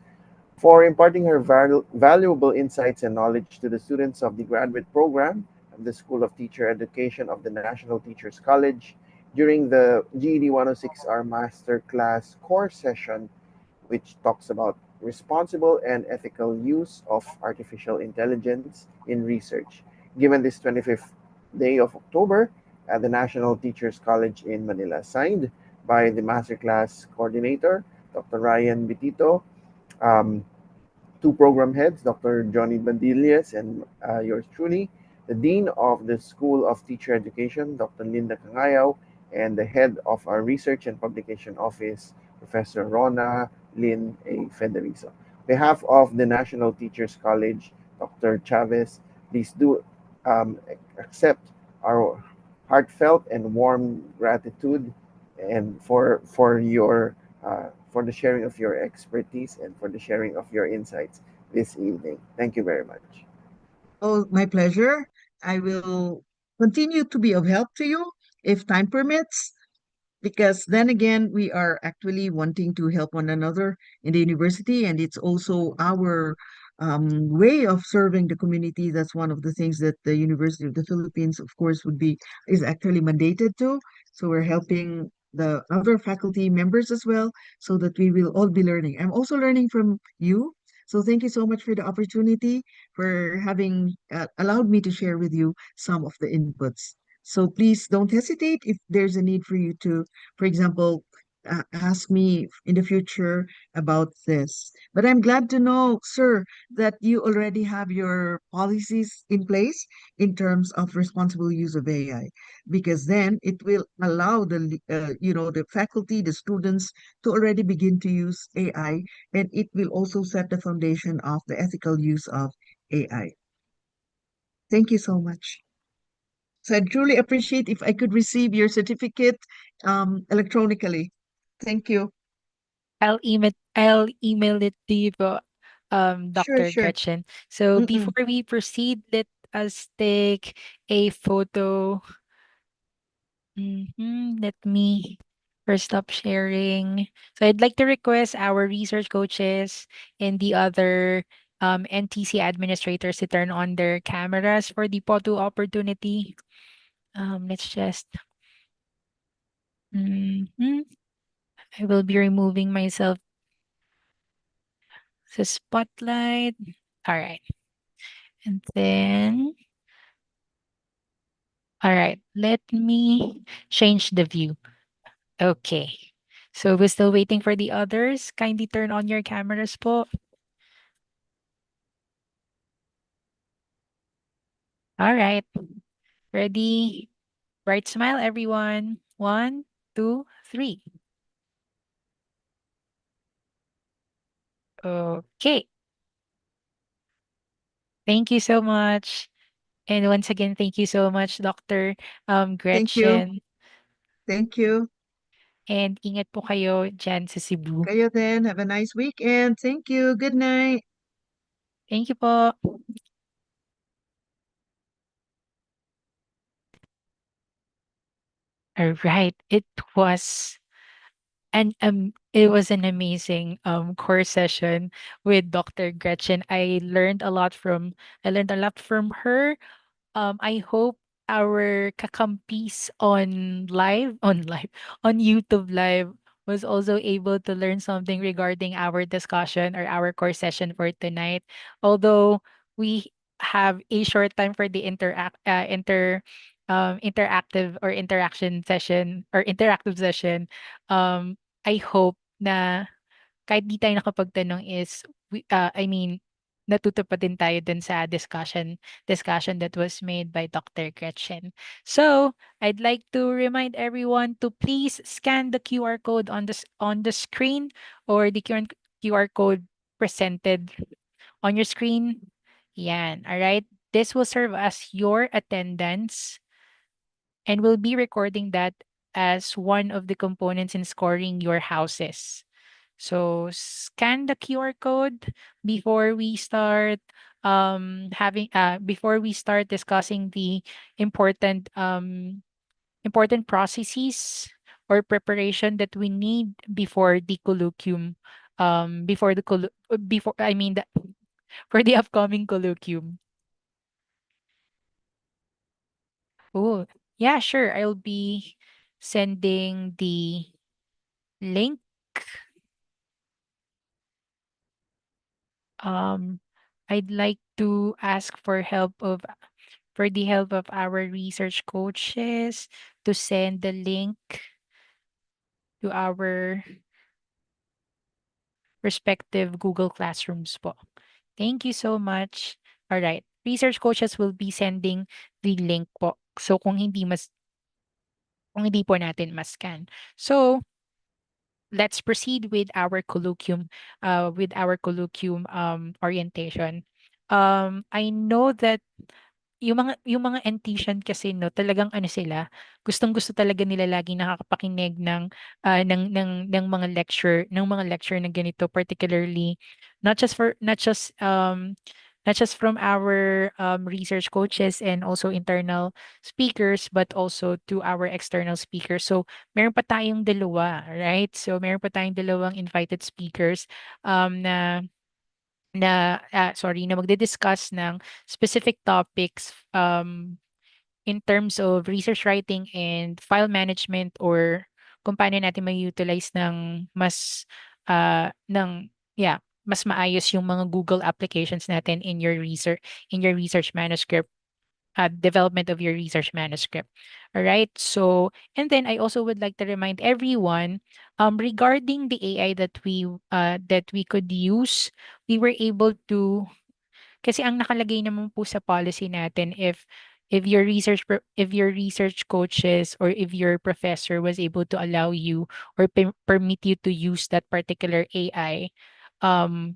for imparting her valuable insights and knowledge to the students of the graduate program of the School of Teacher Education of the National Teachers College during the GED 106R Master Class course session, which talks about responsible and ethical use of artificial intelligence in research, given this 25th day of October at the National Teachers College in Manila, signed by the Masterclass coordinator, Dr. Ryan Bitito, um, two program heads, Dr. Johnny Bandilias and yours truly, the Dean of the School of Teacher Education, Dr. Linda Cangayaw, and the Head of our Research and Publication Office, Professor Rona Lynn A. Federizo. On behalf of the National Teachers College, Dr. Chavez, please do accept our heartfelt and warm gratitude and for the sharing of your expertise and for the sharing of your insights this evening. Thank you very much. Oh, my pleasure. I will continue to be of help to you if time permits, because then again, we are actually wanting to help one another in the university, and it's also our way of serving the community. That's one of the things that the University of the Philippines, of course, is actually mandated to. So we're helping the other faculty members as well, so that we will all be learning. I'm also learning from you. So thank you so much for the opportunity, for having allowed me to share with you some of the inputs. So please don't hesitate if there's a need for you to, for example, ask me in the future about this. But I'm glad to know, sir, that you already have your policies in place in terms of responsible use of AI, because then it will allow the faculty, the students to already begin to use AI, and it will also set the foundation of the ethical use of AI. Thank you so much. So I'd truly appreciate if I could receive your certificate electronically. Thank you. I'll email it to you po, Sure, Dr. sure. Gretchen. So Mm-mm. before we proceed, let us take a photo. Let me first stop sharing. So I'd like to request our research coaches and the other NTC administrators to turn on their cameras for the photo opportunity. Let's just. Mhm. I will be removing myself to spotlight. All right. And then, all right, let me change the view. Okay. So we're still waiting for the others. Kindly turn on your cameras po. All right. Ready? Bright smile, everyone. One, two, three. Okay. Thank you so much. And once again, thank you so much, Dr. Thank you. Gretchen. Thank you. And ingat po kayo dyan sa Cebu. Kayo then. Have a nice weekend. Thank you. Good night. Thank you po. All right. Was it was an amazing course session with Dr. Gretchen. I learned a lot from her. I hope our kakampis on YouTube Live was also able to learn something regarding our discussion or our course session for tonight. Although we have a short time for the interactive or interaction session or interactive session, I hope na kahit di tayo nakapagtanong is I mean, natuto pa din tayo dun sa discussion that was made by Dr. Gretchen. So, I'd like to remind everyone to please scan the QR code on the screen, or the QR code presented on your screen. Yan, all right? This will serve as your attendance, and we'll be recording that as one of the components in scoring your houses. So scan the QR code before we start before we start discussing the important important processes or preparation that we need before the colloquium, before the before I mean the, for the upcoming colloquium. Oh, yeah, sure. I'll be sending the link. Um, I'd like to ask for the help of our research coaches to send the link to our respective Google Classrooms po. Thank you so much. All right. Research coaches will be sending the link po. So kung hindi po natin scan. So let's proceed with our colloquium orientation. I know that yung mga NTian kasi 'no, talagang ano sila, gustong-gusto talaga nila laging nakakapakinig ng mga lecture na ganito, particularly not just from our research coaches and also internal speakers, but also to our external speakers. So meron pa tayong dalawa, right? So meron pa tayong dalawang invited speakers na na magdi-discuss ng specific topics in terms of research writing and file management, kung paano natin ma-utilize ng mas maayos yung mga Google applications natin in your research manuscript, development of your research manuscript. All right. So, and then I also would like to remind everyone, regarding the AI that we could use, we were able to, kasi ang nakalagay naman po sa policy natin, if your research coaches or if your professor was able to allow you or permit you to use that particular AI,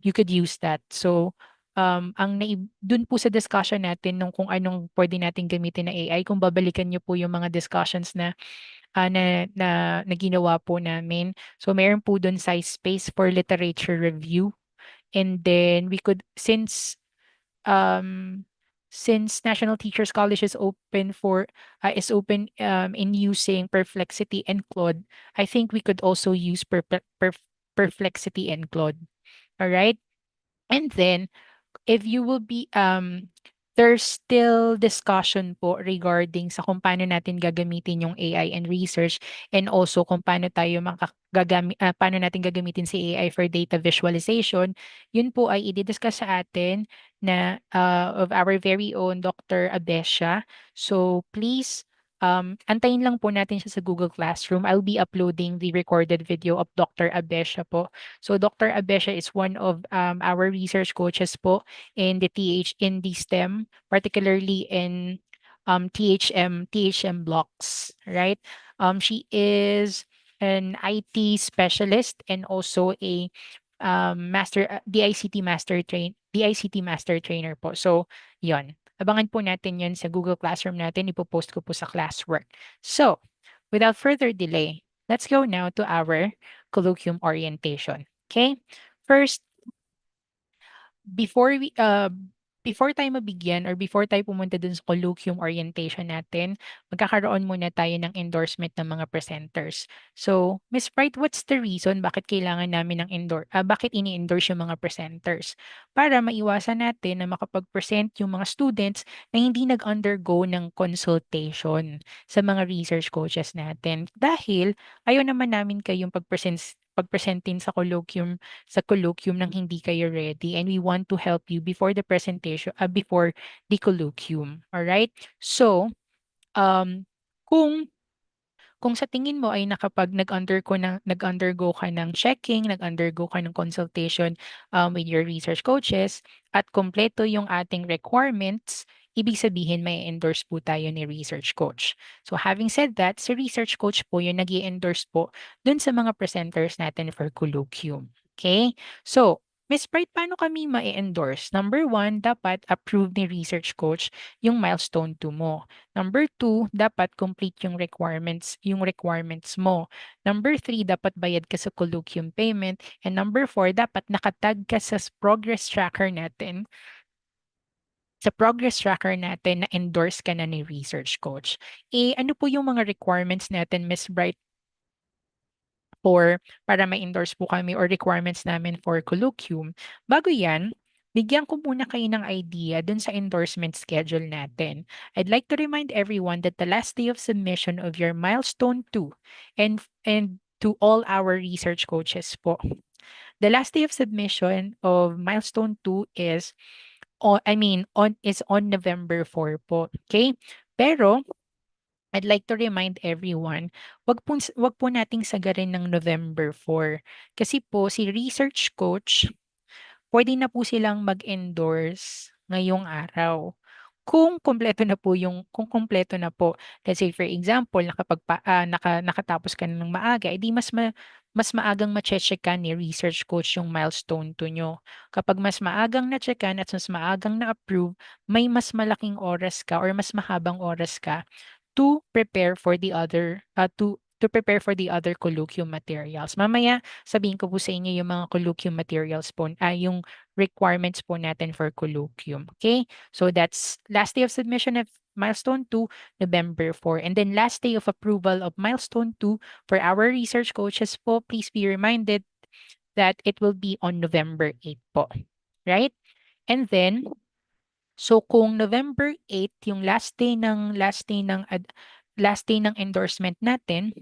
you could use that. So, dun po sa discussion natin nung kung anong pwede nating gamitin na AI, kung babalikan niyo po yung mga discussions na ginawa po namin. So, meron po dun size space for literature review. And then we could, um, since National Teachers College is open in using Perplexity and Claude, I think we could also use Perplexity and Claude. All right. And then if you will be there's still discussion po regarding sa kung paano natin gagamitin yung AI and research, and also kung paano paano natin gagamitin si AI for data visualization. Yun po ay i-discuss sa atin na of our very own Dr. Abesha. So please, antayin lang po natin siya sa Google Classroom. I'll be uploading the recorded video of Dr. Abesha po. So Dr. Abesha is one of our research coaches po in the STEM, particularly in THM blocks, right? She is an IT specialist and also a DICT master trainer po. So, yon. Abangan po natin yon sa Google Classroom natin. Ipopost ko po sa classwork. So, without further delay, let's go now to our colloquium orientation. Okay? First, before we before tayo mabigyan or before tayo pumunta dun sa colloquium orientation natin, magkakaroon muna tayo ng endorsement ng mga presenters. So, Miss Bright, what's the reason bakit kailangan namin bakit ini-endorse yung mga presenters? Para maiwasan natin na makapag-present yung mga students na hindi nag-undergo ng consultation sa mga research coaches natin. Dahil ayaw naman namin kayong pagpresentin sa colloquium nang hindi kayo ready, and we want to help you before the presentation, before the colloquium. All right? So, um kung sa tingin mo ay nag-undergo ka ng checking, nag-undergo ka ng consultation with your research coaches at kompleto yung ating requirements, ibig sabihin may endorse po tayo ni research coach. So having said that, si research coach po yung nag-i-endorse po dun sa mga presenters natin for colloquium. Okay? So, Miss Bright, paano kami ma-endorse? Number one, dapat approve ni research coach yung milestone 2 mo. Number two, dapat complete yung requirements mo. Number three, dapat bayad ka sa colloquium payment. And number four, dapat nakatag ka sa progress tracker natin. Sa progress tracker natin na endorse ka na ni research coach. Ano po yung mga requirements natin, Miss Bright, para ma-endorse po kami or requirements namin for colloquium? Bago yan, bigyan ko muna kayo ng idea dun sa endorsement schedule natin. I'd like to remind everyone that the last day of submission of your milestone 2 and to all our research coaches po. The last day of submission of milestone 2 is on November 4 po. Okay? Pero I'd like to remind everyone, wag po nating sagarin ng November 4. Kasi po si research coach, pwede na po silang mag-endorse ngayong araw. Kung kumpleto na po, let's say for example, nakatapos ka na ng maaga, edi mas maagang ma-check ka ni research coach yung milestone 2 nyo. Kapag mas maagang na-checkan at mas maagang na-approve, may mas malaking oras ka or mas mahabang oras ka to prepare for the other colloquium materials. Mamaya sabihin ko po sa inyo yung mga colloquium materials po, yung requirements po natin for colloquium. Okay? So that's last day of submission of milestone 2, November 4. And then last day of approval of milestone 2 for our research coaches po, please be reminded that it will be on November 8 po. Right? And then so kung November 8 yung last day ng endorsement natin,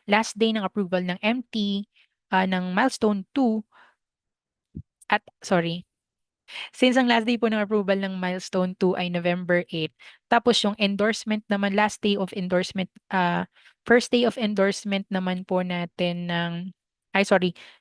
last day ng approval ng MT, ng milestone 2 at since ang last day po ng approval ng milestone 2 ay November 8, tapos yung endorsement naman, first day of endorsement naman po natin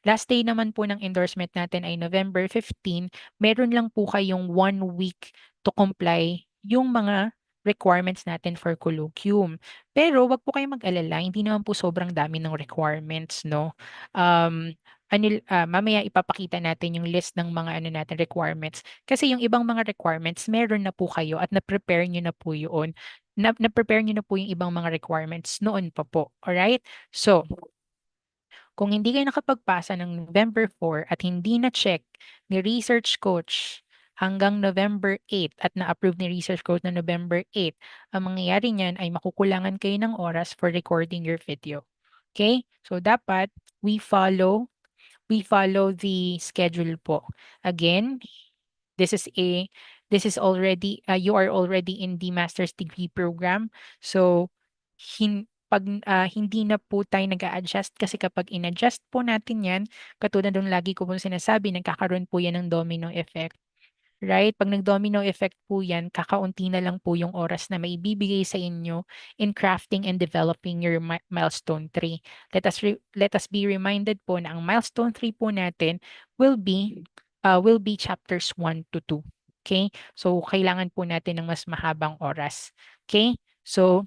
last day naman po ng endorsement natin ay November 15, meron lang po kayong 1 week to comply yung mga requirements natin for colloquium. Pero wag po kayong mag-alala, hindi naman po sobrang dami ng requirements, no? Um, mamaya ipapakita natin yung list ng mga natin requirements. Kasi yung ibang mga requirements, meron na po kayo at na-prepare nyo na po yun. Na-prepare nyo na po yung ibang mga requirements noon pa po. Alright? So, kung hindi kayo nakapagpasa ng November 4 at hindi na-check ni research coach hanggang November 8 at na-approve ni research coach na November 8, ang mangyayari niyan ay makukulangan kayo ng oras for recording your video. Okay? So, dapat we follow the schedule po. Again, this is a this is already you are already in the master's degree program. So pag hindi na po tayo nag-a-adjust kasi kapag in-adjust po natin 'yan, katulad ng lagi ko pong sinasabi, nagkakaroon po 'yan ng domino effect. Right? 'Pag nag-domino effect po 'yan, kakaunti na lang po yung oras na maibibigay sa inyo in crafting and developing your milestone 3. Let us be reminded po na ang milestone 3 po natin will be chapters 1 to 2. Okay? So kailangan po natin ng mas mahabang oras. Okay? So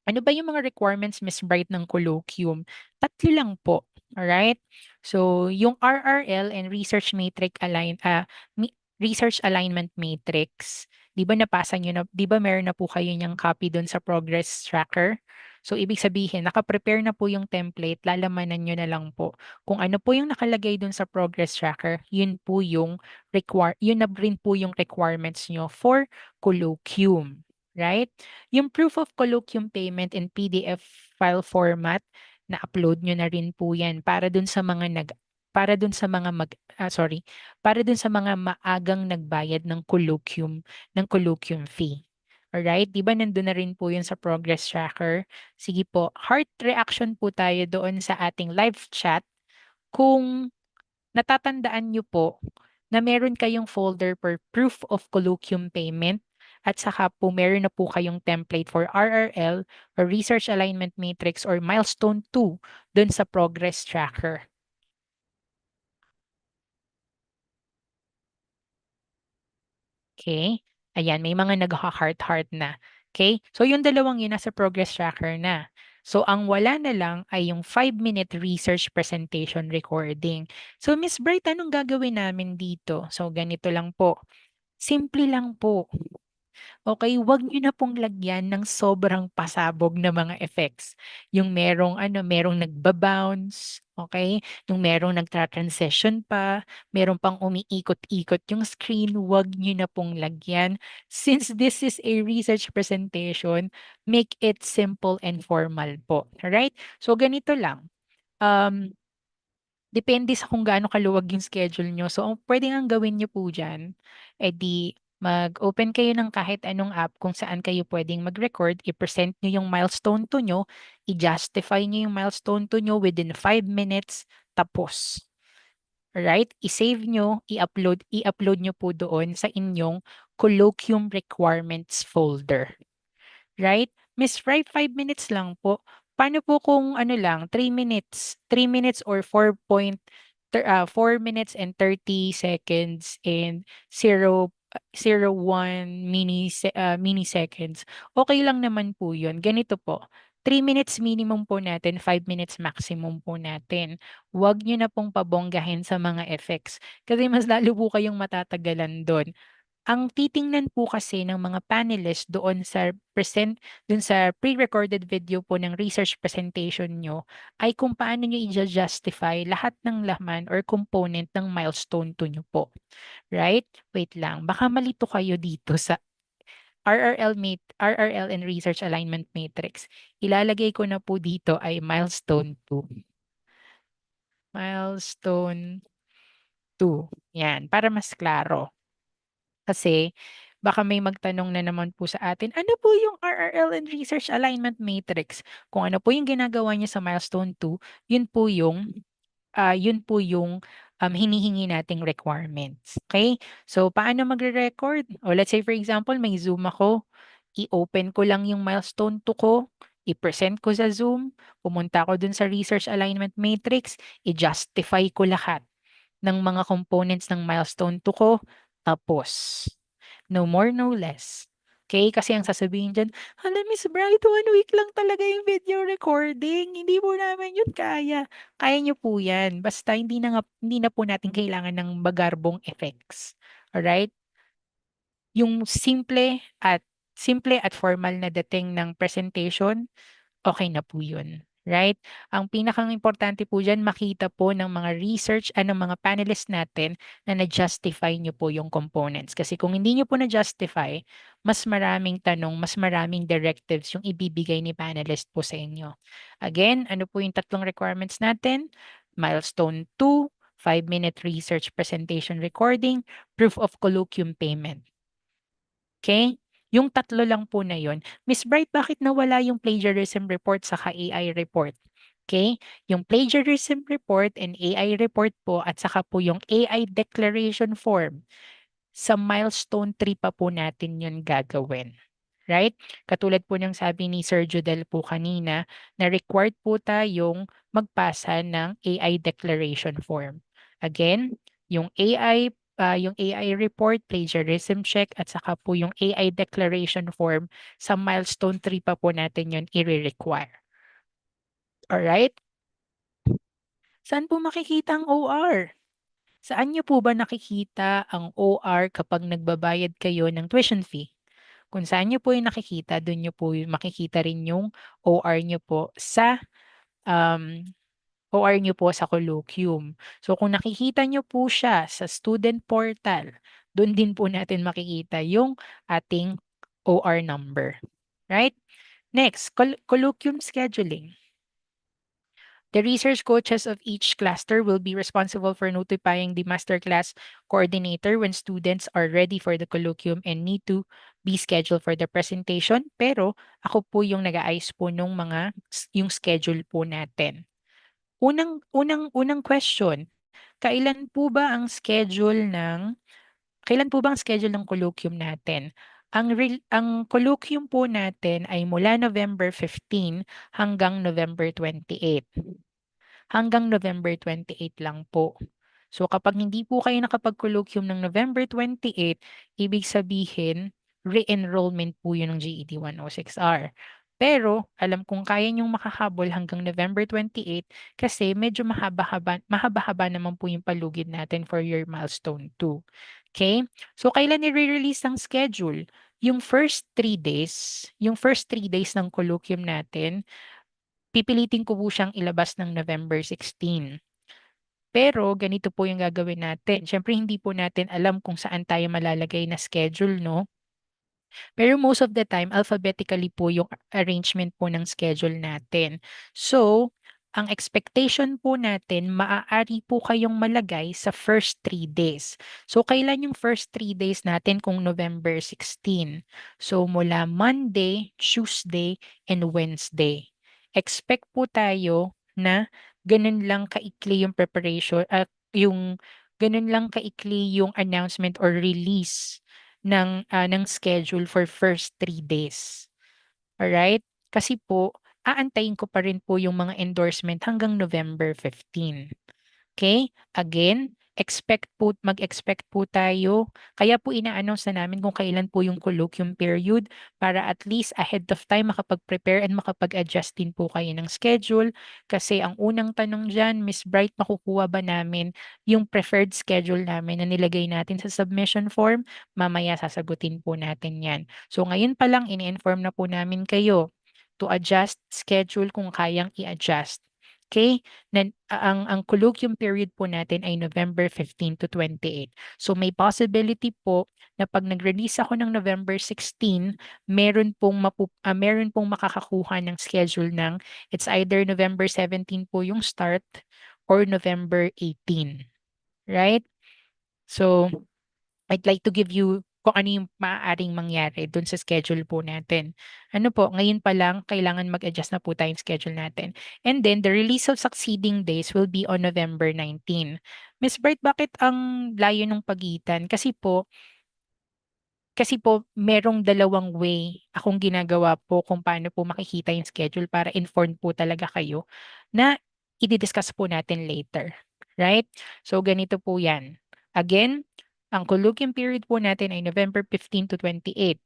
ano ba yung mga requirements, Miss Bright, ng colloquium? Tatlo lang po. Alright? So, yung RRL and research alignment matrix, 'di ba napasa niyo na, 'di ba meron na po kayo niyang copy doon sa progress tracker? So, ibig sabihin, naka-prepare na po yung template, lalamanan niyo na lang po. Kung ano po yung nakalagay doon sa progress tracker, yun na rin po yung requirements niyo for colloquium. Right? Yung proof of colloquium payment in PDF file format, na-upload nyo na rin po yan para dun sa mga para dun sa mga maagang nagbayad ng colloquium fee. Alright? 'Di ba nandun na rin po yun sa progress tracker? Sige po, heart reaction po tayo doon sa ating live chat kung natatandaan niyo po na meron kayong folder for proof of colloquium payment at saka po meron na po kayong template for RRL or Research Alignment Matrix or Milestone 2 dun sa progress tracker. Okay? Ayan, may mga nagha-heart-heart na. Okay? So yung dalawang yun nasa progress tracker na. So ang wala na lang ay yung 5-minute research presentation recording. So Miss Bright, anong gagawin namin dito? So ganito lang po. Simple lang po. Okay, wag niyo na pong lagyan ng sobrang pasabog na mga effects. Yung merong nagba-bounce, okay? Yung merong nagtra-transition pa, meron pang umiikot-ikot yung screen, wag niyo na pong lagyan. Since this is a research presentation, make it simple and formal po. Alright? So ganito lang. Um, Depende sa kung gaano kaluwag yung schedule niyo. So, ang puwede ngang gawin niyo po diyan, mag-open kayo ng kahit anong app kung saan kayo puwedeng mag-record, i-present niyo yung milestone 2 niyo, i-justify niyo yung milestone 2 niyo within 5 minutes, tapos. Alright? I-save niyo, i-upload niyo po doon sa inyong Colloquium Requirements folder. Right? Miss Fry, 5 minutes lang po. Paano po kung ano lang, 3 minutes? 3 minutes or 4 minutes and 30 seconds and 0.01 milliseconds. Okay lang naman po yun. Ganito po. 3 minutes minimum po natin, 5 minutes maximum po natin. Huwag nyo na pong pabonggahin sa mga effects kasi mas lalo po kayong matatagalan doon. Ang titingnan po kasi ng mga panelists doon sa pre-recorded video po ng research presentation nyo ay kung paano nyo i-justify lahat ng laman or component ng milestone 2 nyo po. Right? Wait lang, baka malito kayo dito sa RRL and Research Alignment Matrix. Ilalagay ko na po dito ay milestone 2. Milestone 2. Yan, para mas klaro. Kasi baka may magtanong na naman po sa atin, ano po yung RRL and Research Alignment Matrix? Kung ano po yung ginagawa niya sa milestone 2, yun po yung hinihingi nating requirements. Okay? So, paano magre-record? O let's say for example, may Zoom ako, i-open ko lang yung milestone 2 ko, i-present ko sa Zoom, pumunta ako dun sa Research Alignment Matrix, i-justify ko lahat ng mga components ng milestone 2 ko, tapos. No more, no less. Okay? Kasi ang sasabihin dyan, hala, Miss Bright, 1 week lang talaga yung video recording. Hindi po namin yun kaya. Kaya nyo po yan. Basta hindi na po natin kailangan ng bagarbong effects. Alright? Yung simple at formal na dating ng presentation, okay na po yun. Right? Ang pinakang importante po dyan, makita po ng mga ng mga panelists natin na na-justify nyo po yung components. Kasi kung hindi nyo po na-justify, mas maraming tanong, mas maraming directives yung ibibigay ni panelist po sa inyo. Again, ano po yung tatlong requirements natin? Milestone 2, 5-minute research presentation recording, proof of colloquium payment. Okay? Yung tatlo lang po na yun. Miss Bright, bakit nawala yung plagiarism report sa AI report? Okay? Yung plagiarism report and AI report po at saka po yung AI declaration form, sa milestone 3 pa po natin yun gagawin. Right? Katulad po ng sabi ni Sir Jodel po kanina, na required po tayong magpasa ng AI declaration form. Again, yung AI report, plagiarism check, at saka po yung AI declaration form, sa milestone 3 pa po natin yun i-require. Alright? Saan po makikita ang OR? Saan niyo po ba nakikita ang OR kapag nagbabayad kayo ng tuition fee? Kung saan niyo po yung nakikita, doon niyo po makikita rin yung OR niyo po sa um, OR niyo po sa Colloquium. So kung nakikita niyo po siya sa student portal, doon din po natin makikita yung ating OR number. Right? Next, Colloquium scheduling. The research coaches of each cluster will be responsible for notifying the masterclass coordinator when students are ready for the colloquium and need to be scheduled for the presentation. Pero ako po yung nag-aayos po nung yung schedule po natin. Unang question, kailan po ba ang schedule ng colloquium natin? Ang colloquium po natin ay mula November 15 hanggang November 28. Hanggang November 28 lang po. So kapag hindi po kayo nakapag-colloquium ng November 28, ibig sabihin, re-enrollment po yun ng GED 106R. Pero alam kong kaya niyong makahabol hanggang November 28 kasi medyo mahaba-haba naman po yung palugid natin for your milestone 2. Okay? So kailan i-release ang schedule? Yung first 3 days ng colloquium natin, pipilitin ko po siyang ilabas ng November 16. Pero ganito po yung gagawin natin. Siyempre hindi po natin alam kung saan tayo malalagay na schedule, no? Pero most of the time, alphabetically po yung arrangement po ng schedule natin. So, ang expectation po natin, maaari po kayong malagay sa first 3 days. So, kailan yung first 3 days natin kung November 16? So, mula Monday, Tuesday, and Wednesday. Expect po tayo na ganun lang kaikli yung preparation at ganun lang kaikli yung announcement or release ng schedule for first 3 days. Alright? Kasi po, aantayin ko pa rin po yung mga endorsement hanggang November 15. Okay? Again, mag-expect po tayo. Kaya po ina-announce na namin kung kailan po yung colloquium period para at least ahead of time makapag-prepare and makapag-adjust din po kayo ng schedule. Kasi ang unang tanong dyan, Miss Bright, makukuha ba namin yung preferred schedule namin na nilagay natin sa submission form? Mamaya sasagutin po natin yan. So ngayon pa lang, ini-inform na po namin kayo to adjust schedule kung kayang i-adjust. Okay? Ang colloquium period po natin ay November 15 to 28. So may possibility po na pag nag-release ako ng November 16, meron pong makakakuha ng schedule ng it's either November 17 po yung start or November 18. Right? So I'd like to give you kung ano yung maaaring mangyari dun sa schedule po natin. Ano po, ngayon pa lang, kailangan mag-adjust na po tayong schedule natin. And then, the release of succeeding days will be on November 19. Miss Bright, bakit ang layo ng pagitan? Kasi po merong dalawang way akong ginagawa po kung paano po makikita yung schedule para informed po talaga kayo na i-discuss po natin later. Right? So, ganito po yan. Again, ang colloquium period po natin ay November 15 to 28.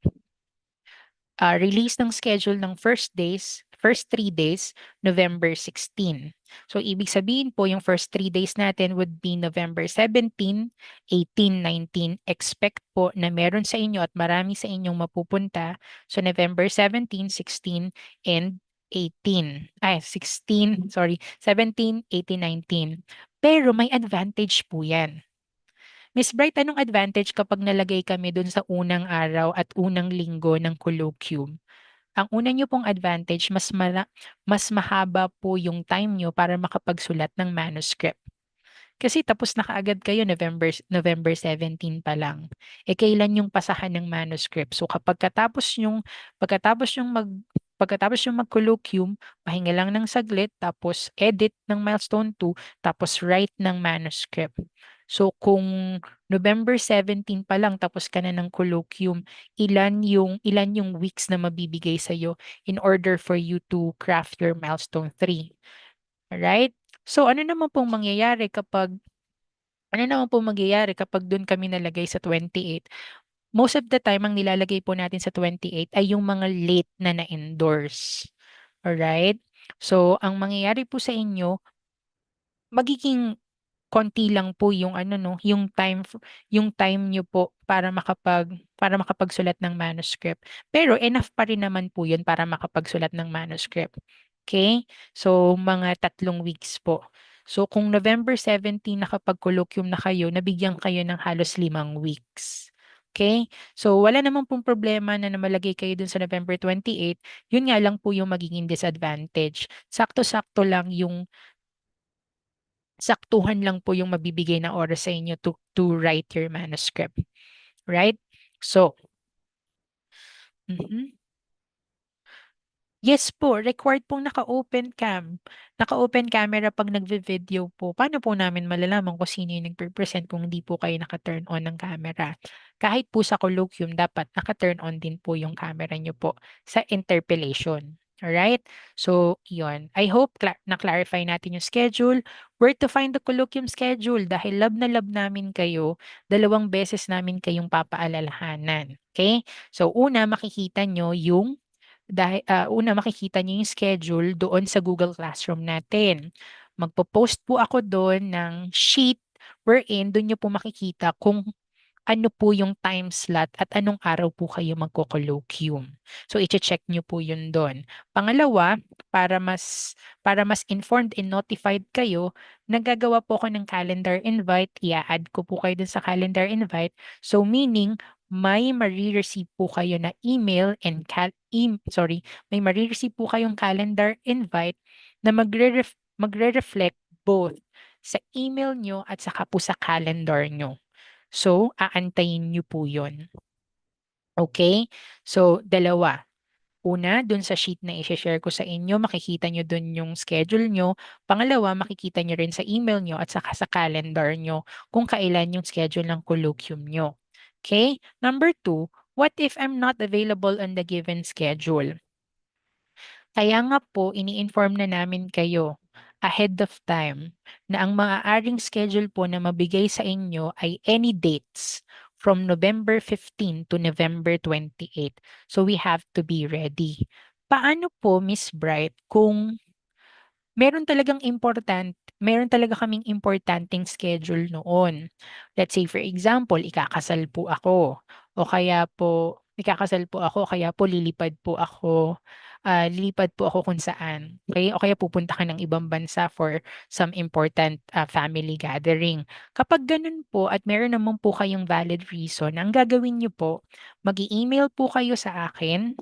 Release ng schedule ng first 3 days, November 16. So, ibig sabihin po, yung first 3 days natin would be November 17, 18, 19. Expect po na meron sa inyo at marami sa inyong mapupunta. So, November 17, 16, and 18. 17, 18, 19. Pero may advantage po yan. Miss Bright, anong advantage kapag nalagay kami dun sa unang araw at unang linggo ng colloquium? Ang una niyo pong advantage, mas mahaba po yung time niyo para makapagsulat ng manuscript. Kasi tapos na kaagad kayo November 17 pa lang. Kailan yung pasahan ng manuscript? So kapag pagkatapos yung mag-colloquium, pahinga lang ng saglit, tapos edit ng milestone 2, tapos write ng manuscript. So kung November 17 pa lang tapos ka na ng colloquium, ilan yung weeks na mabibigay sa iyo in order for you to craft your milestone 3. Alright? So ano naman pong mangyayari kapag dun kami nalagay sa 28? Most of the time, ang nilalagay po natin sa 28 ay yung mga late na na-endorse. Alright? So, ang mangyayari po sa inyo, magiging konti lang po yung ano no, yung time niyo po para makapagsulat ng manuscript. Pero enough pa rin naman po 'yun para makapagsulat ng manuscript. Okay? So mga 3 weeks po. So kung November 17 nakapag-colloquium na kayo, nabigyan kayo ng halos 5 weeks. Okay? So wala naman pong problema na malagay kayo dun sa November 28. Yun nga lang po yung magiging disadvantage. Saktuhan lang po yung mabibigay na oras sa inyo to write your manuscript. Right? So, mhm. Yes po, required pong naka-open cam. Naka-open camera 'pag nagvi-video po. Paano po namin malalaman kung sino yung nagpe-present kung hindi po kayo naka-turn on ng camera? Kahit po sa colloquium dapat naka-turn on din po yung camera niyo po sa interpellation. Alright? So, yun. I hope na-clarify natin yung schedule. Where to find the colloquium schedule? Dahil love na love namin kayo, 2 beses namin kayong papaalalahanan. Okay? So, una makikita niyo yung schedule doon sa Google Classroom natin. Magpo-post po ako doon ng sheet wherein doon niyo po makikita kung ano po yung time slot at anong araw po kayo magko-colloquium. So iche-check niyo po yun doon. Pangalawa, para mas informed and notified kayo, naggagawa po ako ng calendar invite, i-add ko po kayo dun sa calendar invite. So meaning, may marireceive po kayo na email and may marireceive po kayong calendar invite na magre-reflect both sa email nyo at saka po sa calendar nyo. So, aantayin niyo po 'yon. Okay? So, dalawa. Una, dun sa sheet na ishe-share ko sa inyo, makikita niyo dun yung schedule niyo. Pangalawa, makikita niyo rin sa email niyo at saka sa calendar niyo kung kailan yung schedule ng colloquium niyo. Okay? Number 2, what if I'm not available on the given schedule? Kaya nga po ini-inform na namin kayo ahead of time na ang maaaring schedule po na mabigay sa inyo ay any dates from November 15 to November 28. So we have to be ready. Paano po, Miss Bright, kung meron talaga kaming importanteng schedule noon. Let's say for example, ikakasal po ako kaya po lilipad po ako kung saan. Okay? O kaya pupunta ka ng ibang bansa for some important family gathering. Kapag ganun po at meron naman po kayong valid reason, ang gagawin niyo po, mag-email po kayo sa akin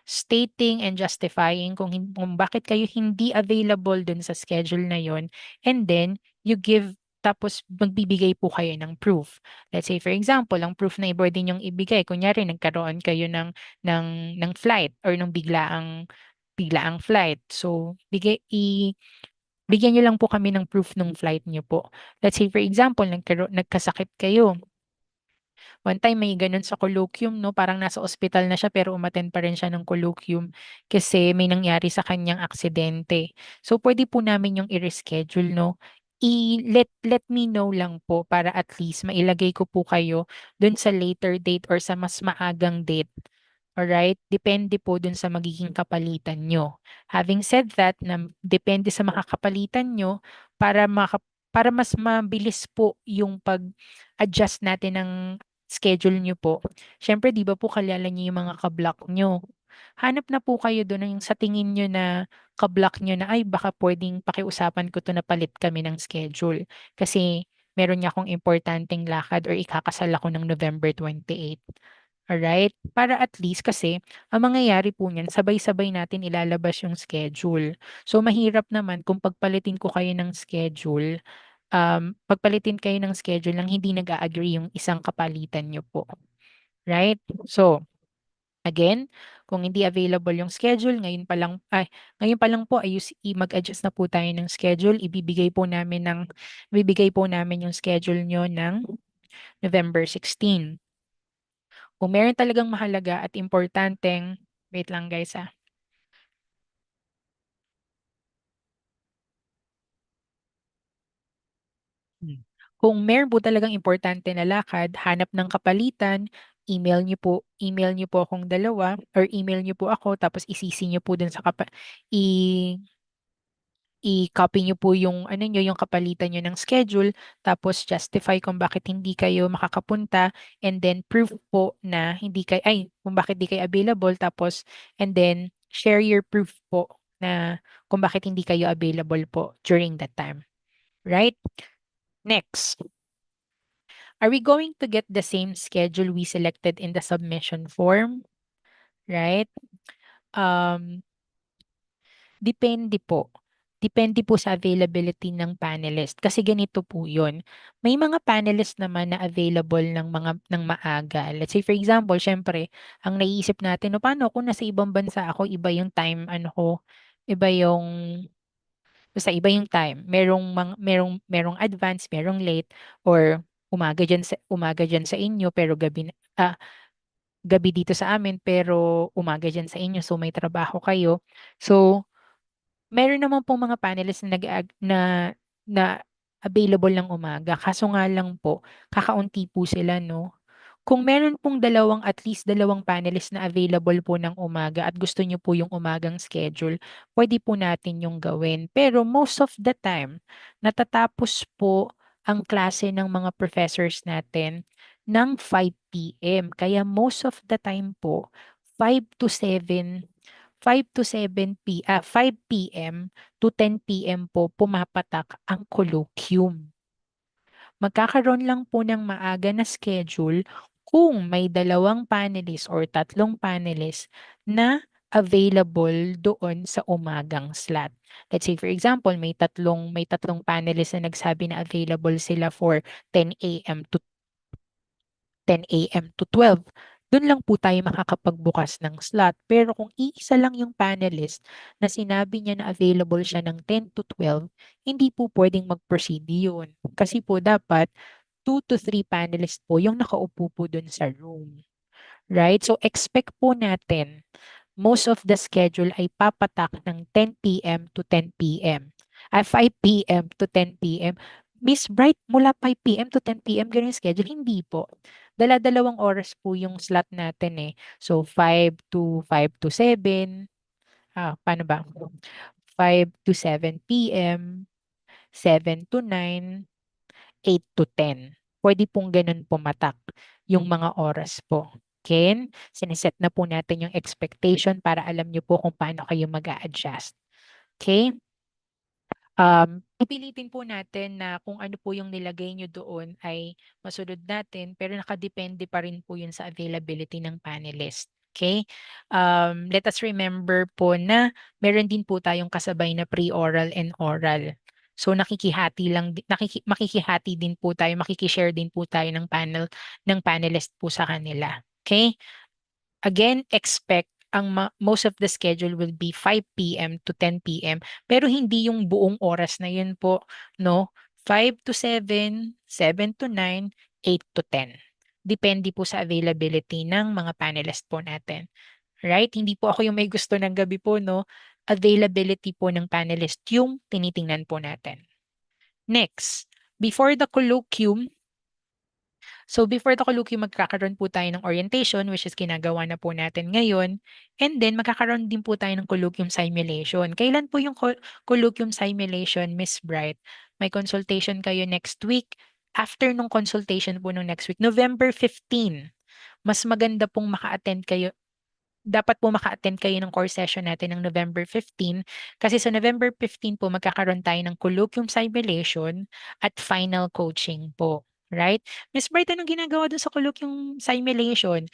stating and justifying kung bakit kayo hindi available dun sa schedule na yon, and then you give tapos magbibigay po kayo ng proof. Let's say for example, ang proof na pwede niyong ibigay, kunyari nagkaroon kayo ng flight or ng biglaang flight. So, bigyan niyo lang po kami ng proof ng flight niyo po. Let's say for example, nagkasakit kayo. One time may gano'n sa colloquium 'no, parang nasa ospital na siya pero umattend pa rin siya ng colloquium kasi may nangyari sa kanyang aksidente. So, puwede po namin yung i-reschedule 'no. Let me know lang po para at least mailagay ko po kayo dun sa later date or sa mas maagang date. Alright? Depende po dun sa magiging kapalitan niyo. Having said that na depende sa makakapalitan niyo para mas mabilis po yung pag-adjust natin ng schedule niyo po. Siyempre 'di ba po kilala niyo yung mga ka-block niyo. Hanap na po kayo dun ng sa tingin niyo na ka-block niyo na, "Ay baka puwedeng pakiusapan ko 'to na palit kami ng schedule kasi meron nga akong importanteng lakad or ikakasal ako ng November 28." Alright? Para at least kasi ang mangyayari po niyan sabay-sabay natin ilalabas yung schedule. So, mahirap naman kung pagpalitin kayo ng schedule ng hindi nag-a-agree yung isang kapalitan niyo po, right? So, again, kung hindi available yung schedule ngayon pa lang po mag-adjust na po tayo ng schedule, ibibigay po namin yung schedule niyo ng November 16. Kung meron talagang mahalaga at importanteng wait lang guys, Kung meron po talagang importante na lakad, hanap ng kapalitan, email niyo po akong dalawa or email niyo po ako tapos i-CC niyo po dun sa i i-copy niyo po yung ano niyo, yung kapalitan niyo ng schedule, tapos justify kung bakit hindi kayo makakapunta and then proof po na kung bakit di kayo available tapos and then share your proof po na kung bakit hindi kayo available po during that time, right? Next, are we going to get the same schedule we selected in the submission form? Right? Um, Depende po. Depende po sa availability ng panelist. Kasi ganito po yun. May mga panelist naman na available ng maaga. Let's say for example, syempre, ang naiisip natin, no, paano kung nasa ibang bansa ako, iba yung time, iba yung, basta iba yung time. Merong advance, merong late, or umaga dyan sa inyo, pero gabi dito sa amin, pero umaga dyan sa inyo, so may trabaho kayo. So, meron naman pong mga panelists na na available ng umaga, kaso nga lang po, kakaunti po sila 'no. Kung meron pong at least dalawang panelist na available po ng umaga at gusto niyo po yung umagang schedule, puwede po natin yung gawin. Pero most of the time, natatapos po ang klase ng mga professors natin ng 5 PM. Kaya most of the time po, 5 to 7 5 PM to 10 PM po pumapatak ang colloquium. Magkakaroon lang po ng maaga na schedule kung may dalawang panelist or tatlong panelist na available doon sa umagang slot. Let's say for example, may tatlong panelist na nagsabi na available sila for 10 AM to 10 AM to 12, dun lang po tayo makakapagbukas ng slot. Pero kung iisa lang yung panelist na sinabi niya na available siya ng 10 to 12, hindi po pwedeng mag-proceed yun. Kasi po dapat 2 to 3 panelists po yung nakaupo po dun sa room. Right? So expect po natin most of the schedule ay papatak ng 10 PM to 10 PM. 5 PM to 10 PM. Miss Bright, mula 5 PM to 10 PM ganun yung schedule? Hindi po. Dala-dalawang oras po yung slot natin eh. So 5 to 7, paano ba? 5 to 7 PM, 7 to 9, 8 to 10. Pwede pong ganun pumatak yung mga oras po. Ken, siniset na po natin yung expectation para alam niyo po kung paano kayo mag-a-adjust. Okay? Pipilitin po natin na kung ano po yung nilagay niyo doon ay masunod natin, pero nakadepende pa rin po yun sa availability ng panelist. Okay? Let us remember po na meron din po tayong kasabay na pre-oral and oral. So makikihati din po tayo, makikishare din po tayo ng panelist po sa kanila. Okay? Again, expect most of the schedule will be 5 p.m. to 10 p.m. Pero hindi yung buong oras na yun po, no? 5 to 7, 7 to 9, 8 to 10. Depende po sa availability ng mga panelist po natin. Right? Hindi po ako yung may gusto ng gabi po, no? Availability po ng panelist yung tinitingnan po natin. Next, before the colloquium, magkakaroon po tayo ng orientation, which is ginagawa na po natin ngayon. And then, magkakaroon din po tayo ng colloquium simulation. Kailan po yung colloquium simulation, Miss Bright? May consultation kayo next week. After nung consultation po nung next week, November 15, mas maganda pong dapat po maka-attend kayo ng course session natin ng November 15 kasi sa November 15 po magkakaroon tayo ng colloquium simulation at final coaching po. Right? Miss Bright, anong ginagawa dun sa colloquium simulation?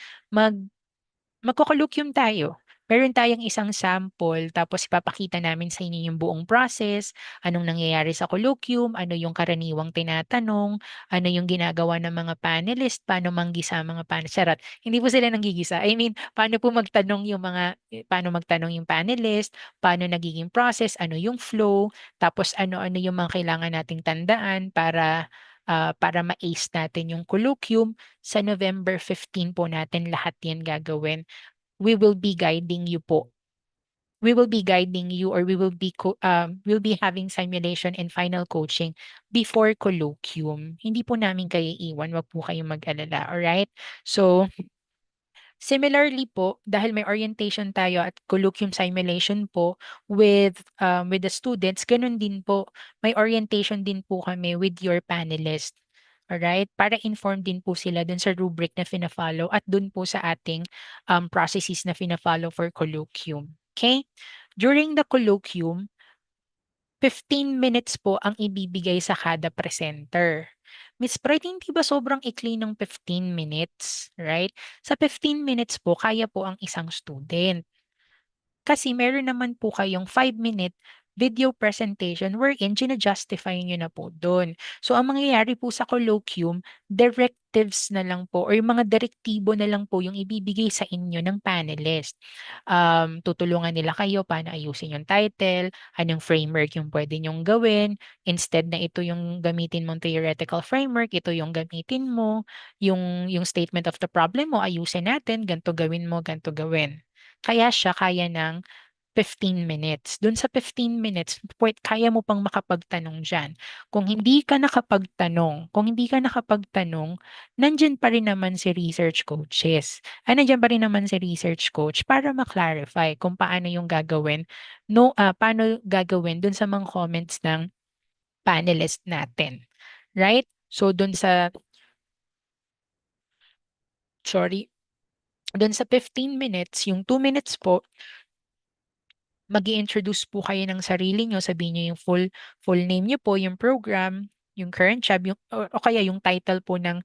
Magko-colloquium tayo. Meron tayong isang sample, tapos ipapakita namin sa inyo yung buong process, anong nangyayari sa colloquium, ano yung karaniwang tinatanong, ano yung ginagawa ng mga panelist, paano manggisa ang mga panelist. Charot, hindi po sila nanggigisa. I mean, paano magtanong yung panelist, paano nagiging process, ano yung flow, tapos ano-ano yung mga kailangan nating tandaan para ma-ace natin yung colloquium. Sa November 15 po natin lahat yan gagawin. We will be guiding you po. We will be guiding you or we'll be having simulation and final coaching before colloquium. Hindi po namin kayo iwan, wag po kayong mag-alala, alright? So, similarly po, dahil may orientation tayo at colloquium simulation po with the students, ganun din po, may orientation din po kami with your panelist. Alright? Para inform din po sila dun sa rubric na fina-follow at dun po sa ating processes na fina-follow for colloquium. Okay? During the colloquium, 15 minutes po ang ibibigay sa kada presenter. Miss Bright, hindi ba sobrang ikli ng 15 minutes? Right? Sa 15 minutes po, kaya po ang isang student. Kasi meron naman po kayong 5-minute video presentation wherein gina-justify nyo na po doon. So, ang mangyayari po sa colloquium, directives na lang po or yung mga direktibo na lang po yung ibibigay sa inyo ng panelist. Tutulungan nila kayo paano ayusin yung title, anong framework yung pwede nyong gawin. Instead na ito yung gamitin mong theoretical framework, ito yung gamitin mo. Yung statement of the problem mo, ayusin natin, ganito gawin mo, ganito gawin. Kaya siya kaya ng 15 minutes. Doon sa 15 minutes, kaya mo pang makapagtanong dyan. Kung hindi ka nakapagtanong, nandyan pa rin naman si research coaches. Nandyan pa rin naman si research coach para ma-clarify kung paano yung gagawin, paano gagawin doon sa mga comments ng panelist natin. Right? So, doon sa 15 minutes, yung 2 minutes po, mag-i-introduce po kayo ng sarili nyo, sabihin nyo yung full name nyo po, yung program, yung current job, o kaya yung title po ng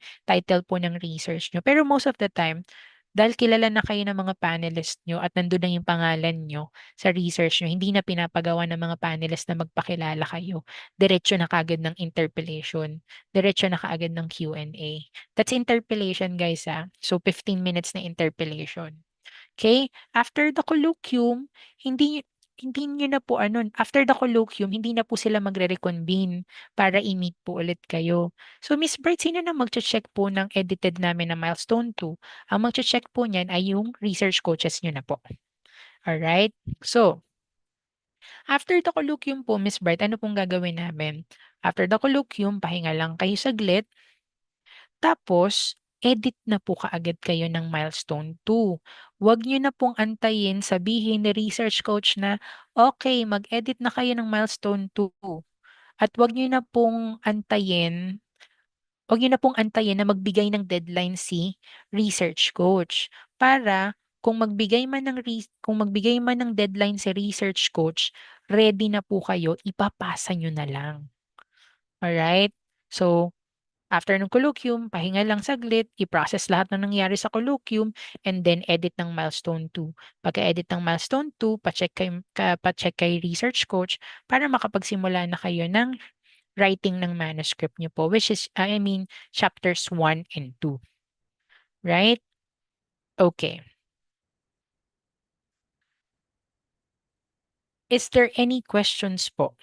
research nyo. Pero most of the time, dahil kilala na kayo ng mga panelist nyo at nandun na yung pangalan nyo sa research nyo, hindi na pinapagawa ng mga panelist na magpakilala kayo. Diretso na kagad ng interpellation. Diretso na kaagad ng Q&A. That's interpellation, guys. So, 15 minutes na interpellation. Okay? After the colloquium, hindi hindi niyo na po after the colloquium, hindi na po sila magre-reconvene para i-meet po ulit kayo. So, Miss Bright, sino na magche-check po ng edited namin na milestone 2? Ang magche-check po niyan ay yung research coaches niyo na po. Alright? So, after the colloquium po, Miss Bright, ano pong gagawin namin? After the colloquium, pahinga lang kayo saglit. Tapos, edit na po kaagad kayo ng milestone 2. Huwag niyo na pong antayin, sabihin ni research coach na, okay, mag-edit na kayo ng milestone 2. At huwag niyo na pong antayin na magbigay ng deadline si research coach para kung magbigay man ng deadline si research coach, ready na po kayo, ipapasa niyo na lang. Alright? So, After ng colloquium, pahinga lang saglit, i-process lahat ng nangyari sa colloquium, and then edit ng milestone 2. Pagka-edit ng milestone 2, pa-check kay research coach para makapagsimula na kayo ng writing ng manuscript nyo po, which is, chapters 1 and 2. Right? Okay. Is there any questions po?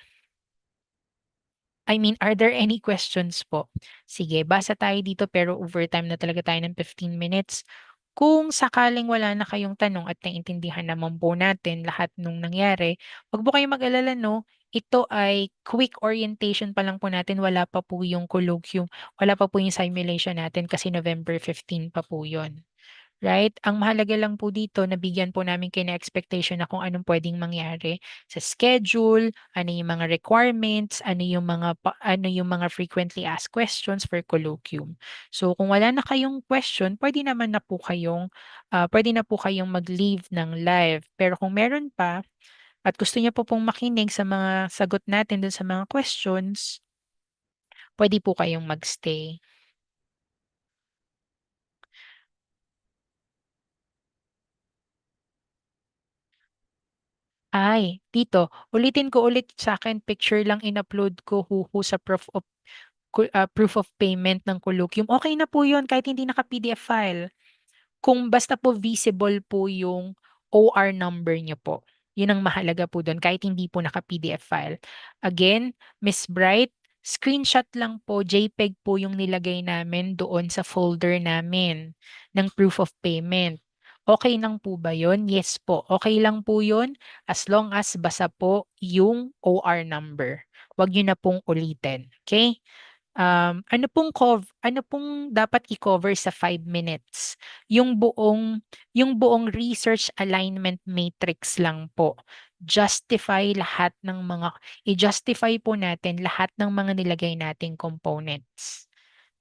Are there any questions po? Sige, basa tayo dito pero overtime na talaga tayo ng 15 minutes. Kung sakaling wala na kayong tanong at naiintindihan naman po natin lahat nung nangyari, wag po kayong mag-alala, no? Ito ay quick orientation pa lang po natin. Wala pa po yung colloquium, wala pa po yung simulation natin kasi November 15 pa po yun. Right? Ang mahalaga lang po dito, nabigyan po namin kayo na expectation na kung anong pwedeng mangyari sa schedule, ano yung mga requirements, ano yung mga frequently asked questions for colloquium. So kung wala na kayong question, pwede na po kayong mag-leave ng live. Pero kung meron pa at gusto niyo po pong makinig sa mga sagot natin dun sa mga questions, pwede po kayong magstay. Ay, dito, ulitin ko ulit sa akin, picture lang in-upload ko sa proof of payment ng Colloquium. Okay na po yun kahit hindi naka-PDF file. Kung basta po visible po yung OR number niyo po. Yun ang mahalaga po doon kahit hindi po naka-PDF file. Again, Miss Bright, screenshot lang po, JPEG po yung nilagay namin doon sa folder namin ng proof of payment. Okay lang po ba yun? Yes po. Okay lang po yun as long as basa po yung OR number. Huwag nyo na pong ulitin. Okay? Ano pong dapat i-cover sa 5 minutes? Yung buong research alignment matrix lang po. I-justify po natin lahat ng mga nilagay nating components.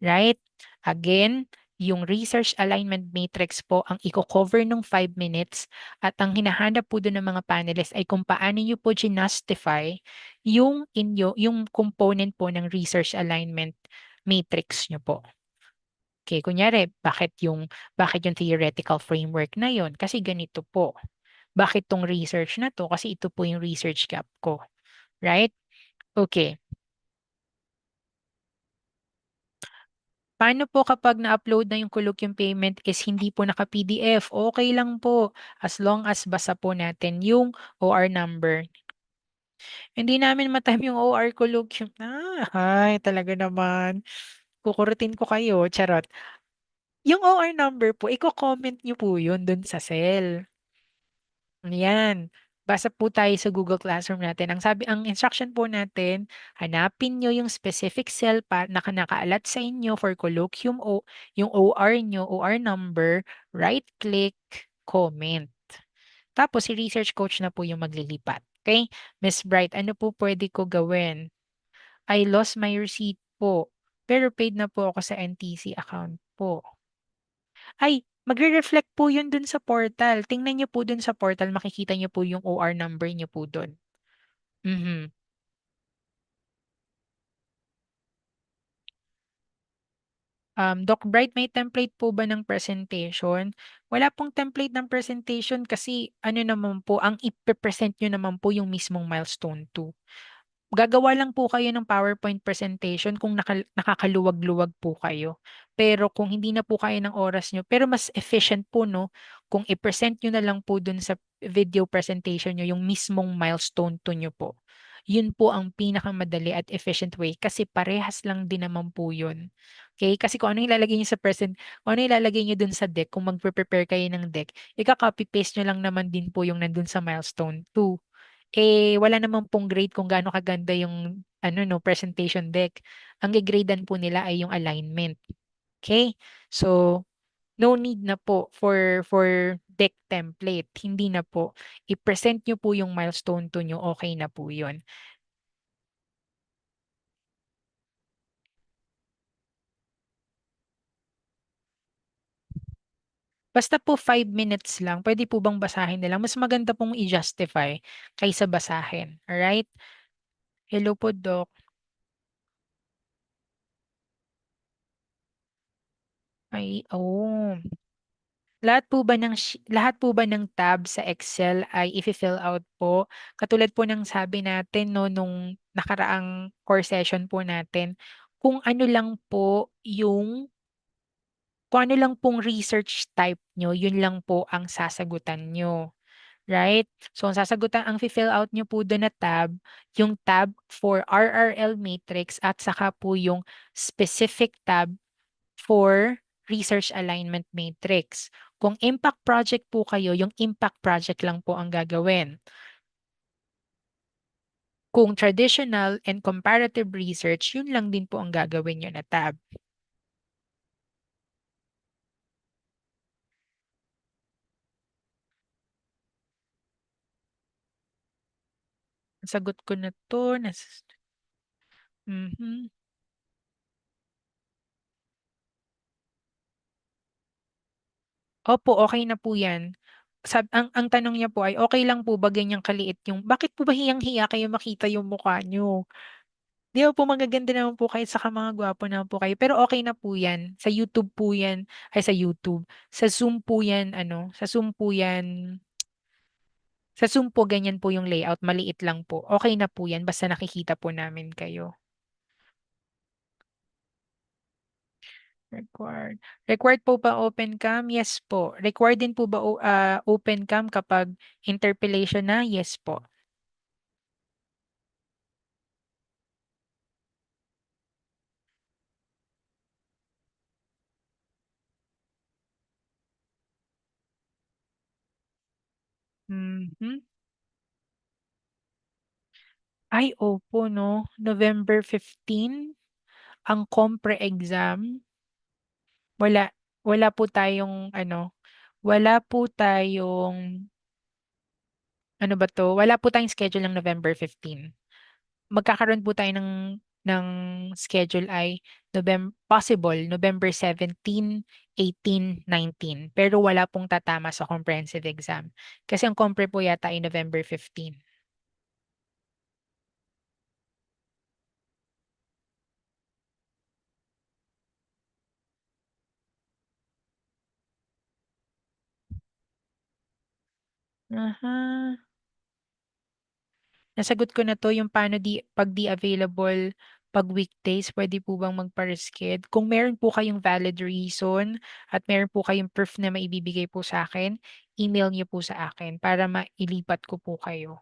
Right? Again, yung research alignment matrix po ang i-cover ng 5 minutes at ang hinahanap po doon ng mga panelists ay kung paano nyo po ginustify yung component po ng research alignment matrix nyo po. Okay, kunyari, bakit yung theoretical framework na yon? Kasi ganito po. Bakit tong research na to? Kasi ito po yung research gap ko. Right? Okay. Paano po kapag na-upload na yung colloquium payment is hindi po naka-PDF? Okay lang po as long as basa po natin yung OR number. Hindi namin ma-time yung OR colloquium. Ay, talaga naman. Kukurutin ko kayo, charot. Yung OR number po, i-comment nyo po yun dun sa cell. Yan. Basa po tayo sa Google Classroom natin. Ang instruction po natin, hanapin nyo yung specific cell na nakaalat sa inyo for colloquium o yung OR nyo, OR number, right-click, comment. Tapos si research coach na po yung maglilipat. Okay? Miss Bright, ano po pwede ko gawin? I lost my receipt po. Pero paid na po ako sa NTC account po. Ay, magre-reflect po yun dun sa portal. Tingnan niyo po dun sa portal, makikita niyo po yung OR number niyo po dun. Mhm. Doc Bright, may template po ba ng presentation? Wala pong template ng presentation kasi ano naman po, ang ipe-present nyo naman po yung mismong milestone 2. Gagawa lang po kayo ng PowerPoint presentation kung nakakaluwag-luwag po kayo. Pero kung hindi na po kayo ng oras nyo, pero mas efficient po, no, kung i-present nyo na lang po dun sa video presentation nyo yung mismong milestone to nyo po. Yun po ang pinakamadali at efficient way kasi parehas lang din naman po yun. Okay? Kasi kung ano yung ilalagay nyo kung ano yung ilalagay nyo dun sa deck, kung magpe-prepare kayo ng deck, ika-copy-paste nyo lang naman din po yung nandun sa milestone 2. Wala naman pong grade kung gaano kaganda yung presentation deck. Ang gigradean po nila ay yung alignment. Okay? So, no need na po for deck template. Hindi na po. I-present nyo po yung milestone to nyo. Okay na po yun. Basta po 5 minutes lang. Pwede po bang basahin nila? Mas maganda pong i-justify kaysa basahin. Alright? Hello po, Doc. Ay, oh. Lahat po ba ng tab sa Excel ay ifi-fill out po? Katulad po ng sabi natin 'no, nung nakaraang core session po natin, kung ano lang po yung kung ano lang pong research type niyo, yun lang po ang sasagutan niyo, right? So, ang fi-fill out niyo po dun na tab, yung tab for RRL matrix at saka po yung specific tab for research alignment matrix. Kung impact project po kayo, yung impact project lang po ang gagawin. Kung traditional and comparative research, yun lang din po ang gagawin nyo na tab. Nasagot ko na to. Mhm. Opo, okay na po yan. Ang tanong niya po ay, okay lang po ba ganyang kaliit yung, bakit po ba hiyang-hiya kayo makita yung mukha nyo? Di ba po magaganda naman po kayo saka mga gwapo naman po kayo. Pero okay na po yan. Sa YouTube po yan. Ay, sa YouTube. Sa Zoom po yan, ano, sa Zoom po yan. Sa Zoom po, ganyan po yung layout. Maliit lang po. Okay na po yan. Basta nakikita po namin kayo. Required. Required po ba open cam? Yes po. Required din po ba open cam kapag interpellation na? Yes po. Mhm. Ay, opo, no? November 15, ang compre exam. Wala, wala po tayong, ano, wala po tayong, ano ba to? Wala po tayong schedule ng November 15. Magkakaroon po tayo ng schedule ay November 17, 18, 19. Pero wala pong tatama sa comprehensive exam. Kasi ang compre po yata ay November 15. Aha. Nasagot ko na 'to, yung paano 'pag di available 'pag weekdays, puwede po bang magpa-resched? Kung meron po kayong valid reason at meron po kayong proof na maibibigay po sa'kin, email niyo po sa akin para mailipat ko po kayo.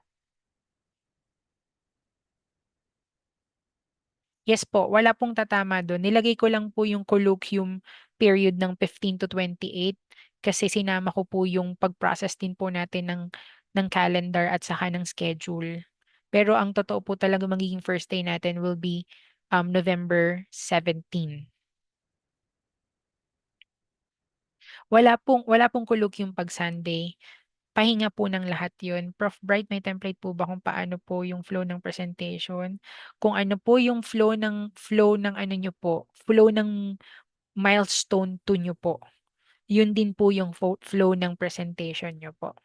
Yes po, wala pong tatama dun. Nilagay ko lang po yung colloquium period ng 15 to 28 kasi sinama ko po yung pag-process din po natin ng calendar at saka ng schedule. Pero ang totoo po talaga magiging first day natin will be November 17. Wala pong colloquium 'pag Sunday. Pahinga po ng lahat yun. Prof. Bright, may template po ba kung paano po yung flow ng presentation? Kung ano po yung flow ng ano nyo po, flow ng milestone 2 nyo po. Yun din po yung flow ng presentation nyo po.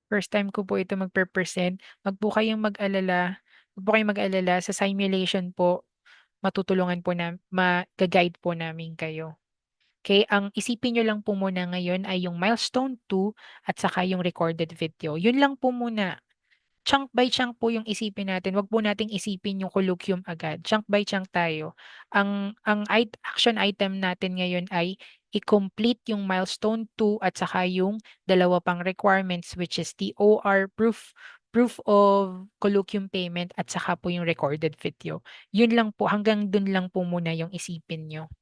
First time ko po ito magpe-present. Wag po kayong mag-alala sa simulation po, matutulungan po maga-guide po namin kayo. Okay, ang isipin niyo lang po muna ngayon ay yung milestone 2 at saka yung recorded video. Yun lang po muna. Chunk by chunk po yung isipin natin. Wag po nating isipin yung colloquium agad. Chunk by chunk tayo. Ang action item natin ngayon ay i-complete yung milestone 2 at saka yung dalawa pang requirements which is the OR proof of colloquium payment at saka po yung recorded video. Yun lang po, hanggang dun lang po muna yung isipin nyo.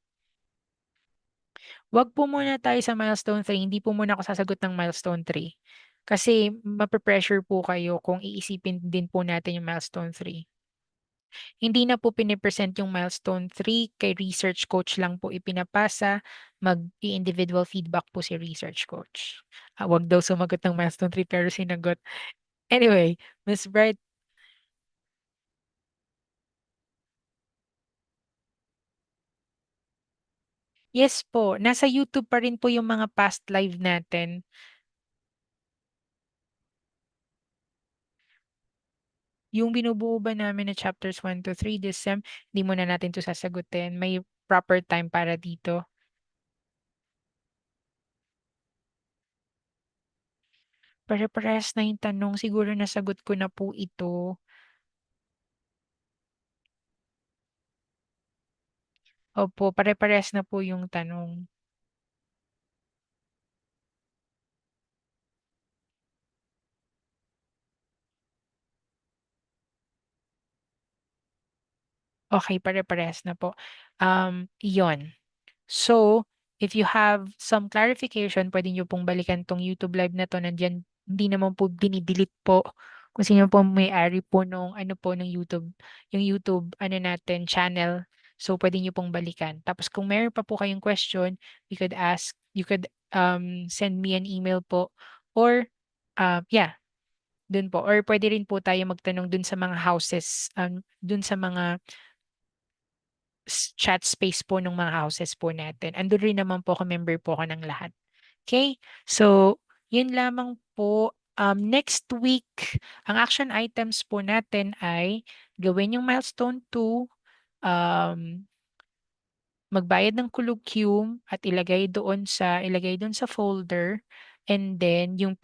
Wag po muna tayo sa milestone 3, hindi po muna ako sasagot ng milestone 3. Kasi mape-pressure po kayo kung iisipin din po natin yung milestone 3. Hindi na po pine-present yung milestone 3, kay research coach lang po ipinapasa, mag-i-individual feedback po si research coach. Wag daw sumagot ng milestone 3 pero sinagot. Anyway, Miss Bright, yes po, nasa YouTube pa rin po yung mga past live natin. yung binubuo ba namin na chapters 1 to 3 this sem, hindi muna natin 'to sasagutin. May proper time para dito. Pare-parehas na yung tanong. Siguro nasagot ko na po ito. Opo, pare-parehas na po yung tanong. Okay, pare-parehas na po. Iyon. So, if you have some clarification, pwede niyo pong balikan 'tong YouTube live na 'to. Nandiyan, hindi naman po dini-delete po kung sino po may-ari po nung ano po, ng YouTube, yung YouTube ano natin, channel. So, pwede niyo pong balikan. Tapos kung meron pa po kayong question, you could, send me an email po or, yeah, dun po. Or pwede rin po tayo magtanong dun sa mga houses, dun sa mga chat space po ng mga houses po natin. Andun rin naman po ako, member po ako ng lahat. Okay? So, yun lamang po. Next week, ang action items po natin ay gawin yung milestone 2, um, magbayad ng Colloquium at ilagay doon sa folder, and then yung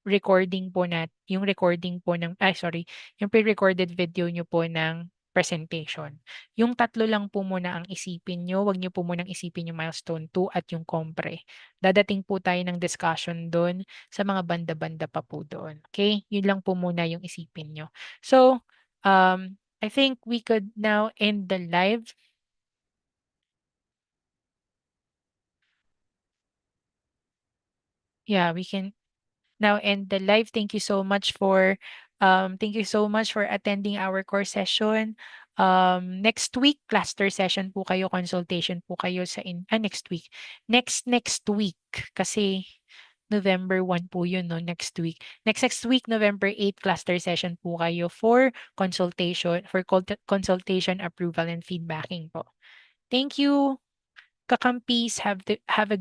recording po yung recording po ng sorry, yung pre-recorded video niyo po ng presentation. Yung tatlo lang po muna ang isipin niyo, wag niyo po munang isipin yung milestone 2 at yung compre. Dadating po tayo ng discussion doon sa mga banda-banda pa po doon. Okay? Yun lang po muna yung isipin niyo. So, I think we could now end the live. Yeah, we can now end the live. Thank you so much for attending our course session. Next week, cluster session po kayo, consultation po kayo next week. Next week kasi November 1 po yun, no, next week. Next week, November 8, cluster session po kayo for consultation, approval, and feedbacking po. Thank you, Kakampis. Have a